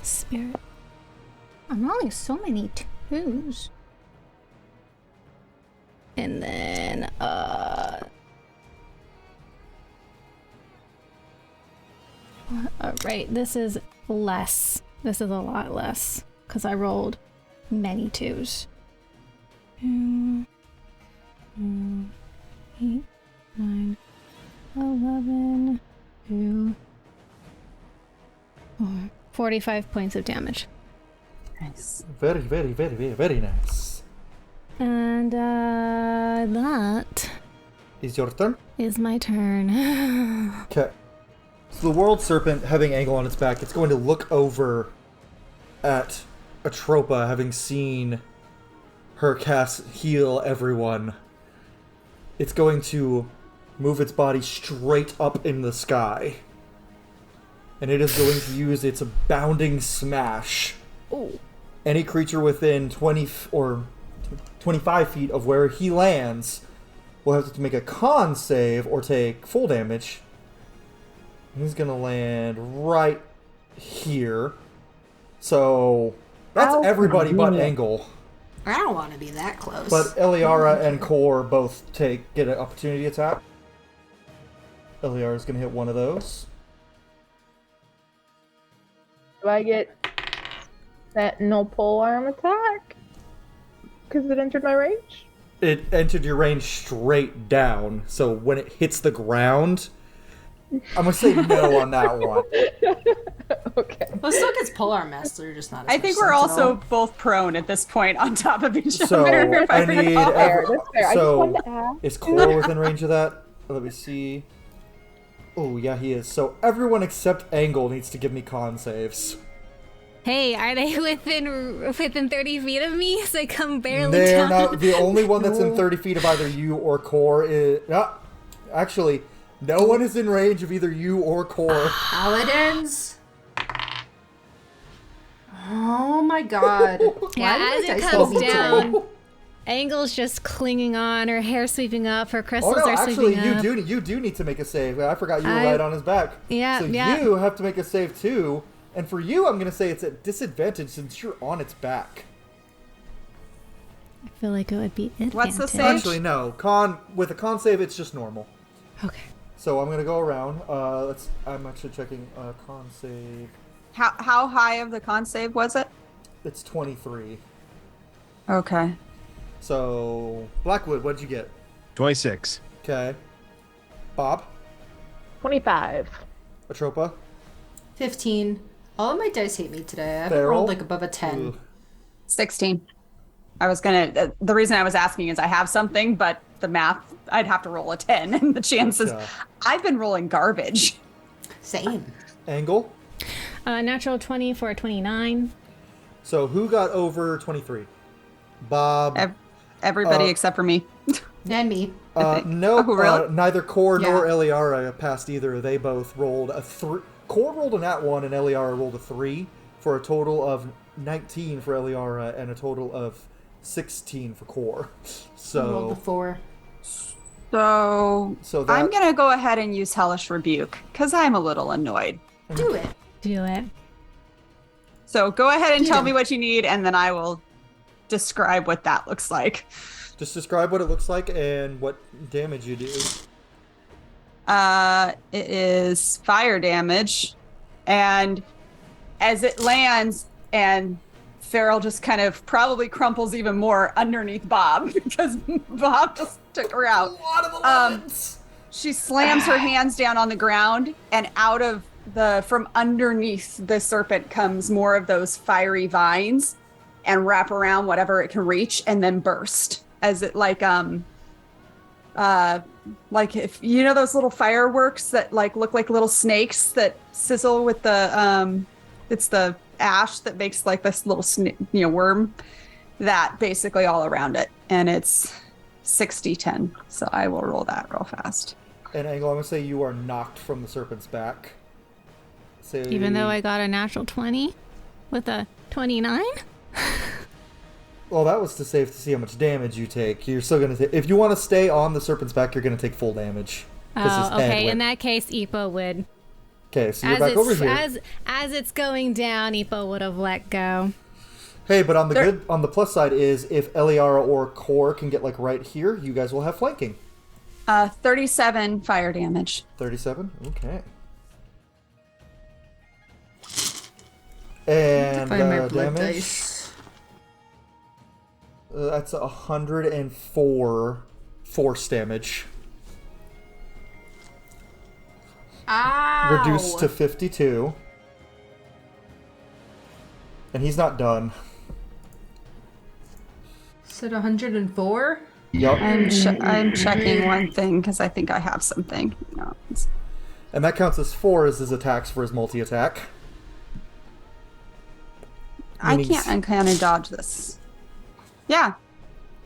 Spirit. I'm rolling so many 2s. And then right, this is less. This is a lot less because I rolled many 2s. 2, 8, 9, 11, 2, 4, 45 points of damage. Nice. Very, very, very, very, very nice. And that Is your turn? is my turn. Okay. So the world serpent, having Angle on its back, it's going to look over at Atropa, having seen her cast heal everyone. It's going to move its body straight up in the sky. And it is going to use its bounding smash. Oh. Any creature within 20 or 25 feet of where he lands will have to make a con save or take full damage. He's going to land right here. So that's everybody but Angle. I don't want to be that close. But Eliara and Kor both get an opportunity attack. Eliara's going to hit one of those. Do I get Sentinel polearm attack? Because it entered my range? It entered your range straight down, so when it hits the ground, I'm going to say no on that one. Okay. Well, it still gets polar mess, they're just not as I think much we're sentinel. also both prone at this point on top of each So other. I need... That's fair. I just So wanted to ask. is Kor within range of that? Let me see. Oh, yeah, he is. So everyone except Angle needs to give me con saves. Hey, are they within 30 feet of me? So I come barely They're down. not. The only one that's in 30 feet of either you or Kor is... actually, no one is in range of either you or Kor. Paladins? Oh my god. Yeah, Why as did my it dice comes roll me down, today? Angle's just clinging on, her hair sweeping up, her Oh crystals no, are actually, sweeping up. you do need to make a save. I forgot you were right on his back. Yeah, so yeah. you have to make a save too. And for you, I'm going to say it's at disadvantage since you're on its back. I feel like it would be advantage. What's the save? Actually, no. With a con save, it's just normal. Okay. So I'm going to go around. I'm actually checking con save. How high of the con save was it? It's 23. Okay. So, Blackwood, what'd you get? 26. Okay. Bob? 25. Atropa? 15. All of my dice hate me today. I haven't Feral? rolled like above a 10. Ooh. 16. I was gonna. The reason I was asking is I have something, but the math, I'd have to roll a 10, and the chances. Gotcha. I've been rolling garbage. Same. Angle? Natural 20 for a 29. So who got over 23? Bob? Everybody except for me. And me. No, Oh, really? neither Kor nor Yeah. Eliara passed either. They both rolled a 3. Kor rolled a nat 1 and Eliara rolled a 3 for a total of 19 for Eliara and a total of 16 for Kor. I rolled a So, 4. So that, I'm gonna go ahead and use Hellish Rebuke because I'm a little annoyed. Do it. Do it. So go ahead and tell Yeah. me what you need, and then I will describe what that looks like. just describe what it looks like and what damage you do. It is fire damage, and as it lands, and Farrell just kind of probably crumples even more underneath Bob because Bob just took her out. A lot of 11s! She slams her hands down on the ground, and from underneath the serpent comes more of those fiery vines and wrap around whatever it can reach and then burst as it like if you know those little fireworks that like look like little snakes that sizzle with the it's the ash that makes like this little worm, that basically all around it, and it's 60-10. So I will roll that real fast. And Angle, I'm going to say you are knocked from the serpent's back. So, Even though I got a natural 20 with a 29? Well, that was to save to see how much damage you take. You're still going to take... If you want to stay on the serpent's back, you're going to take full damage. 'Cause his Oh, head okay. went- In that case, Ipo would. Okay, so you're back over here. As it's going down, Ipo would have let go. Hey, but on the plus side is if Eliara or Kor can get like right here, you guys will have flanking. 37 fire damage. 37? Okay. And Find my blood damage. dice. That's 104 force damage. Ow! Reduced to 52. And he's not done. Said 104? Yep. I'm checking one thing because I think I have something. No. And that counts as 4 as his attacks for his multi-attack. I can't uncanny dodge this. Yeah.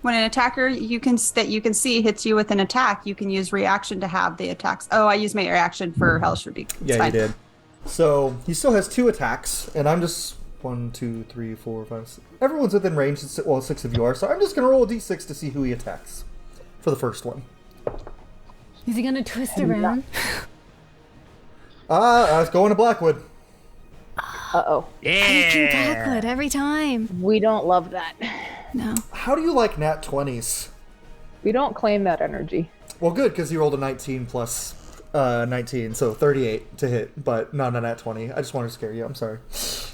When an attacker that you can see hits you with an attack, you can use reaction to have the attacks. Oh, I used my reaction for Hellish Rebuke. Yeah, you did. So he still has 2 attacks, and I'm just 1, 2, 3, 4, 5, 6. Everyone's within range. Well, 6 of you are. So I'm just gonna roll a d6 to see who he attacks for the first one. Is he gonna twist around? I was going to Blackwood. Uh-oh. Taking Blackwood every time. We don't love that. No. How do you like nat 20s? We don't claim that energy. Well, good, because you rolled a 19 plus 19, so 38 to hit, but not a nat 20. I just wanted to scare you. I'm sorry.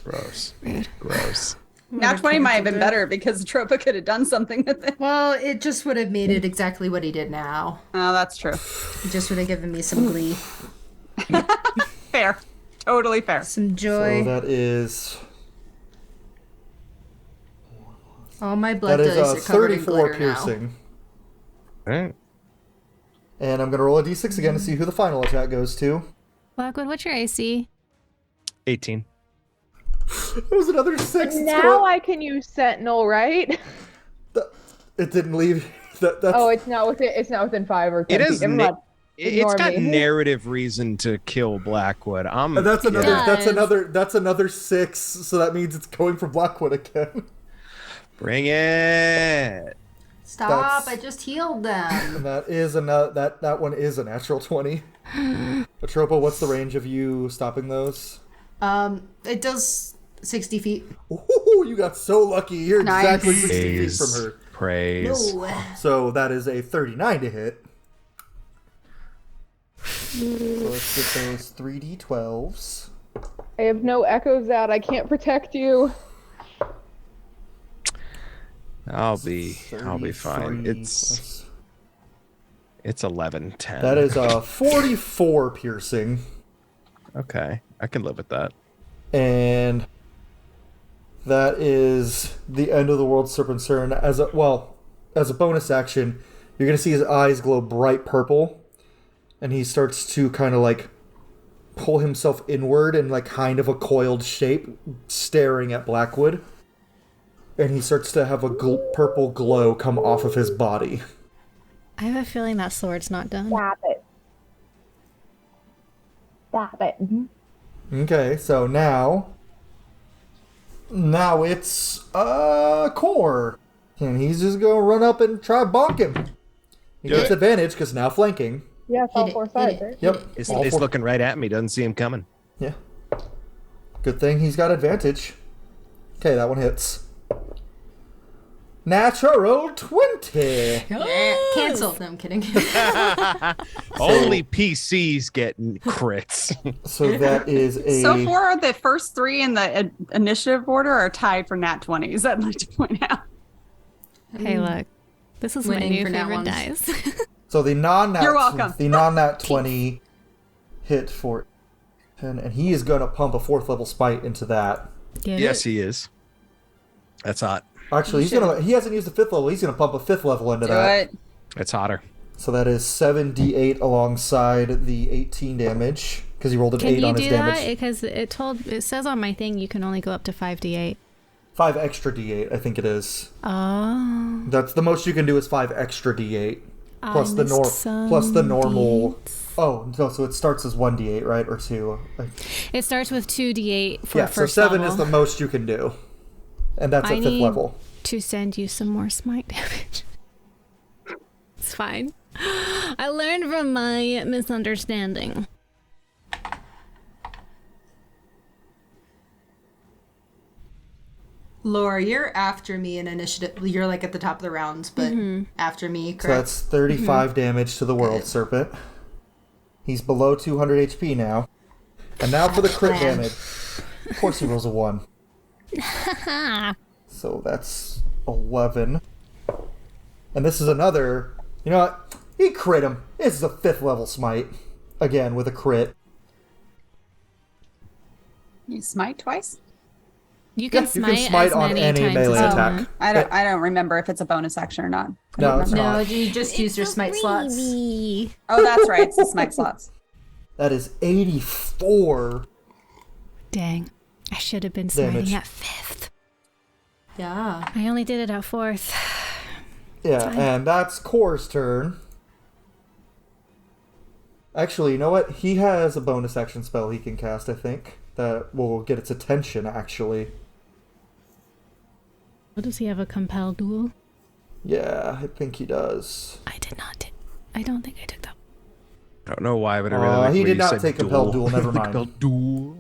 Gross. Rude. Gross. Nat 20 might have been better because Tropa could have done something with it. Well, it just would have made it exactly what he did now. Oh, that's true. It just would have given me some glee. Fair. Totally fair. Some joy. So that is... All my blood That is dice are covered in 34 glitter piercing. All right. And I'm going to roll a d6 again to see who the final attack goes to. Blackwood, what's your AC? 18. That was another 6. Now I can use Sentinel, right? It didn't leave. That's... Oh, it's not within 5 or 10 It feet. is. Never mind. It's Ignore got me. narrative reason to kill Blackwood. That's another. Yes. That's another 6. So that means it's going for Blackwood again. Bring it. Stop! That's- I just healed them. And that is that one is a natural 20. Atropa, what's the range of you stopping those? It does 60 feet. Ooh, you got so lucky. You're exactly 60 feet Praise. from her. Praise. No. So that is a 39 to hit. So let's get those 3d12s. I have no echoes out. I can't protect you. I'll be fine. 33 It's 11, 10. That is a 44 piercing. Okay. I can live with that. And that is the end of the World Serpent's turn. As a bonus action, you're going to see his eyes glow bright purple. And he starts to kind of like pull himself inward in like kind of a coiled shape, staring at Blackwood. And he starts to have a purple glow come off of his body. I have a feeling that sword's not done. Stop it. Stop it. Okay, so now it's Core. And he's just going to run up and try bonk him. He Do gets it. advantage because now flanking. Yeah, it's all Hit it, 4 hit sides, it. right? Yep. It's all four. looking right at me. Doesn't see him coming. Yeah. Good thing he's got advantage. Okay, that one hits. Natural 20. Yeah, cancel. No, I'm kidding. Only PCs get crits. So that is a... So far, the first 3 in the initiative order are tied for nat 20s. I'd like to point out. Hey, look. This is my Winning new for nat favorite ones. dice. So the non-nat... You're welcome. The non-nat 20 hit for 10, and he is going to pump a 4th level spite into that. Get Yes, it? he is. That's hot. Actually, he hasn't used the 5th level. He's going to pump a 5th level into Do that. it. It's hotter. So that is 7d8 alongside the 18 damage, because he rolled an Can 8 you on do his that? damage. Because it says on my thing you can only go up to 5d8. 5 extra d8, I think it is. Oh. That's the most you can do is 5 extra d8. Plus I the missed some plus the normal. d8s. Oh, no, so it starts as 1d8, right? Or 2. It starts with 2d8 for Yeah, so first 7 level. is the most you can do. And that's I at 5th need level. to send you some more smite damage. It's fine. I learned from my misunderstanding. Laura, you're after me in initiative. You're like at the top of the round, but after me, correct? So that's 35 damage to the World Serpent. He's below 200 HP now. And now for the crit damage. Of course he rolls a 1. So that's 11. And this is another... You know what? He crit him. This is a 5th level smite. Again, with a crit. You smite twice? You can Yeah, smite, you can smite as on many any times melee as you attack. want. I don't remember if it's a bonus action or not. I No, don't it's remember. No, not. you just use your smite slots. Oh, that's right. It's the smite slots. That is 84 Dang. I should have been smiting damage. at 5th. Yeah. I only did it at 4th. Yeah, and that's Core's turn. Actually, you know what? He has a bonus action spell he can cast, I think, that will get its attention, actually. What does he have, a compel duel? Yeah, I think he does. I did not. I don't think I took that. I don't know why, but I really like He the way did you not said take compelled duel, never mind. Compelled duel.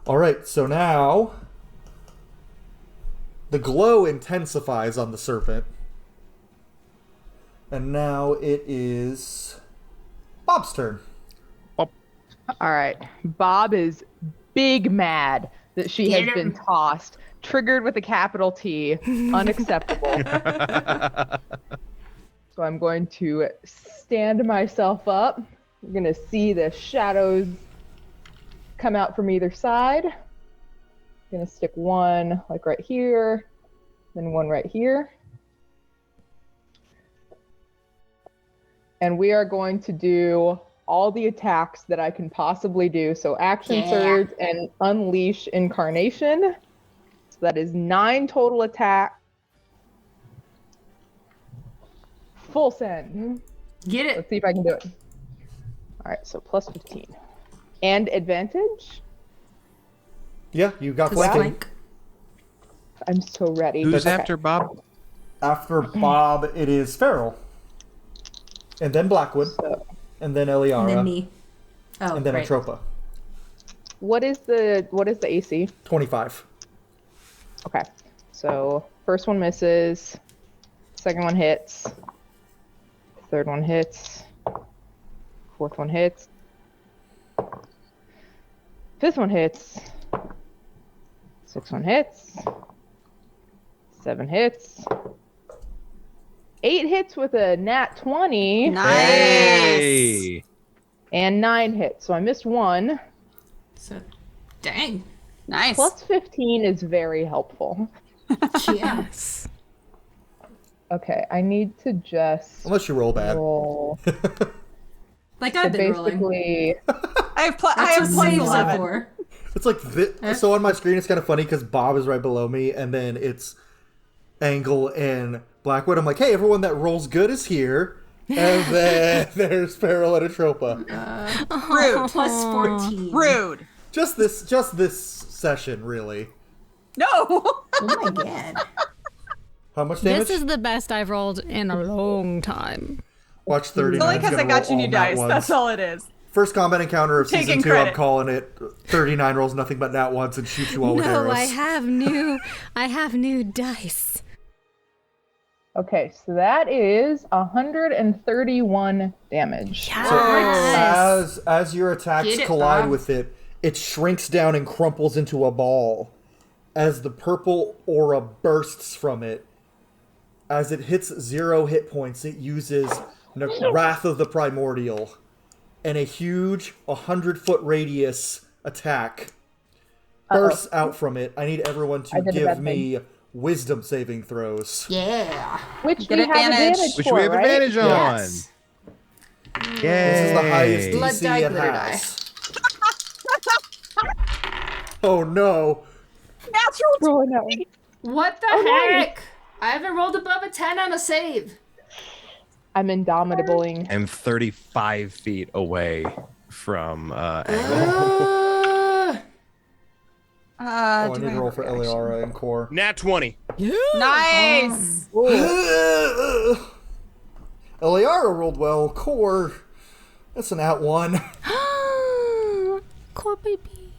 Alright, so now the glow intensifies on the serpent. And now it is Bob's turn. All right. Bob is big mad that she has been tossed, triggered with a capital T, unacceptable. So I'm going to stand myself up. You're going to see the shadows come out from either side. I'm going to stick one like right here, then one right here. And we are going to do all the attacks that I can possibly do. So action surge and unleash incarnation. So that is 9 total attack. Full send. Get it. Let's see if I can do it. All right, so plus 15. And advantage. Yeah, you got Wow. flanking. I'm so ready. Who's Okay. after Bob? After Bob, it is Farrell. And then Blackwood. So, And then Eliara. And then me. Oh, And then right. Atropa. what is the AC? 25. Okay. So first one misses. Second one hits. Third one hits. Fourth one hits. Fifth one hits. Sixth one hits. 7 hits. 8 hits with a nat 20. Nice. Hey. And 9 hits. So I missed 1. So, dang. Nice. Plus 15 is very helpful. Yes. Okay, I need to just Unless you roll bad. roll. Like So I've been rolling. basically, I have That's what plenty saves of are 11. for. It's like this. So on my screen, it's kind of funny because Bob is right below me, and then it's Angle and Blackwood. I'm like, hey, everyone that rolls good is here. And then there's Farrell and Atropa. Rude. Plus 14. Rude. Just this session, really. No. Oh my god. How much damage? This is the best I've rolled in a long time. Watch 39. It's only because I got you new dice. That's all it is. First combat encounter of Taking season 2, credit. I'm calling it. 39 rolls nothing but nat ones and shoots you all with No, arrows. I have new dice. okay, so that is 131 damage. Yes. As your attacks Get it, collide Bob. with it, it shrinks down and crumples into a ball. As the purple aura bursts from it, as it hits 0 hit points, it uses Wrath of the Primordial, and a huge 100-foot radius attack bursts out from it. I need everyone to I did a give bad me wisdom saving throws. Yeah. Which Get we have advantage. advantage Which for, we have right? advantage on. Yes. Yay. This is the highest Blood DC die, it glitter has. Oh no. Oh, no. What the heck? I haven't rolled above a 10 on a save. I'm indomitabling. I'm 35 feet away from Angle. Oh, I Do need to roll for Eliara and Core. Nat 20. Nice. Eliara rolled well. Core, that's an at 1. Core baby.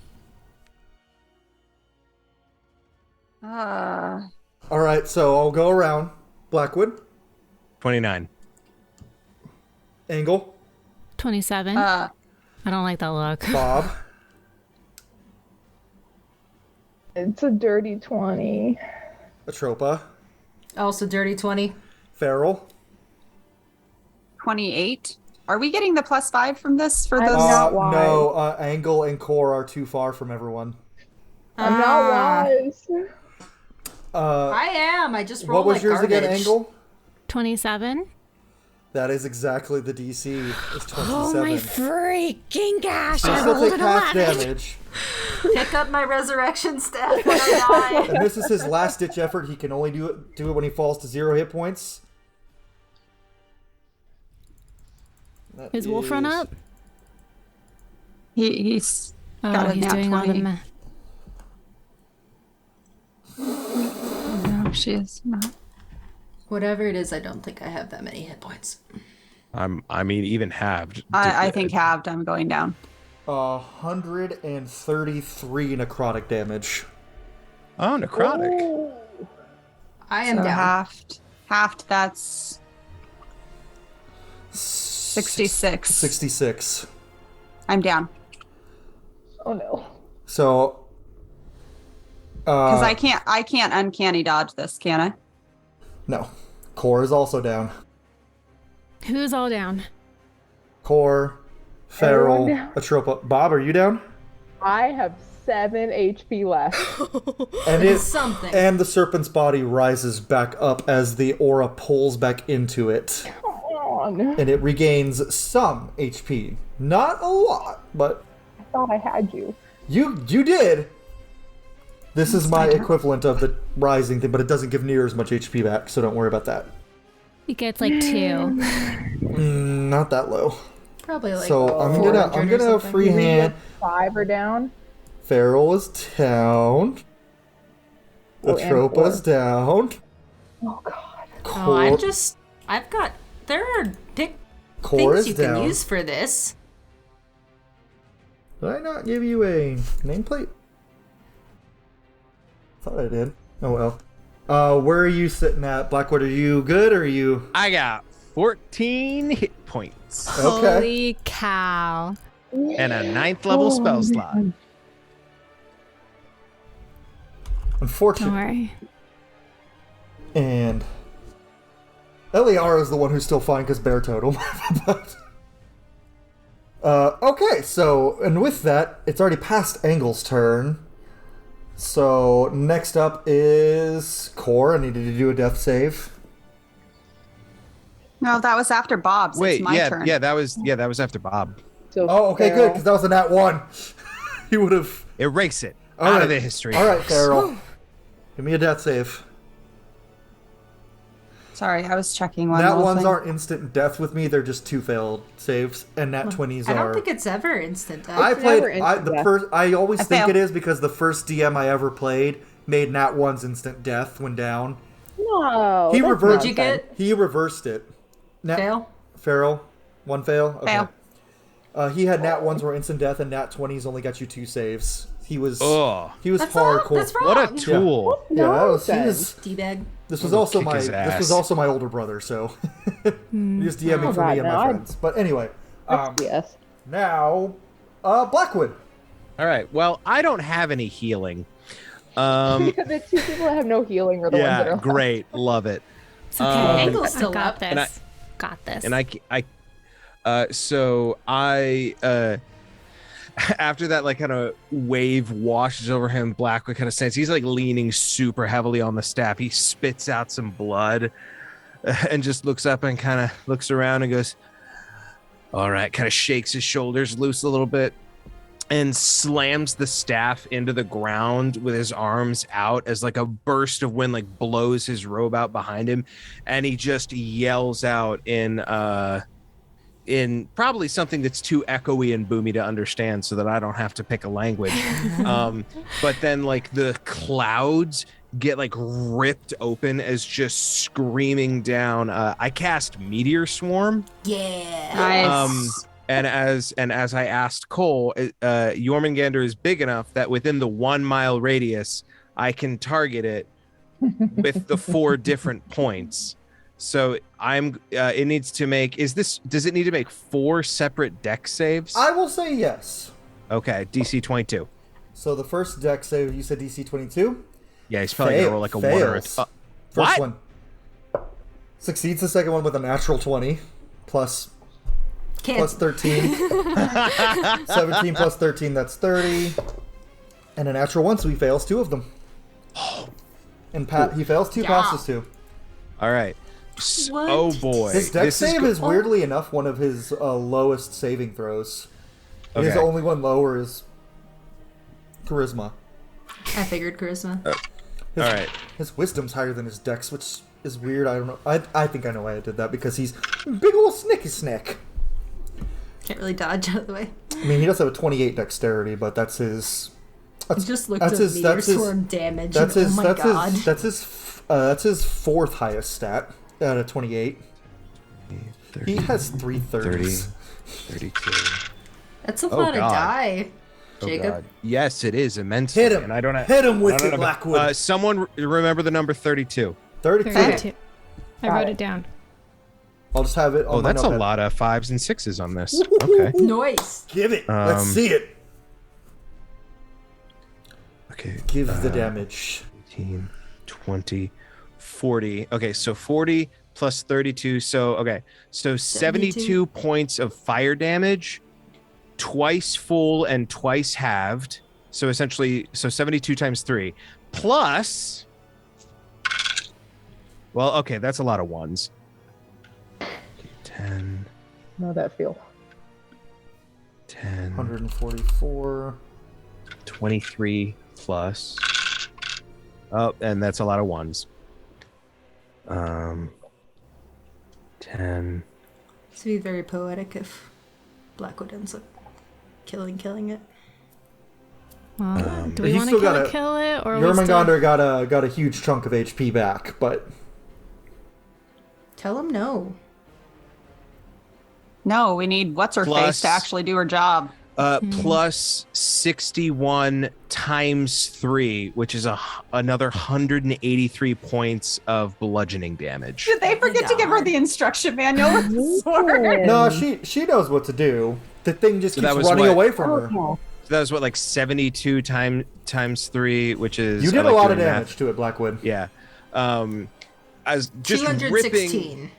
Alright, so I'll go around. Blackwood, 29. Angle, 27. I don't like that look. Bob, It's a dirty 20. Atropa, Also dirty 20. Farrell, 28. Are we getting the +5 from this for I'm those? not wise. No, Angle and Core are too far from everyone. I'm not wise. I am. I just What rolled was like yours garbage. again, Angle? 27. That is exactly the DC. It's 27. Oh my freaking gosh! So I still rolled take an half 11. damage. Pick up my resurrection staff when I die. And this is his last ditch effort. He can only do it when he falls to 0 hit points. That Is Wolf run is- up? He's got Oh, a he's nat doing all 20. the No, she is not. Whatever it is, I don't think I have that many hit points. I mean, even halved. I think halved. I'm going down. 133 necrotic damage. Oh, necrotic. Ooh. I am So down. halved. That's 66. 66. I'm down Oh no. So, because I can't uncanny dodge this, can I? no. Core is also down. Who's all down? Core, Feral, Everyone down. Atropa. Bob, are you down? I have 7 HP left. And Something. And the serpent's body rises back up as the aura pulls back into it. Come on. And it regains some HP. Not a lot, but I thought I had you. you did. This is my my turn. equivalent of the rising thing, but it doesn't give near as much HP back, so don't worry about that. He gets like 2. Not that low. Probably like So I'm 400 gonna or something. freehand. 5 are down. Feral is down. Oh, and Atropa's down. Oh god. Core, There are Core things is you down. can use for this. Did I not give you a nameplate? Thought I did. Oh well. Where are you sitting at, Blackwood? Are you good or are you I got 14 hit points okay? Holy cow! and a 9th level spell slot. Don't Unfortunate. worry. And Eliara is the one who's still fine because bear totem. But, okay, so and with that, it's already past Angle's turn. So next up is Core. I needed to do a death save. No, that was after Bob's. Wait, it's my turn. that was after Bob. So Oh, okay, good, Feral- because that was a nat 1. He would have. Erase it All out right. of the history. All right, books. Feral. Give me a death save. Sorry, I was checking one. Nat little ones thing. aren't instant death with me. They're just 2 failed saves, and nat 20s I don't are. think it's ever instant death. I played never instant death. I always I think fail. it is because the first DM I ever played made nat 1's instant death when down. No. He that's reversed. Did you get He reversed it. fail? Feral, 1 fail. Okay. Fail. He had nat 1's were instant death, and nat 20s only got you 2 saves. He was Oh, That's hardcore. That's wrong. what a tool! Yeah, that was, he Nonsense. was, D-bag. this was also kick my his this was ass. also my older brother, so he was DMing Oh, for God, me and no, my I- friends. But anyway, Yes. now Blackwood. All right. Well, I don't have any healing. The 2 people that have no healing are the ones that Yeah, are great, love it. It's okay. Angle's I still got up. this. And I- got this. And so I after that like kind of wave washes over him, Blackwood kind of sense he's like leaning super heavily on the staff. He spits out some blood and just looks up and kind of looks around and goes, all right, kind of shakes his shoulders loose a little bit and slams the staff into the ground with his arms out as like a burst of wind like blows his robe out behind him, and he just yells out in probably something that's too echoey and boomy to understand so that I don't have to pick a language. But then like the clouds get like ripped open as just screaming down. I cast Meteor Swarm. Yeah. Nice. And as I asked Cole, Jörmungandr is big enough that within the 1 mile radius, I can target it with the 4 different points. So it needs to make, does it need to make 4 separate dex saves? I will say yes. Okay, DC 22. So the first deck save, you said DC 22. Yeah, he's probably gonna roll like a 1 or a Fails. First What? one succeeds the second one with a natural 20 plus plus 13. 17 plus 13, that's 30. And a natural 1, so he fails 2 of them. And he fails 2, passes 2. All right. What? Oh boy. His dex save is weirdly enough one of his lowest saving throws. Okay. His only one lower is charisma. I figured charisma. All right. His wisdom's higher than his dex, which is weird. I don't know. I think I know why I did that, because he's big ol' snicky snack. Can't really dodge out of the way. I mean, he does have a 28 dexterity, but that's his... I just looked at meteor swarm damage. That's his, oh my god. That's his 4th highest stat out of 28. 30, He has 3 30s. 32. That's a lot of die, Jacob. God. Yes, it is immensely. Hit him. And I don't Hit him with it, Blackwood. Someone remember the number 32. 32. 32. I wrote it down. I'll just have it on my that's a notepad. lot of 5s and 6s on this. Okay. Nice. Give it. Let's see it. Okay. Give the damage. 18, 20, 40. Okay, so 40 plus 32. So 72 points of fire damage, twice full and twice halved. So essentially, 72 times 3. Plus, well, okay, that's a lot of ones. 10. Know that feel. 10. 144. 23 plus. Oh, and that's a lot of ones. 10. This would be very poetic if Blackwood ends up killing it. Well, do we He's want to still kill it, or are we Jörmungandr got a huge chunk of HP back, but Tell him no. No, we need what's-her-face to actually do her job. Plus 61 times 3, which is another 183 points of bludgeoning damage. Did they forget to give her the instruction manual with the sword? no, she knows what to do. The thing just So keeps that was running what? away from her. So that was what, like 72 times 3, which is... You did I a like lot of doing damage math. to it, Blackwood. Yeah. As just 216.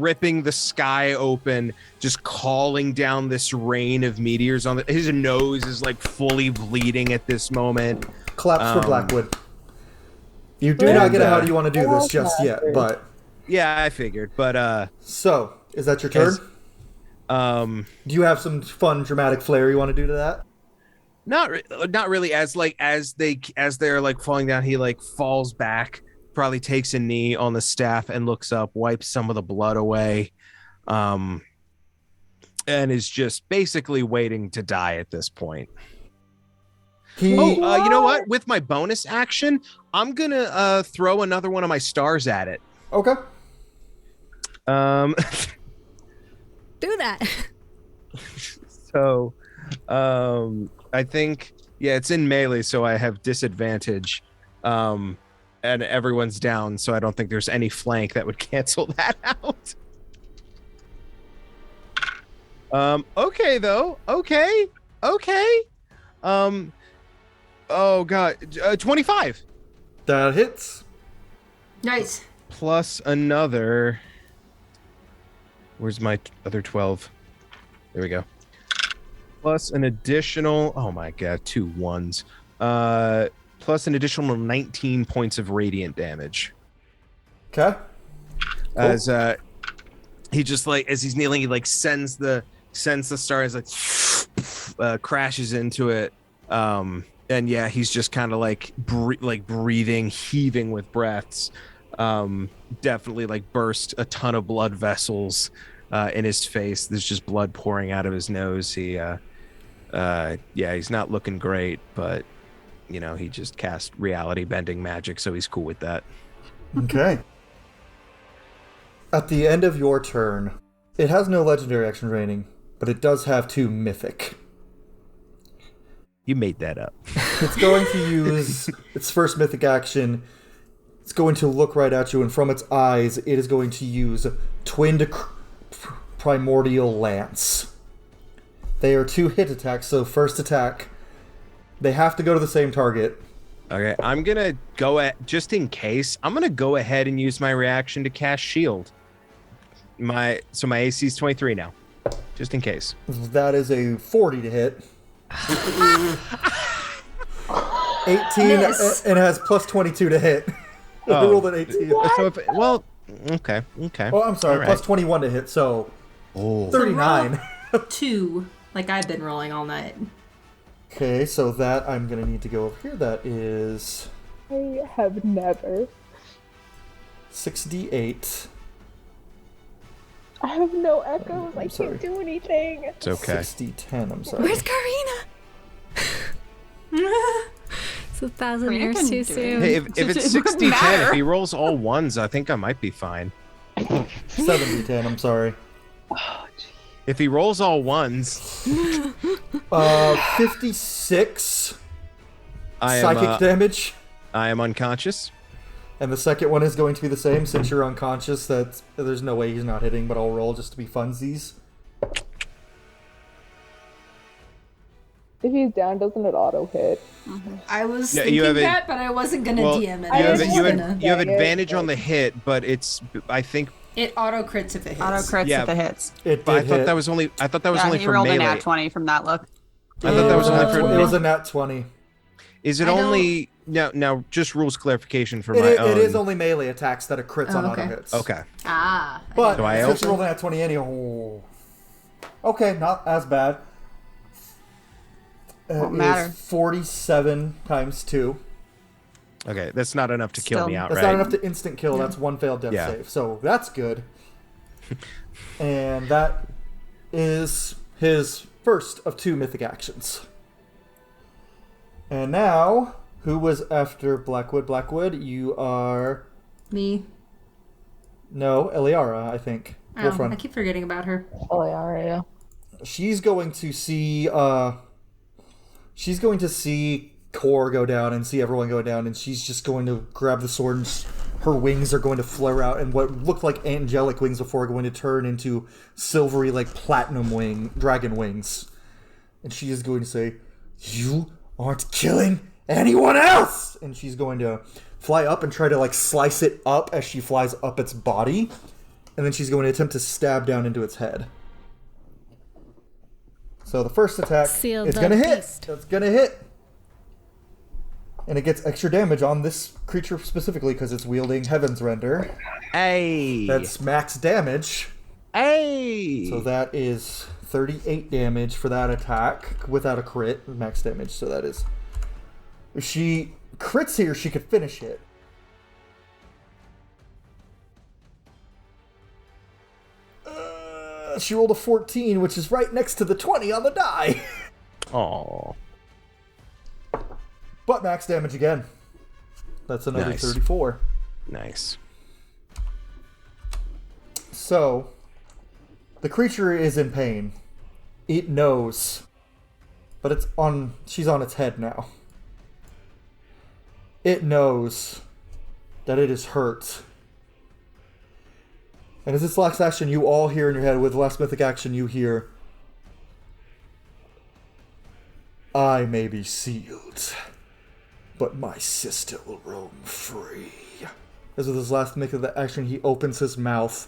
ripping the sky open, just calling down this rain of meteors on his nose is like fully bleeding at this moment. Claps for Blackwood. You do not get how you want to do this just yet, but yeah, I figured. But so is that your turn? Do you have some fun dramatic flair you want to do to that? Not really. As they're like falling down, he like falls back. Probably takes a knee on the staff and looks up, wipes some of the blood away, and is just basically waiting to die at this point. You know what? With my bonus action, I'm gonna throw another one of my stars at it. Okay. Do that. So, I think it's in melee, so I have disadvantage. And everyone's down, so I don't think there's any flank that would cancel that out. Okay, though. Okay. Oh, God. 25. That hits. Nice. Plus another... Where's my other 12? There we go. Plus an additional... Oh, my God. 2 1s. Plus an additional 19 points of radiant damage. Okay. Cool. As he just like as he's kneeling, he like sends the stars like crashes into it. And yeah, he's just kind of like breathing, heaving with breaths. Definitely like burst a ton of blood vessels in his face. There's just blood pouring out of his nose. He's not looking great, but you know, he just cast reality bending magic, so he's cool with that. Okay. At the end of your turn, it has no legendary action rating, but it does have 2 mythic. You made that up. It's going to use its first mythic action. It's going to look right at you, and from its eyes, it is going to use Twinned Primordial Lance. They are 2 hit attacks, so first attack... They have to go to the same target. Okay, I'm gonna go just in case. I'm gonna go ahead and use my reaction to cast shield. My AC is 23 now. Just in case. That is a 40 to hit. 18 Miss. and has plus 22 to hit. I Oh. rolled an 18. So if, well, okay. Oh, I'm sorry, All plus right. 21 to hit, so Oh. 39. 2, like I've been rolling all night. Okay, so that I'm going to need to go over here. That is I have never. 6d8. I have no echoes. I sorry. can't do anything. It's okay. 6d10, I'm sorry. Where's Karina? It's 1,000 Karina years can too do it. soon. Hey, if It it's wouldn't 60-10, matter. if he rolls all ones, I think I might be fine. 7d10, I'm sorry. If he rolls all ones, 56 I am, psychic damage. I am unconscious. And the second one is going to be the same. Since you're unconscious, there's no way he's not hitting, but I'll roll just to be funsies. If he's down, doesn't it auto hit? I was Yeah, thinking you have that, but I wasn't gonna Well, DM it. I You have, didn't you wanna have, you have say it, advantage but- on the hit, but it's I think It auto crits if it hits. Auto crits Yeah. if it hits. It but I did thought hit. that was only Yeah, only he for rolled melee. a nat 20 from that look. I thought that was only for It was a nat 20. Is it I only now just rules clarification for It, my is, own. it is only melee attacks that are crits Oh, on okay. auto hits. Okay. Ah. But So I since also- you rolled a nat 20 anyhow. Okay, not as bad. Won't It matter. is 47 times 2. Okay, that's not enough to kill Still- me That's outright. not enough to instant kill. That's one failed death Yeah. save. So that's good. And that is his first of 2 mythic actions. And now, who was after Blackwood? Blackwood, you are... Me. No, Eliara, I think. Oh, Wolfrun. I keep forgetting about her. Oh, yeah. She's going to see Kor go down and see everyone go down, and she's just going to grab the sword and her wings are going to flare out, and what looked like angelic wings before are going to turn into silvery, like platinum dragon wings. And she is going to say, "You aren't killing anyone else!" And she's going to fly up and try to like slice it up as she flies up its body, and then she's going to attempt to stab down into its head. So the first attack Seal is the going to hit. beast. It's going to hit. And it gets extra damage on this creature specifically because it's wielding Heaven's Render. Hey. That's max damage. Hey. So that is 38 damage for that attack without a crit, max damage. So that is... If she crits here, she could finish it. She rolled a 14, which is right next to the 20 on the die. Aw. But max damage again. That's another Nice. 34. Nice. So, the creature is in pain. It knows. But she's on its head now. It knows that it is hurt. And as its last action, you all hear in your head, with the last mythic action, you hear, "I may be sealed, but my sister will roam free." As with his last mythic action, he opens his mouth,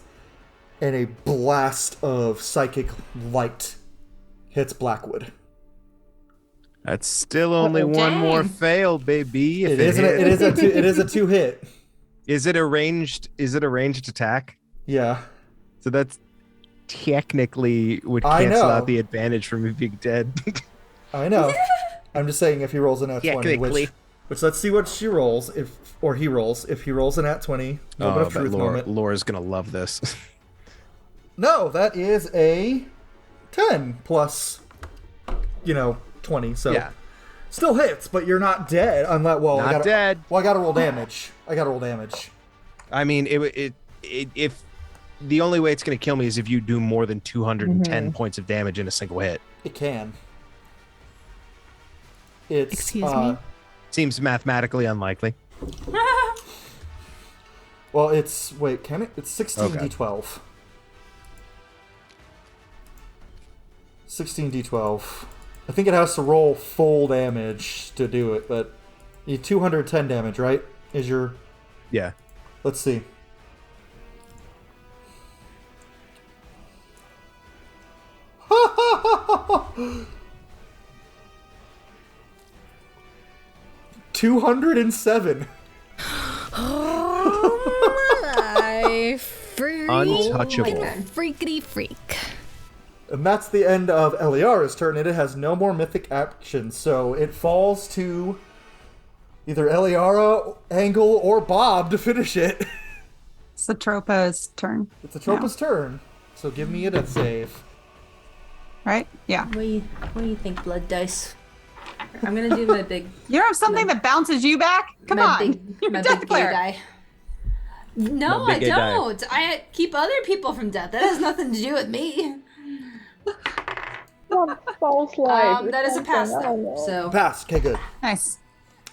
and a blast of psychic light hits Blackwood. That's still only one dang. more fail, baby. If It is a 2 hit. Is it a ranged attack? Yeah. So that's technically would I cancel know. out the advantage from me being dead. I know. I'm just saying if he rolls an at 20, Technically. which let's see what she rolls, if he rolls. If he rolls an at 20, moment of truth moment. Laura's gonna love this. No, that is a 10 plus, 20. So Yeah. still hits, but you're not dead. Unless, well, Not dead. Well, I gotta roll damage. I mean, if the only way it's gonna kill me is if you do more than 210 points of damage in a single hit. It can. It's Excuse me? Seems mathematically unlikely. Well, it's can it? It's 16d12. 16d12. I think it has to roll full damage to do it, but you 210 damage, right? Is your Yeah. Let's see. $207. Oh my Untouchable. freakity freak. And that's the end of Eliara's turn. It has no more mythic action, so it falls to either Eliara, Angle, or Bob to finish it. It's the Tropa's turn. It's Atropa's turn, so give me a death save. Right? Yeah. What do you think, blood dice? I'm gonna do my big. You don't have something that bounces you back? Come on. You're my a death big gay cleric. die. No, My I big gay die. don't. I keep other people from death. That has nothing to do with me. False life. That is a pass though. So Pass. Okay, good. Nice.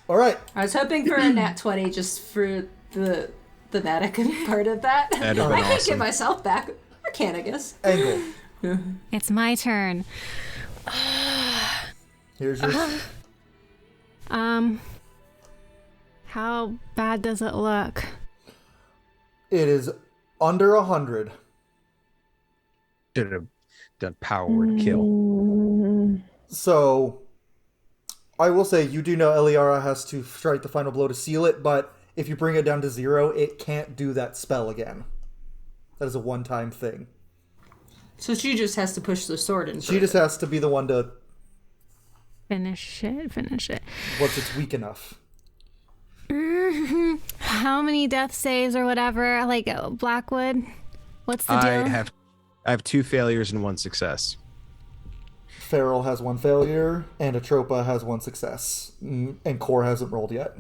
All right. I was hoping for a nat 20 just for the thematic part of that. That'd have I been can't awesome. get myself back. I can, I guess. Angle. It's my turn. Here's your... How bad does it look? It is under 100. Should have done power word kill. So, I will say, you do know Eliara has to strike the final blow to seal it, but if you bring it down to 0, it can't do that spell again. That is a one-time thing. So she just has to push the sword in. She just has to be the one to... Finish it. Once it's weak enough. How many death saves or whatever? Like Blackwood? What's the deal? I have 2 failures and 1 success. Feral has 1 failure, and Atropa has 1 success. And Core hasn't rolled yet.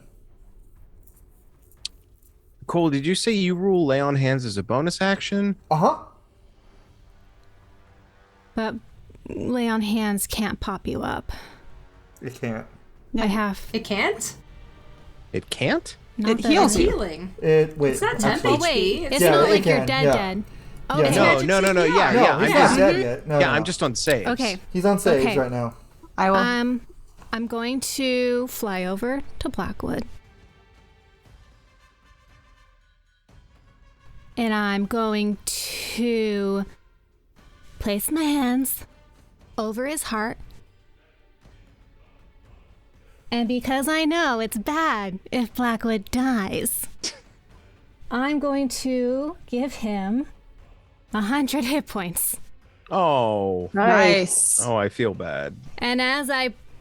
Cole, did you say you rule lay on hands as a bonus action? Uh-huh. But lay on hands can't pop you up. It can't. I have. It can't? It can't? Not It that heals I- you. Healing. Wait. It's not 10 actually- Oh wait, HP. it's Yeah, not it like you're can, dead. yeah. Dead. Oh, Yeah. it's No, magic yeah, No, he's yeah. not dead yet. No, Yeah, no. I'm just on saves. Okay. He's on saves Okay. right now. I will. I'm going to fly over to Blackwood. And I'm going to place my hands over his heart. And because I know it's bad if Blackwood dies, I'm going to give him 100 hit points. Oh. Nice. Oh, I feel bad. And as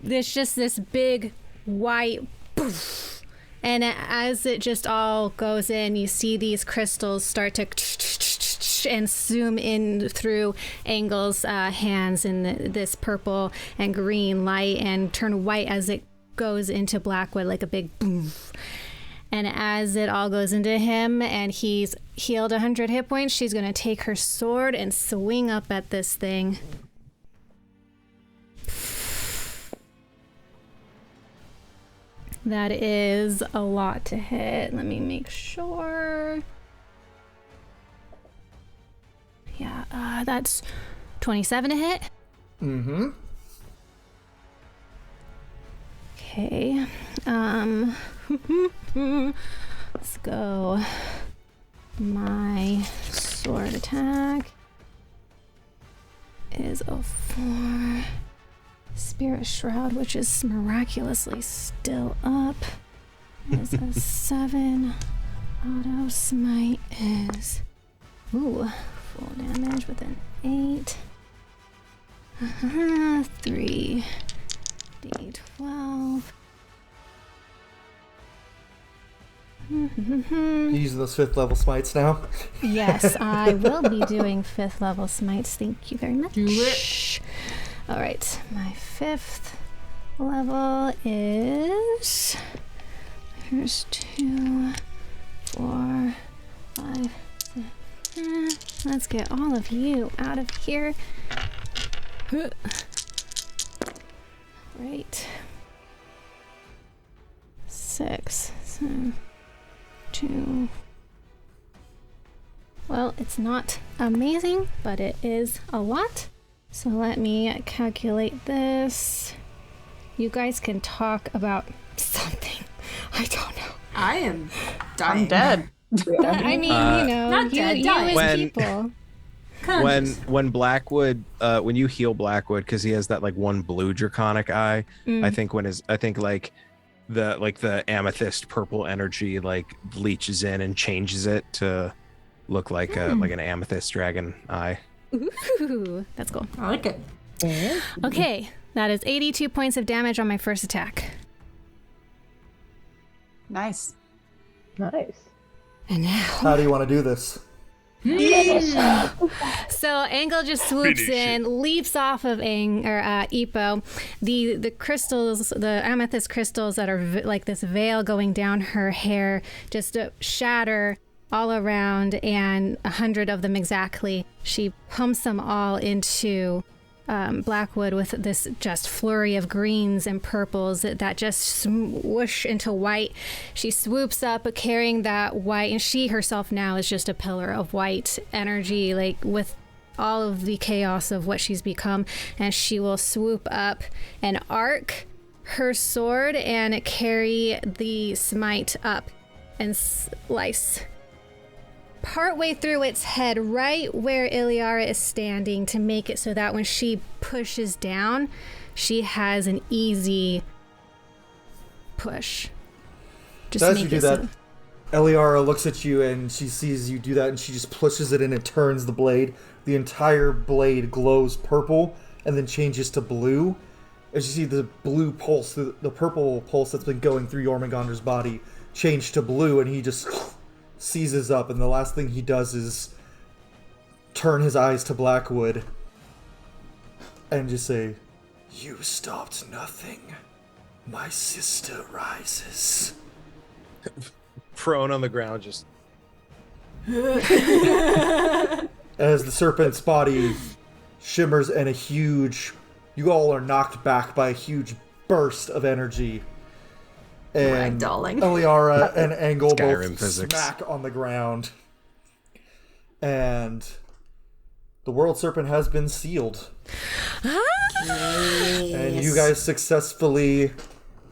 there's just this big white poof, and as it just all goes in, you see these crystals start to and zoom in through Angle's hands in this purple and green light and turn white as it goes into Blackwood like a big boom. And as it all goes into him and he's healed 100 hit points, she's going to take her sword and swing up at this thing. That is a lot to hit. Let me make sure. Yeah, that's 27 to hit. Mm-hmm. Okay. Let's go. My sword attack is a 4. Spirit Shroud, which is miraculously still up, is a 7. Auto Smite is full damage with an 8. 3 D12. You using those 5th level smites now? Yes, I will be doing 5th level smites. Thank you very much. Do it. All right, my 5th level is. Here's 2, 4, 5. 6. Let's get all of you out of here. Right. 6, 7, 2. Well, it's not amazing, but it is a lot. So let me calculate this. You guys can talk about something. I don't know. I am dying. I'm dead. I mean, not you dead, as dying. When- people. when Blackwood, when you heal Blackwood, because he has that like one blue draconic eye, I think like the amethyst purple energy like leaches in and changes it to look like an amethyst dragon eye. Ooh, that's cool. I like it. Okay, that is 82 points of damage on my first attack. Nice. Nice. And now, How do you want to do this? so Angle just swoops in, leaps off of Ipo. The crystals, the amethyst crystals that are like this veil going down her hair, just shatter all around, and 100 of them exactly. She pumps them all into Blackwood with this just flurry of greens and purples that just swoosh into white. She swoops up carrying that white, and she herself now is just a pillar of white energy, like with all of the chaos of what she's become. And she will swoop up and arc her sword and carry the smite up and slice partway through its head, right where Iliara is standing, to make it so that when she pushes down, she has an easy push. Just As you do that, Iliara looks at you and she sees you do that, and she just pushes it in and turns the blade. The entire blade glows purple and then changes to blue. As you see the blue pulse, the purple pulse that's been going through Jörmungandr's body change to blue, and he just seizes up, and the last thing he does is turn his eyes to Blackwood and just say, "You stopped nothing. My sister rises." Prone on the ground, just as the serpent's body shimmers and you all are knocked back by a huge burst of energy. And Ragdolling. Iliara and Angle Skyrim both physics. smack on the ground. And the world serpent has been sealed. And you guys successfully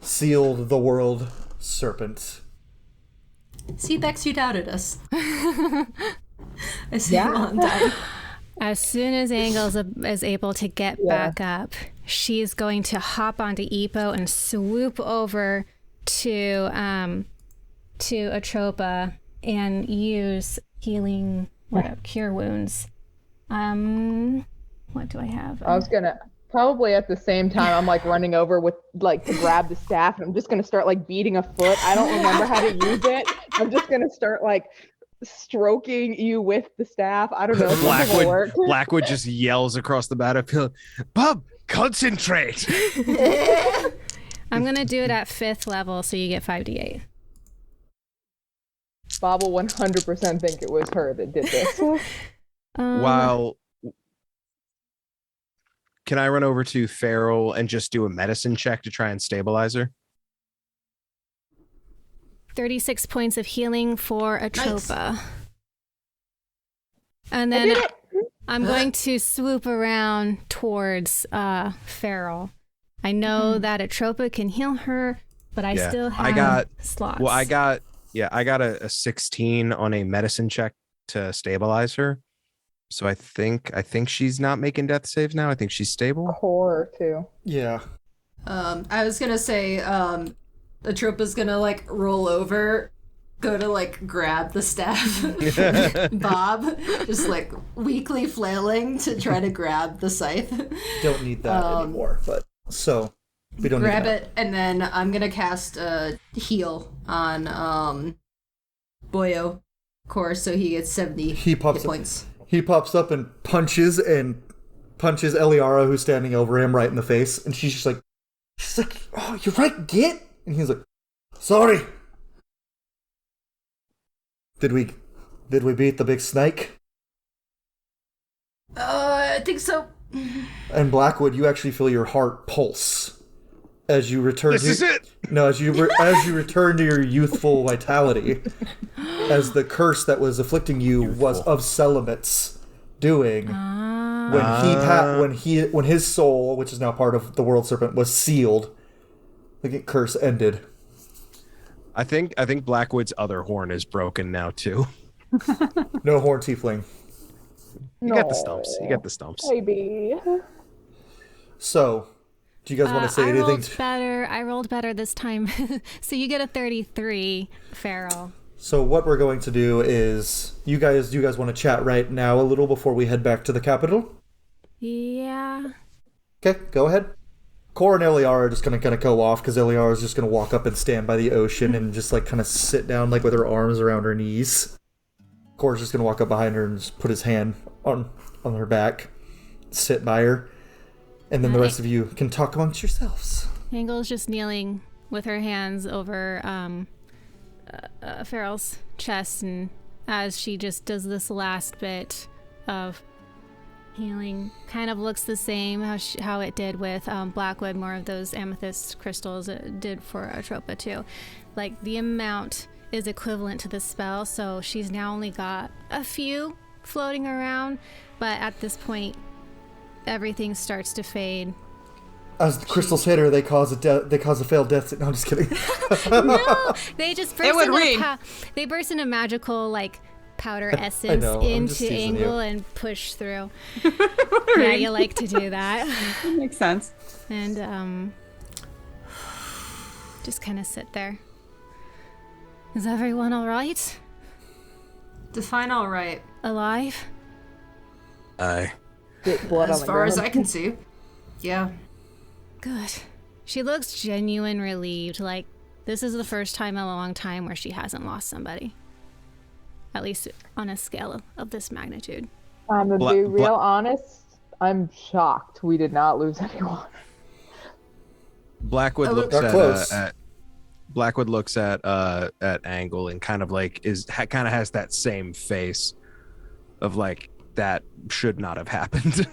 sealed the world serpent. See, Bex, you doubted us. I see you on time. As soon as Angle is able to get back up, she's going to hop onto Ipo and swoop over to Atropa and use healing, cure wounds. What do I have? I was gonna probably at the same time I'm like running over with like to grab the staff, and I'm just gonna start like beating a foot. I don't remember how to use it. I'm just gonna start like stroking you with the staff. I don't know if this will work. Blackwood just yells across the battlefield, "Bub, concentrate!" I'm going to do it at 5th level, so you get 5d8. Bob will 100% think it was her that did this. While can I run over to Farrell and just do a medicine check to try and stabilize her? 36 points of healing for Atropa. Nice. And then I'm going to swoop around towards Farrell. I know that Atropa can heal her, but I still have slots. Well, I got a 16 on a medicine check to stabilize her. So I think she's not making death saves now. I think she's stable. Core too. Yeah. I was gonna say, Atropa's gonna like roll over, go to like grab the staff. Bob just like weakly flailing to try to grab the scythe. Don't need that anymore, but so we don't grab need that. it, and then I'm gonna cast heal on Boyo Core, so he gets 70 hit points. He pops up and punches Iliara, who's standing over him, right in the face, and she's like, "Oh, you're right, Git." And he's like, "Sorry. Did we beat the big snake?" I think so. And Blackwood, you actually feel your heart pulse as you return. This is it. No, as you return to your youthful vitality, as the curse that was afflicting you was of Selamit's doing. When his soul, which is now part of the world serpent, was sealed, the curse ended. I think Blackwood's other horn is broken now too. No horn tiefling. You got the stumps. You got the stumps. Baby. So, do you guys want to say I anything? I rolled better this time. So you get a 33, Feral. So what we're going to do is, do you guys want to chat right now a little before we head back to the capital? Yeah. Okay, go ahead. Cor and Eliara are just going to kind of go off because Eliara is just going to walk up and stand by the ocean and just like kind of sit down like with her arms around her knees. Cor's just going to walk up behind her and just put his hand on her back, sit by her, and then the rest of you can talk amongst yourselves. Angle's just kneeling with her hands over Feral's chest, and as she just does this last bit of healing, kind of looks the same how it did with Blackwood, more of those amethyst crystals it did for Atropa too. Like the amount is equivalent to the spell, so she's now only got a few floating around, but at this point everything starts to fade. As the crystals hit her, they cause a failed death. No, I'm just kidding. No, they just burst would into read. they burst into magical like powder essence know, I'm just into teasing Angle you. and push through. Yeah, you like to do that. That makes sense. And just kind of sit there. Is everyone all right? Define all right. Alive? Aye. Get blood on As the far as ground. I can see. Yeah. Good. She looks genuine relieved, like this is the first time in a long time where she hasn't lost somebody. At least on a scale of this magnitude. I'm gonna be real honest. I'm shocked we did not lose anyone. Blackwood Oh, looks they're close. at Blackwood looks at Angle and kind of like kind of has that same face of like that should not have happened.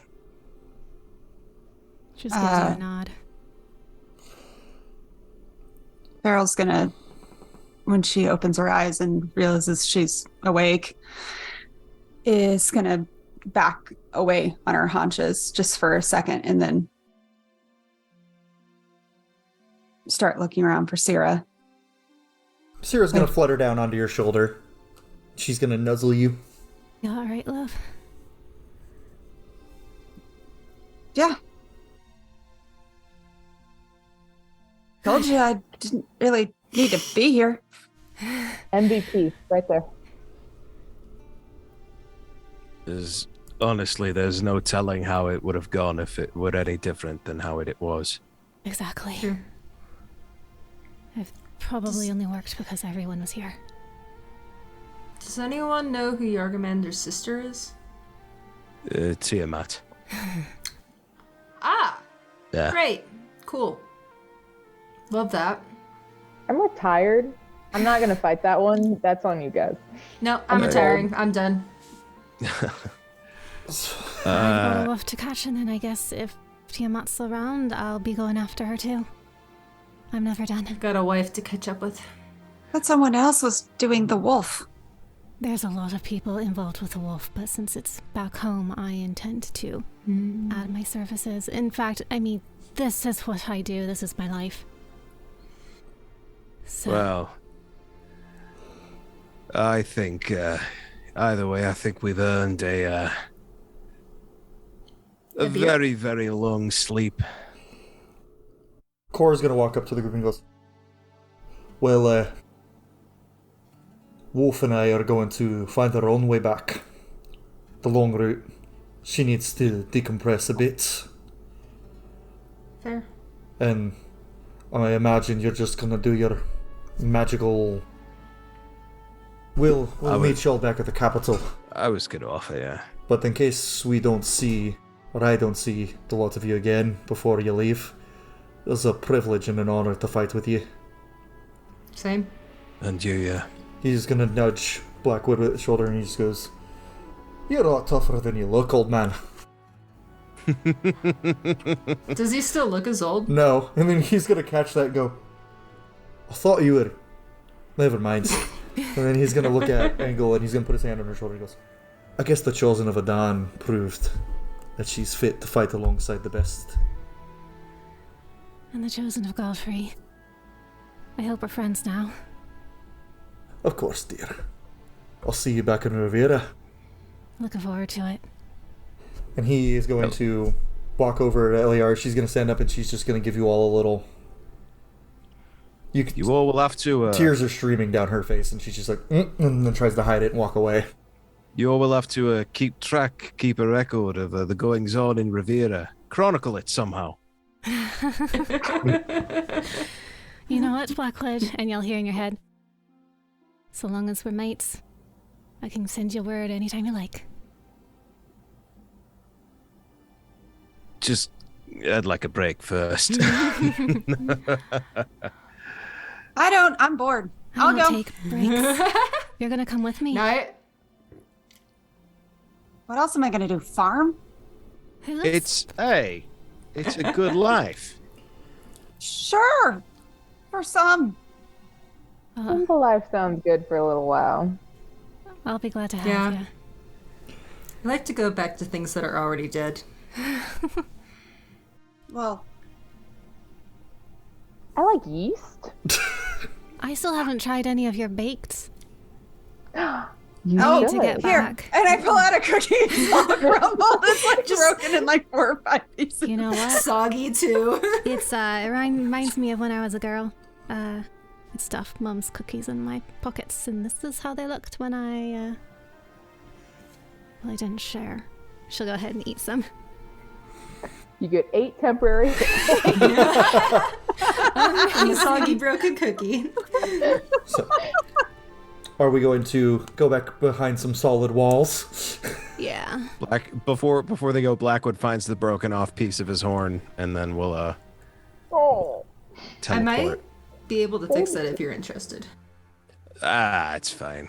Just gives you a nod. Farrell's gonna, when she opens her eyes and realizes she's awake, is gonna back away on her haunches just for a second and then start looking around for Sierra. Sierra's going to flutter down onto your shoulder. She's going to nuzzle you. You all right, love? Yeah. Told you I didn't really need to be here. MVP, right there. Honestly, there's no telling how it would have gone if it were any different than how it was. Exactly. Sure. I've probably only worked because everyone was here. Does anyone know who Jörmungandr's sister is? Tiamat. Ah! Yeah. Great. Cool. Love that. I'm retired. I'm not gonna fight that one. That's on you guys. No, I'm retiring. I'm done. I've got a wolf to catch, and then I guess if Tiamat's around, I'll be going after her too. I'm never done. Got a wife to catch up with. But someone else was doing the wolf. There's a lot of people involved with the wolf, but since it's back home, I intend to add my services. In fact, I mean, this is what I do. This is my life. So, Well, I think either way, I think we've earned a very, very long sleep. Cora's going to walk up to the group and goes, well, Wolf and I are going to find our own way back. The long route. She needs to decompress a bit. Fair. And I imagine you're just going to do your magical... We'll meet y'all back at the capital. I was going to offer, yeah. But in case we don't see, or I don't see the lot of you again before you leave, it's a privilege and an honor to fight with you. Same. And you, yeah. He's gonna nudge Blackwood with his shoulder and he just goes, you're a lot tougher than you look, old man. Does he still look as old? No. And then he's gonna catch that and go, I thought you were... Never mind. And then he's gonna look at Angle and he's gonna put his hand on her shoulder and he goes, I guess the Chosen of Adan proved that she's fit to fight alongside the best. and the Chosen of Godfrey. I hope we're friends now. Of course, dear. I'll see you back in Ravira. Looking forward to it. And he is going to walk over to Eliar. She's going to stand up and she's just going to give you all a little... You all will have to... Tears are streaming down her face, and she's just like, and then tries to hide it and walk away. You all will have to keep a record of the goings-on in Ravira. Chronicle it somehow. You know what, Blackwood? And you'll hear in your head, so long as we're mates, I can send you word anytime you like. Just, I'd like a break first. I'm bored. I'll go. Take breaks. You're gonna come with me? No. What else am I gonna do? Farm? It's a good life. Sure. For some. Simple life sounds good for a little while. I'll be glad to have you. I like to go back to things that are already dead. Well, I like yeast. I still haven't tried any of your baked. You need should. to get here. back. And I pull out a cookie. It's all crumbled. It's like broken in like 4 or 5 pieces. You know what? Soggy too. It's it reminds me of when I was a girl. I stuffed Mum's cookies in my pockets, and this is how they looked when I didn't share. She'll go ahead and eat some. You get 8 temporary. A soggy broken cookie. So, are we going to go back behind some solid walls? Yeah. Before they go, Blackwood finds the broken off piece of his horn, and then we'll Oh. I might teleport. be able to fix that if you're interested. It's fine.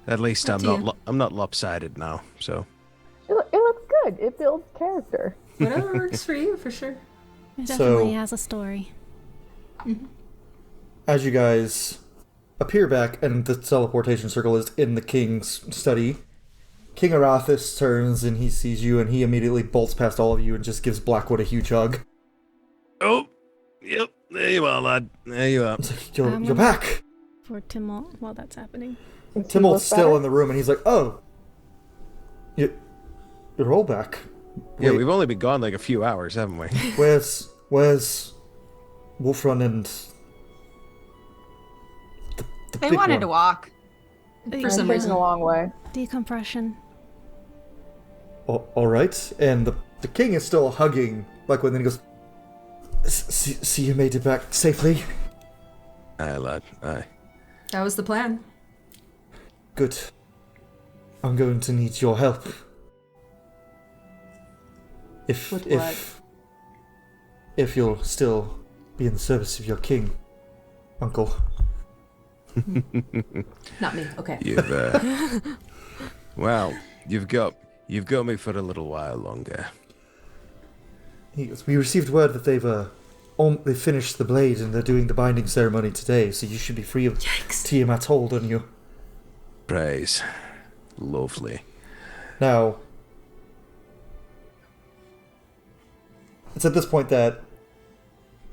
At least Up to you. I'm not lopsided now, so. It looks good. It builds character. Whatever works for you, for sure. It definitely So- has a story. As you guys appear back, and the teleportation circle is in the king's study, King Arathis turns and he sees you, and he immediately bolts past all of you and just gives Blackwood a huge hug. Oh, yep, there you are, lad. There you are. It's like, you're back! For Timol while that's happening. Timol's still in the room, and he's like, oh, you're all back. Yeah, Wait, we've only been gone like a few hours, haven't we? Where's Wolfrun and the They big wanted one? to walk. For some Taking reason. a long way. Decompression. All right, and the king is still hugging Blackwood, and then he goes, see you made it back safely? Aye, lad, aye. That was the plan. Good. I'm going to need your help. With what? If you'll still be in the service of your king, Uncle. Not me. Okay. You've well, you've got me for a little while longer. He goes, we received word that they finished the blade and they're doing the binding ceremony today, so you should be free of Tiamat's hold on you. Praise. Lovely. Now, it's at this point that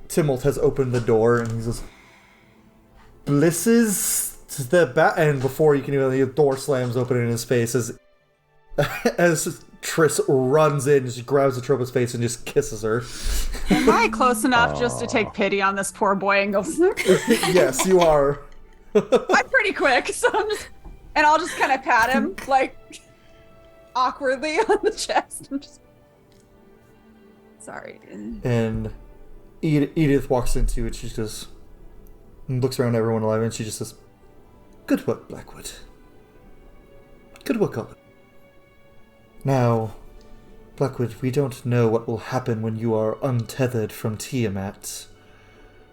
Timolt has opened the door and he says, Blisses to the bat, and before you can even, the door slams open in his face as Triss runs in, just grabs the Tropa's face and just kisses her. Am I close enough just to take pity on this poor boy and go, Yes, you are. I'm pretty quick, so I'll just kind of pat him, like, awkwardly on the chest. I'm just... Sorry. And Edith walks into it, she just looks around everyone alive, and she just says, good work, Blackwood. Good work, Oliver. Now, Blackwood, we don't know what will happen when you are untethered from Tiamat.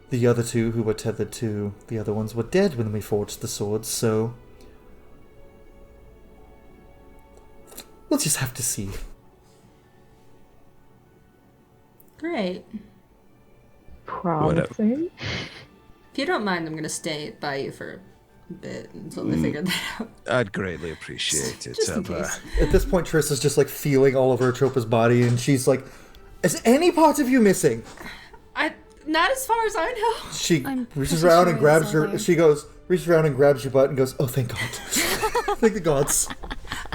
The other two who were tethered to the other ones were dead when we forged the swords, so we'll just have to see. Great. Promising. If you don't mind, I'm gonna stay by you for a bit until they figure that out. I'd greatly appreciate it. Just in case. At this point, Triss is just like feeling all over Atropa's body, and she's like, is any part of you missing? Not as far as I know. She I'm reaches pretty around sure and grabs it's her. all there. She goes, reaches around and grabs your butt and goes, oh, thank God. Thank the gods.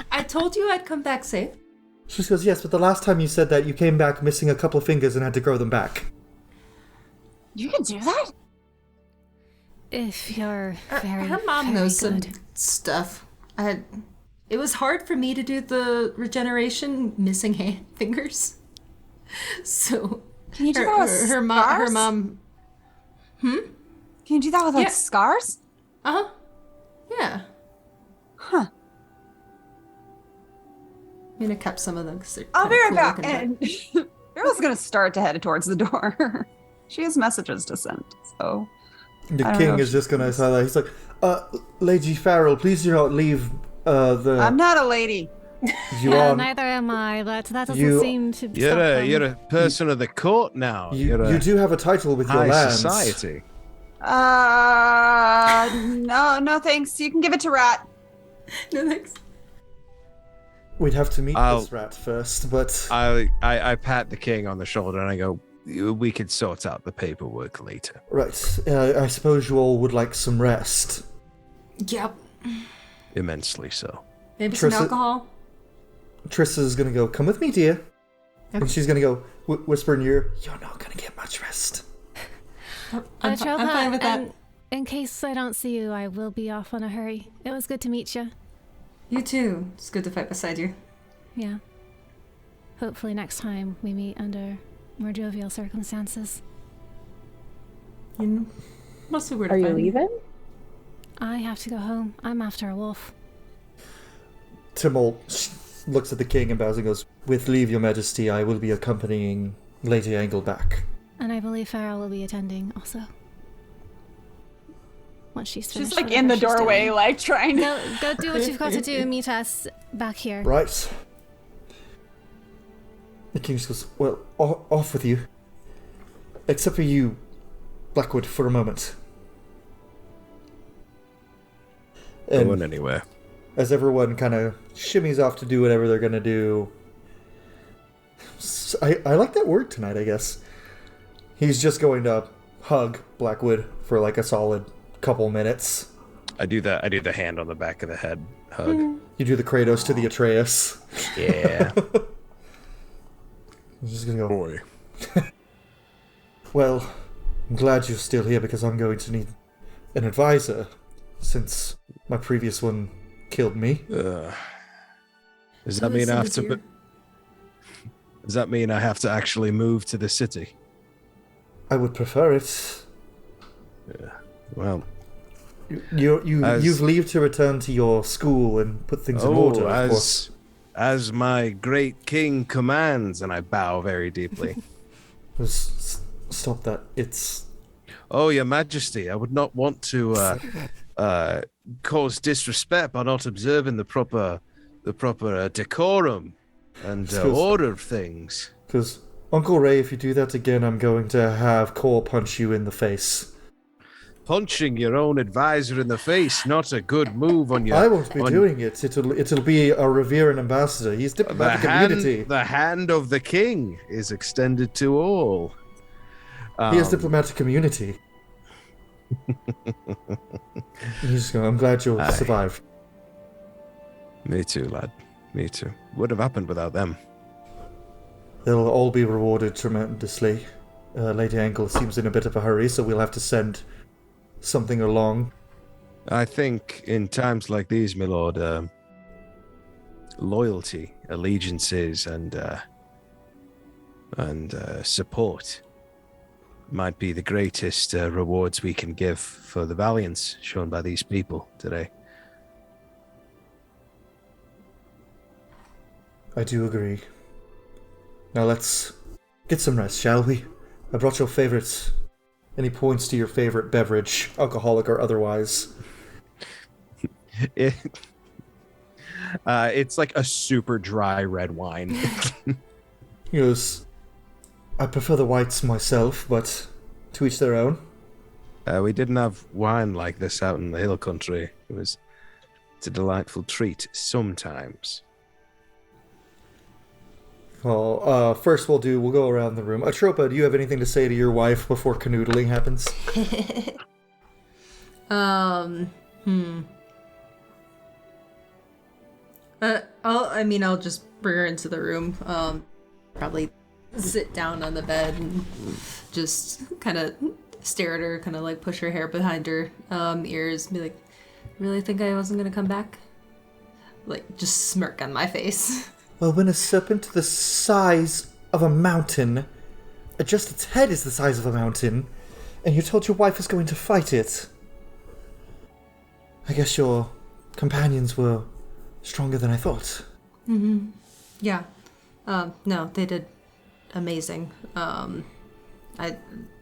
I told you I'd come back safe. She goes, yes, but the last time you said that, you came back missing a couple of fingers and had to grow them back. You can do that? If you're very, Her mom very knows some good. stuff. It was hard for me to do the regeneration missing fingers. So Can you do that with her scars? mom. Can you do that with like scars? Uh-huh. Yeah. Huh. I'm gonna kept some of them because they're I'll be right cool back. looking, And Vera's gonna start to head towards the door. She has messages to send, so. The I don't king know if is just gonna say that. He's like, Lady Farrell, please do not leave the... I'm not a lady. You Yeah, are... neither am I, but that doesn't You- seem to stop You're them. you're a person of the court now. You're a You do have a title with your high lands. society. No thanks. You can give it to Rat. No thanks. We'd have to meet I'll- this rat first, but... I pat the king on the shoulder and I go, we could sort out the paperwork later. Right, I suppose you all would like some rest. Yep. Immensely so. Maybe some Trissa- alcohol. Trissa's gonna go, come with me, dear. And she's gonna go, whisper in your ear, you're not gonna get much rest. I'm fine with that. and in case I don't see you, I will be off on a hurry. It was good to meet you. You too. It's good to fight beside you. Yeah. Hopefully next time we meet under more jovial circumstances. Must be weird. Are you leaving? I have to go home. I'm after a wolf. Timolt looks at the king and bows and goes, with leave, your majesty, I will be accompanying Lady Angle back. And I believe Farrell will be attending also. Once she's finished. She's like in the whatever she's doorway, doing. like trying to. Go do what you've got to do. Meet us back here. Right. The king just goes, well, off with you. Except for you, Blackwood, for a moment. Going And anywhere. as everyone kind of shimmies off to do whatever they're going to do, I like that word tonight, I guess. He's just going to hug Blackwood for like a solid couple minutes. I do the hand on the back of the head hug. You do the Kratos to the Atreus. Yeah. I'm just going to go, Boy. well, I'm glad you're still here because I'm going to need an advisor since my previous one killed me. Does that mean I have to? Does that mean I have to actually move to the city? I would prefer it. Yeah. Well. You've leave to return to your school and put things in order, of course. As my great king commands, and I bow very deeply. Stop that. It's... Oh, your majesty, I would not want to cause disrespect by not observing the proper decorum and order of things. Because, Uncle Ray, if you do that again, I'm going to have Cole punch you in the face. Punching your own advisor in the face, not a good move on your... I won't be doing it. It'll be a Reveran ambassador. He's diplomatic immunity. The hand of the king is extended to all. He has diplomatic immunity. He's just going, I'm glad you'll survive. Me too, lad. Me too. Would have happened without them. They'll all be rewarded tremendously. Lady Angle seems in a bit of a hurry, so we'll have to send something along. I think in times like these, my lord, loyalty, allegiances, and support might be the greatest rewards we can give for the valiance shown by these people today. I do agree. Now let's get some rest, shall we? I brought your favorites. Any points to your favorite beverage, alcoholic or otherwise? It's like a super dry red wine. He goes, I prefer the whites myself, but to each their own. We didn't have wine like this out in the hill country. It's a delightful treat sometimes. Well, first we'll go around the room. Atropa, do you have anything to say to your wife before canoodling happens? I'll just bring her into the room. Probably sit down on the bed and just kind of stare at her, kind of like push her hair behind her ears, be like, really think I wasn't gonna come back? Like, just smirk on my face. Well, when a serpent the size of a mountain, just its head is the size of a mountain, and you told your wife is going to fight it, I guess your companions were stronger than I thought. Mm-hmm. Yeah. No, they did amazing.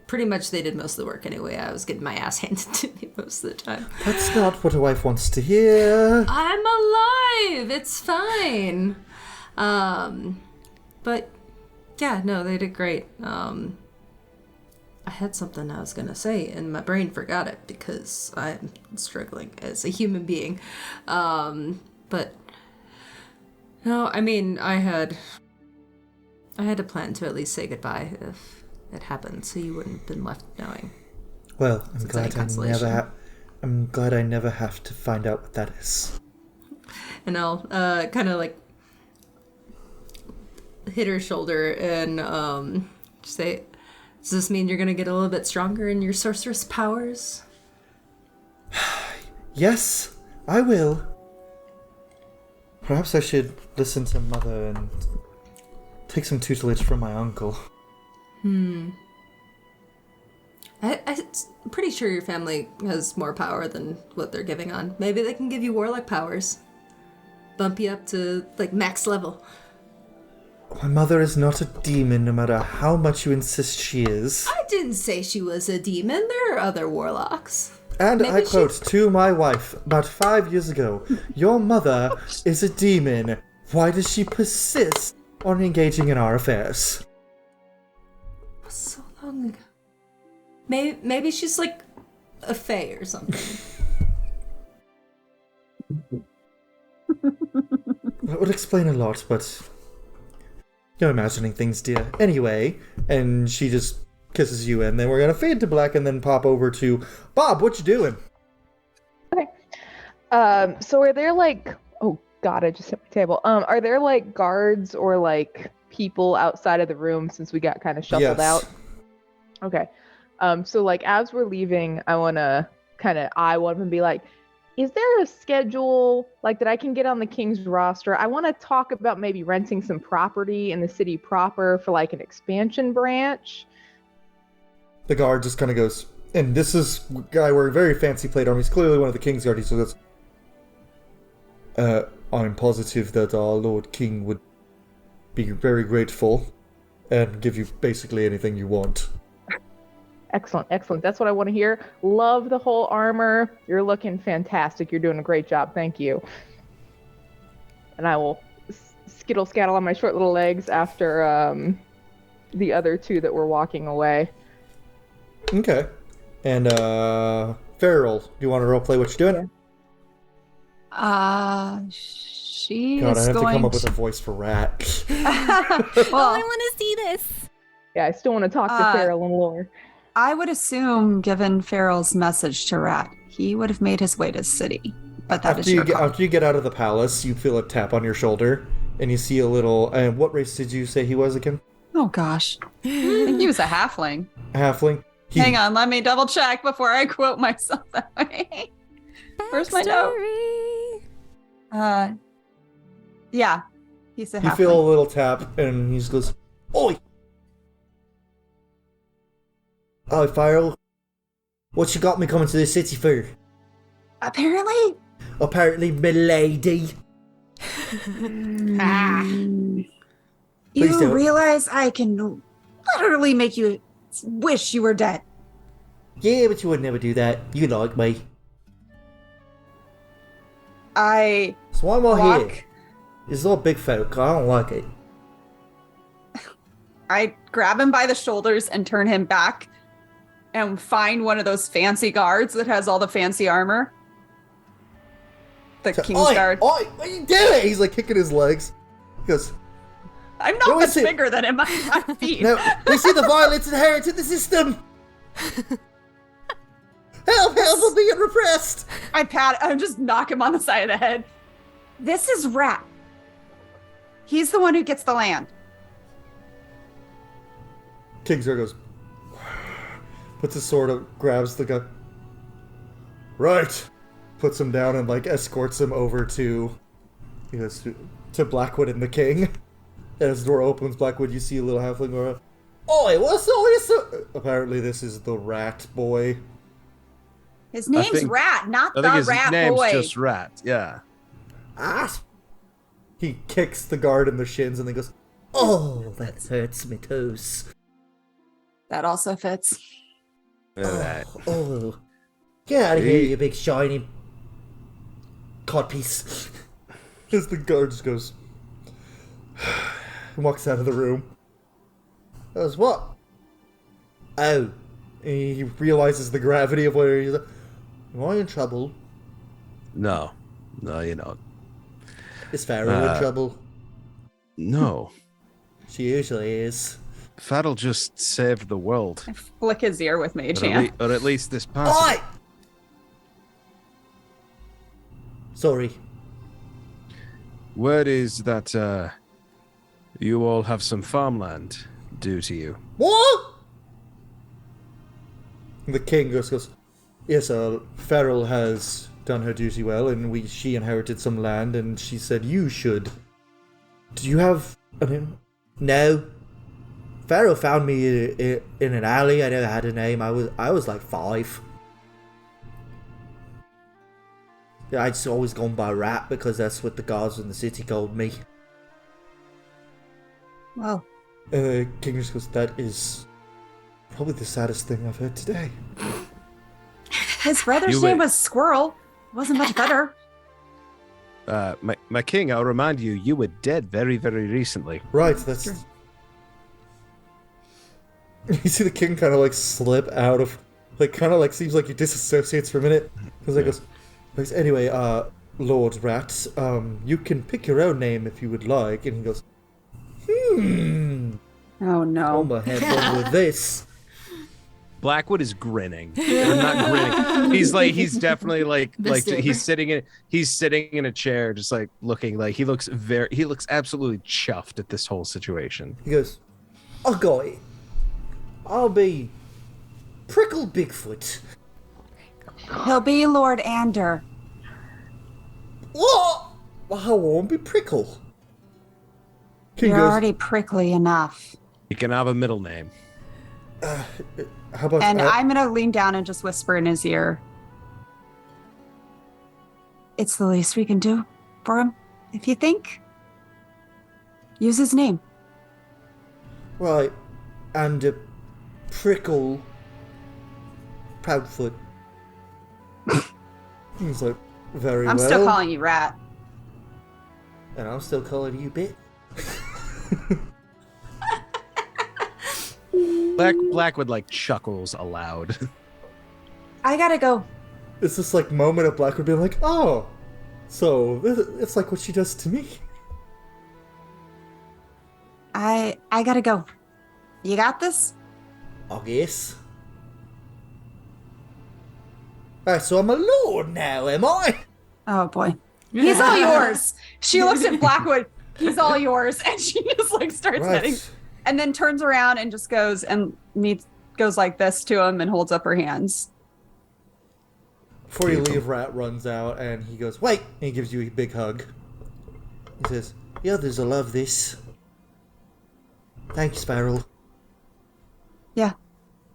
Pretty much they did most of the work anyway. I was getting my ass handed to me most of the time. That's not what a wife wants to hear. I'm alive! It's fine. But yeah, no, they did great. I had something I was gonna say and my brain forgot it because I'm struggling as a human being. But no, I mean, I had a plan to at least say goodbye if it happened, so you wouldn't have been left knowing. Well, I'm glad I never have to find out what that is. And I'll kind of like hit her shoulder and say, does this mean you're going to get a little bit stronger in your sorceress powers? Yes, I will. Perhaps I should listen to Mother and take some tutelage from my uncle. I'm pretty sure your family has more power than what they're giving on. Maybe they can give you warlock powers. Bump you up to, like, max level. My mother is not a demon, no matter how much you insist she is. I didn't say she was a demon. There are other warlocks. And maybe I quote to my wife about 5 years ago, your mother is a demon. Why does she persist on engaging in our affairs? So long ago. Maybe she's like a fae or something. That would explain a lot, but you're imagining things, dear. Anyway, and she just kisses you, and then we're gonna fade to black and then pop over to Bob. What you doing? Okay. So are there like, oh god, I just hit my table. Are there like guards or like people outside of the room since we got kind of shuffled out? Okay. So like as we're leaving, I want to kind of eye one and be like, is there a schedule like that I can get on the King's roster? I want to talk about maybe renting some property in the city proper for like an expansion branch. The guard just kind of goes, and this is a guy wearing very fancy plate armor. He's clearly one of the King's guard. He goes, I'm positive that our Lord King would be very grateful and give you basically anything you want. Excellent, excellent. That's what I want to hear. Love the whole armor. You're looking fantastic. You're doing a great job. Thank you. And I will skittle scattle on my short little legs after the other two that were walking away. Okay. And Farrell, do you want to roleplay what you're doing? She God, is I have to going come up with a voice for Rat. Well, I want to see this. Yeah, I still want to talk to Farrell and Lore. I would assume, given Farrell's message to Rat, he would have made his way to the city. But that is your call. After you get out of the palace, you feel a tap on your shoulder, and you see a little... And what race did you say he was again? Oh, gosh. I think he was a halfling. A halfling? Hang on, let me double check before I quote myself that way. Where's my note? Yeah, he's a halfling. You feel a little tap, and he just goes, Oi! Oh, Farrell, what you got me coming to the city for? Apparently, milady. You realize I can literally make you wish you were dead. Yeah, but you would never do that. You like me. So why am I here? It's all big folk. I don't like it. I grab him by the shoulders and turn him back and find one of those fancy guards that has all the fancy armor. The King's Guard. Oi, what are you doing? He's like kicking his legs. He goes, I'm not much bigger than him. I'm 5 feet. No, they see the violence inherent in the system. Help, we're being repressed. I just knock him on the side of the head. This is Rat. He's the one who gets the land. Kingsar goes, puts his sword up, grabs the guy. Right. Puts him down and like escorts him over to, he goes to Blackwood and the king. As the door opens, Blackwood, you see a little halfling go, "Oi, what's all this?" Apparently, this is the rat boy. His name's Rat, not the his rat name's boy. just Rat. Yeah. Ah! He kicks the guard in the shins and then goes, "Oh, that hurts me toes." That also fits. Oh, get out of here, you big shiny codpiece. As the guard just goes, and walks out of the room. Goes, what? Oh. And he realizes the gravity of where he's like, am I in trouble? No, you're not. Is Pharaoh in trouble? No. She usually is. Farrell just saved the world. I flick his ear with Mage Hand. Or at least this part. Oi! Sorry. Word is that you all have some farmland due to you. What? The king goes, yes, Farrell has done her duty well, and she inherited some land, and she said you should. Do you have a name? No. Farrell found me in an alley. I never had a name. I was like 5. Yeah, I'd just always gone by Rat because that's what the guards in the city called me. Well. And the king just goes, that is probably the saddest thing I've heard today. His brother's name was Squirrel. Wasn't much better. My king, I'll remind you, you were dead very, very recently. Right, that's... True. You see the king kind of like slip out of... Like, kind of like seems like he disassociates for a minute. Because goes, anyway, Lord Rat, you can pick your own name if you would like. And he goes, Oh no. I'm gonna have fun with this. Blackwood is grinning. Or not grinning. He's definitely he's sitting in a chair, just like looking like he looks absolutely chuffed at this whole situation. He goes, I got it. I'll be Prickle Bigfoot. He'll be Lord Ander. What? I won't be Prickle. King You're goes, already prickly enough. You can have a middle name. How about? And I'm gonna lean down and just whisper in his ear. It's the least we can do for him, if you think. Use his name. Right, and Prickle Proudfoot. He's like, very I'm well. still calling you Rat. And I'm still calling you Bit. Blackwood like chuckles aloud. I gotta go. It's this like moment of Blackwood being like, oh, so it's like what she does to me. I gotta go. You got this? I guess. Alright, so I'm a lord now, am I? Oh boy. He's all yours. She looks at Blackwood. He's all yours. And she just like starts heading. And then turns around and just goes and goes like this to him and holds up her hands. Before you leave, Rat runs out and he goes, wait! And he gives you a big hug. He says, the others will love this. Thanks, Farrell. Yeah,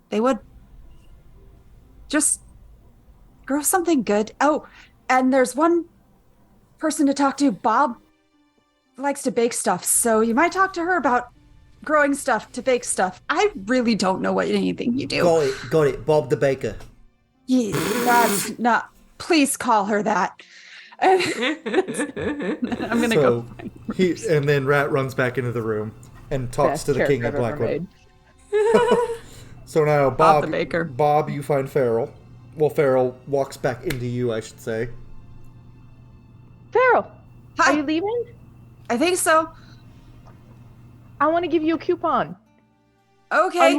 they would. Just grow something good. Oh, and there's one person to talk to. Bob likes to bake stuff, so you might talk to her about growing stuff to bake stuff. I really don't know what anything you do. Got it. Bob the Baker. Yeah, that's not... Please call her that. I'm gonna go. And then Rat runs back into the room and talks to the king of Blackwood. So now, Bob the Baker. Bob, you find Farrell. Well, Farrell walks back into you, I should say. Farrell, Hi. are you leaving? I think so. I want to give you a coupon. Okay.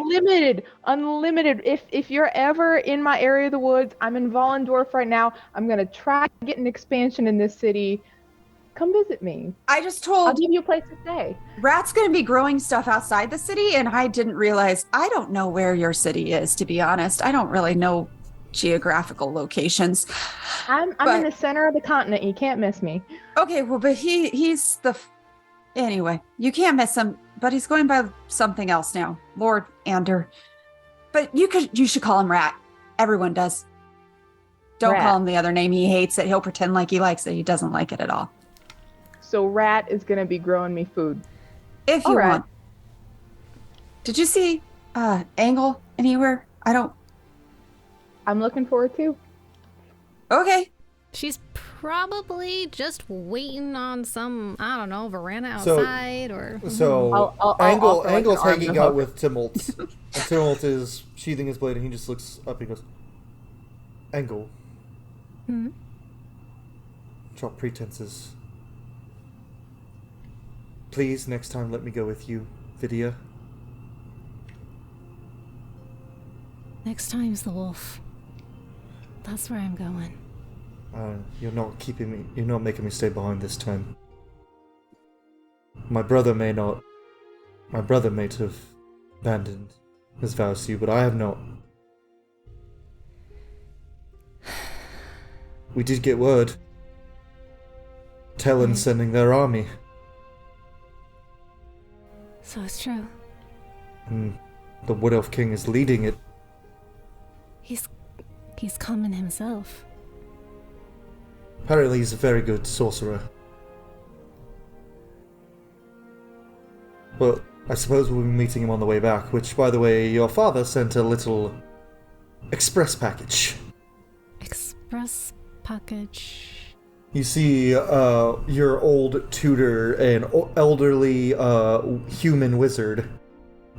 Unlimited. If you're ever in my area of the woods, I'm in Vollendorf right now. I'm gonna try to get an expansion in this city. Come visit me. I just I'll told give you a place to stay. Rat's going to be growing stuff outside the city, and I didn't realize. I don't know where your city is, to be honest. I don't really know geographical locations. I'm in the center of the continent. You can't miss me. Okay, well, but he's the. Anyway, you can't miss him, but he's going by something else now, Lord Ander. But you should call him Rat. Everyone does. Don't Rat. call him the other name. He hates it. He'll pretend like he likes it. He doesn't like it at all. So Rat is gonna be growing me food. If you want. Did you see Angle anywhere? I'm looking forward to. Okay. She's probably just waiting on some, I don't know, veranda outside or. So I'll Angle's arm hanging the out hook. with Tumult. And Tumult is sheathing his blade, and he just looks up and goes, "Angle, drop pretenses. Please, next time, let me go with you, Vidya." Next time's the wolf. That's where I'm going. You're not making me stay behind this time. My brother may have abandoned his vows to you, but I have not. We did get word. Talon's sending their army. So it's true. And the Wood Elf King is leading it. He's coming himself. Apparently he's a very good sorcerer. Well, I suppose we'll be meeting him on the way back, which, by the way, your father sent a little express package. Express package. You see your old tutor, an elderly human wizard,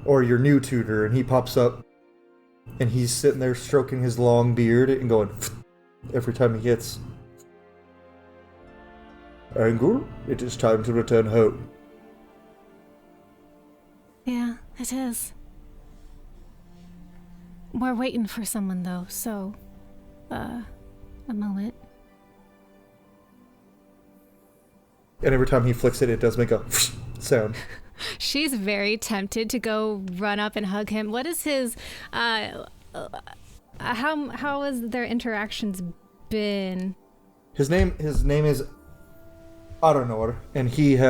or your new tutor, and he pops up, and he's sitting there stroking his long beard and going every time he hits. Angle, it is time to return home. Yeah, it is. We're waiting for someone though, so a moment. And every time he flicks it, it does make a sound. She's very tempted to go run up and hug him. What is his how has their interactions been? His name is Aranor, and he's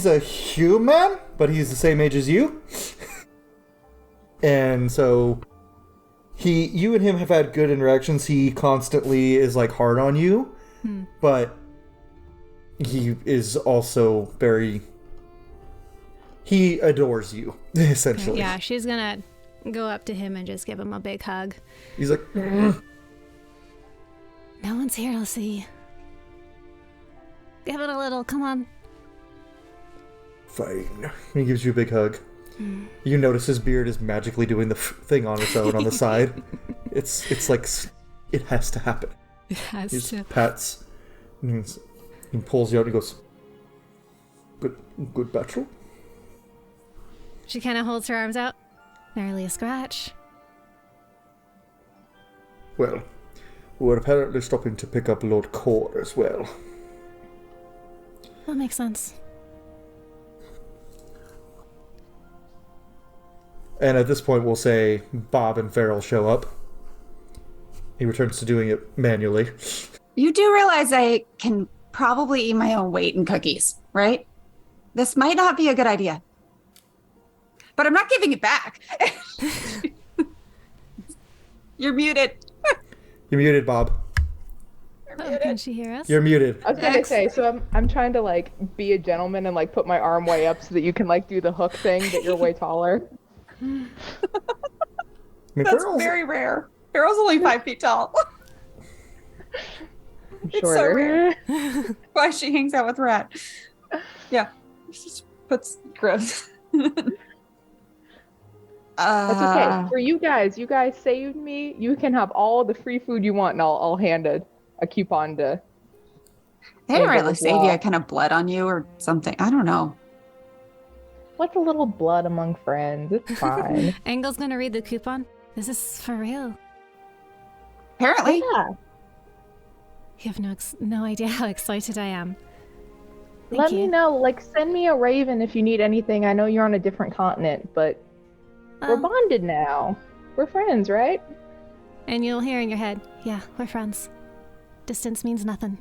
a human, but he's the same age as you. And so you and him have had good interactions. He constantly is like hard on you, but he is also he adores you, essentially. Yeah, she's gonna go up to him and just give him a big hug. He's like, No one's here to see. Give it a little, come on. fine. He gives you a big hug. You notice his beard is magically doing the thing on its own on the side. It's like it has to happen. It has He to. pats. And he pulls you out and he goes, Good battle. She kind of holds her arms out. Barely a scratch. Well, we're apparently stopping to pick up Lord Core as well. That makes sense. And at this point, we'll say Bob and Farrell show up. He returns to doing it manually. You do realize I can probably eat my own weight in cookies, right? This might not be a good idea. But I'm not giving it back. You're muted. You're muted, Bob. Oh, can she hear us? You're muted. I was gonna say, so I'm trying to like be a gentleman and like put my arm way up so that you can like do the hook thing, but you're way taller. I mean, That's Farrell's- very rare. Farrell's only 5 feet tall. It's so rare. Why she hangs out with Rat. Yeah. She just puts gross. That's okay. For you guys saved me. You can have all the free food you want, and I'll hand a coupon to. They didn't Angel really as say well. I kind of bled on you or something. I don't know. What's a little blood among friends? It's fine. Engel's gonna read the coupon. This is for real. Apparently. Yeah. You have no idea how excited I am. Let me know. Like, send me a raven if you need anything. I know you're on a different continent, but we're bonded now. We're friends, right? And you'll hear in your head, yeah, we're friends. Distance means nothing.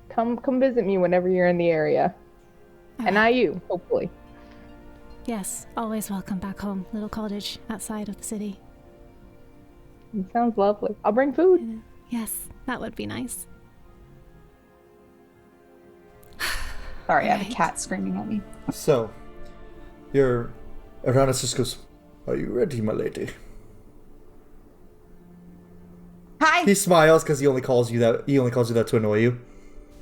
Come visit me whenever you're in the area. And I you, hopefully. Yes, always welcome back home. Little cottage outside of the city. It sounds lovely. I'll bring food. Yes, that would be nice. Sorry, I have a cat screaming at me. So, Uranus just goes, "Are you ready, my lady?" Hi. He smiles because he only calls you that to annoy you.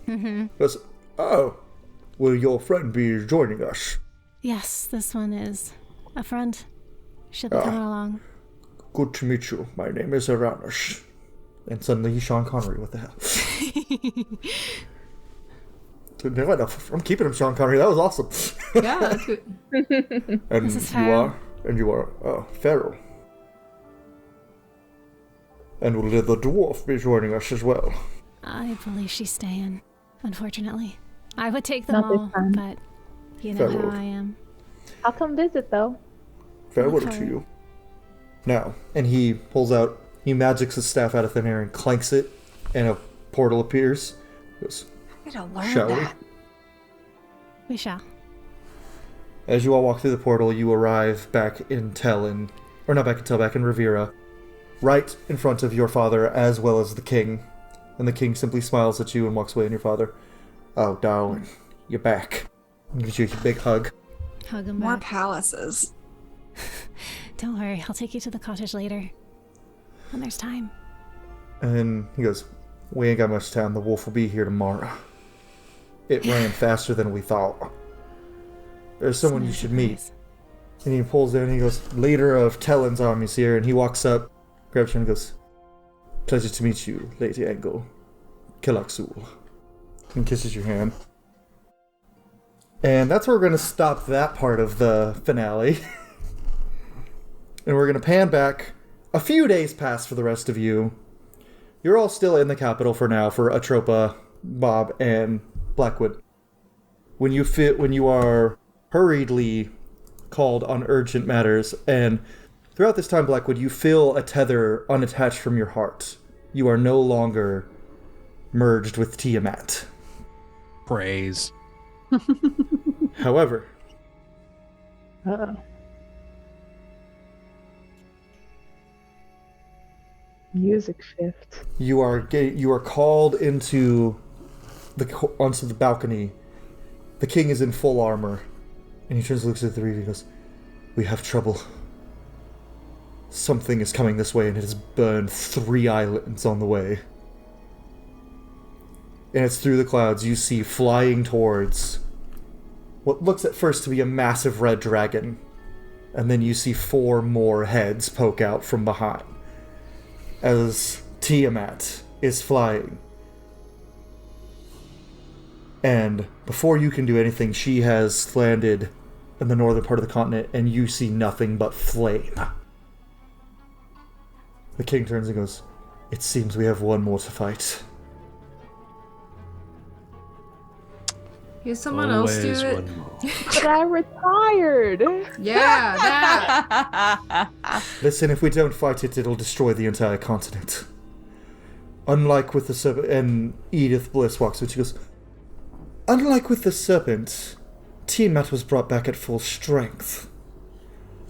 Mm-hmm. He goes, "Oh, will your friend be joining us?" Yes, this one is a friend. She'll be coming along. Good to meet you. My name is Uranus. And suddenly he's Sean Connery. What the hell? No, I'm keeping him Sean Connery. That was awesome. Yeah, that's good. And This is you are Pharaoh. And will the dwarf be joining us as well? I believe she's staying, unfortunately. I would take them Not this all, time. but you know Fair how word. I am. I'll come visit, though. Farewell Okay. to you. Now, and he magics his staff out of thin air and clanks it, and a portal appears. He goes, I gotta learn "Shall we?" that. We shall. As you all walk through the portal, you arrive back in Ravira, right in front of your father as well as the king. And the king simply smiles at you and walks away, and your father, "Oh, darling, you're back." And gives you a big hug. Hug him More back. palaces. Don't worry, I'll take you to the cottage later. When there's time. And he goes, "We ain't got much time. The wolf will be here tomorrow. It ran faster than we thought. There's someone you should meet." And he pulls in and he goes, "Leader of Talon's armies here." And he walks up, grabs you and goes, "Pleasure to meet you, Lady Angle. Kilaksul." And kisses your hand. And that's where we're going to stop that part of the finale. And we're going to pan back. A few days pass for the rest of you. You're all still in the capital for now for Atropa, Bob, and Blackwood. When you are hurriedly called on urgent matters, and throughout this time, Blackwood, you feel a tether unattached from your heart. You are no longer merged with Tiamat. Praise. However, Music shift. you are called onto the balcony. The king is in full armor, and he turns and looks at the reeve and goes, "We have trouble. Something is coming this way, and it has burned 3 islands on the way." And it's through the clouds you see flying towards what looks at first to be a massive red dragon, and then you see 4 more heads poke out from behind as Tiamat is flying. And before you can do anything, she has landed in the northern part of the continent, and you see nothing but flame. The king turns and goes, "It seems we have one more to fight." Can someone else do Always it? one more. But I retired. Yeah, that. Listen, if we don't fight it, it'll destroy the entire continent. Unlike with the serpent, and Edith Bliss walks in, she goes, "Unlike with the serpent, Tiamat was brought back at full strength.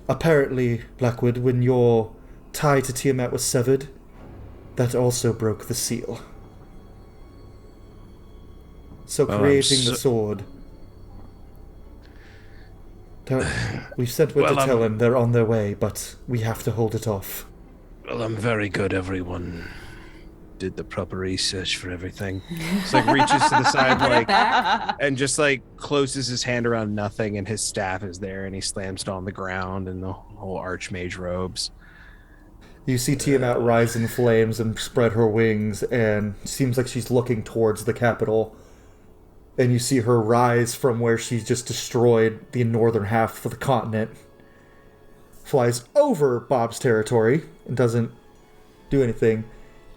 Apparently, Blackwood, when your tie to Tiamat was severed, that also broke the seal. So Well, creating the sword... We've sent word to Well, Talon, they're on their way, but we have to hold it off." Well, I'm very good. Everyone did the proper research for everything. It's like reaches to the side, like, and just like closes his hand around nothing, and his staff is there, and he slams it on the ground, and the whole archmage robes. You see Tiamat rise in flames and spread her wings, and seems like she's looking towards the capital. And you see her rise from where she's just destroyed the northern half of the continent. Flies over Bob's territory and doesn't do anything.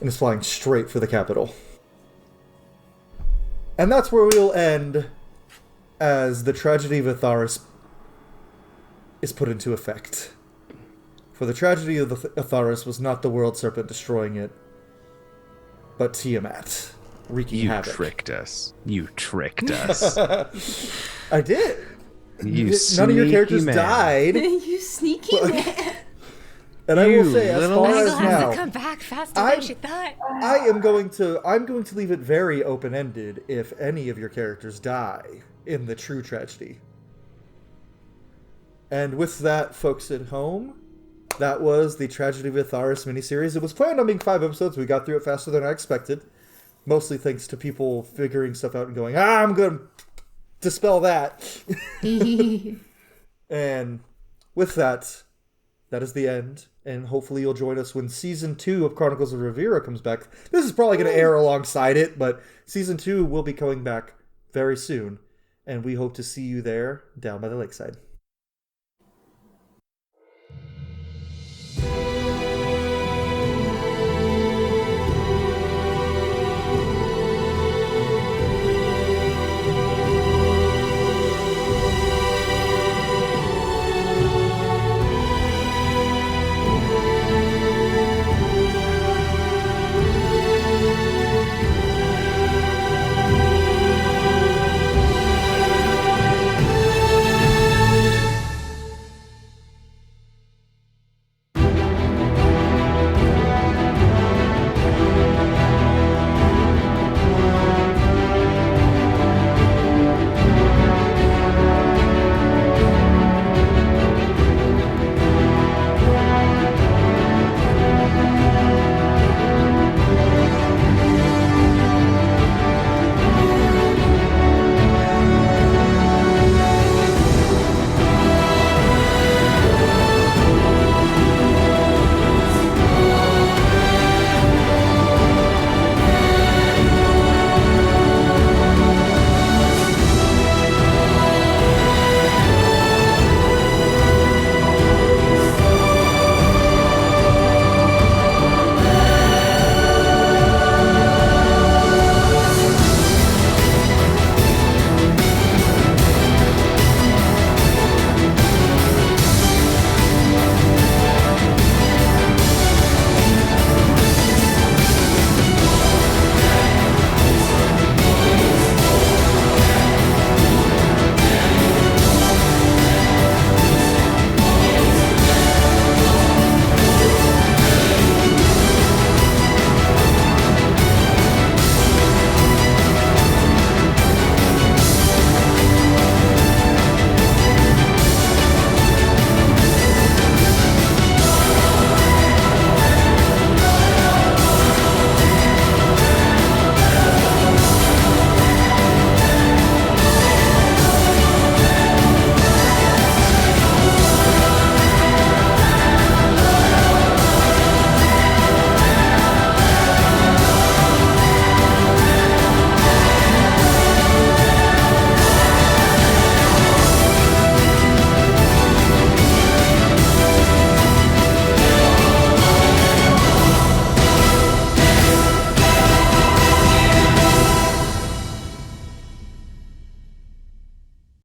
and is flying straight for the capital. And that's where we'll end as the tragedy of Etharis is put into effect. For the tragedy of the Etharis was not the world serpent destroying it, but Tiamat wreaking havoc. You tricked us. You tricked us. I did. None of your characters died. You sneaky man. And I will say, as far as Angle has now, to come back faster than she thought. I'm going to leave it very open-ended if any of your characters die in the true tragedy. And with that, folks at home, that was the Tragedy of Etharis miniseries. It was planned on being 5 episodes. We got through it faster than I expected. Mostly thanks to people figuring stuff out and going, I'm going to dispel that. And with that, that is the end. And hopefully you'll join us when Season 2 of Chronicles of Ravira comes back. This is probably going to air alongside it, but Season 2 will be coming back very soon. And we hope to see you there down by the lakeside.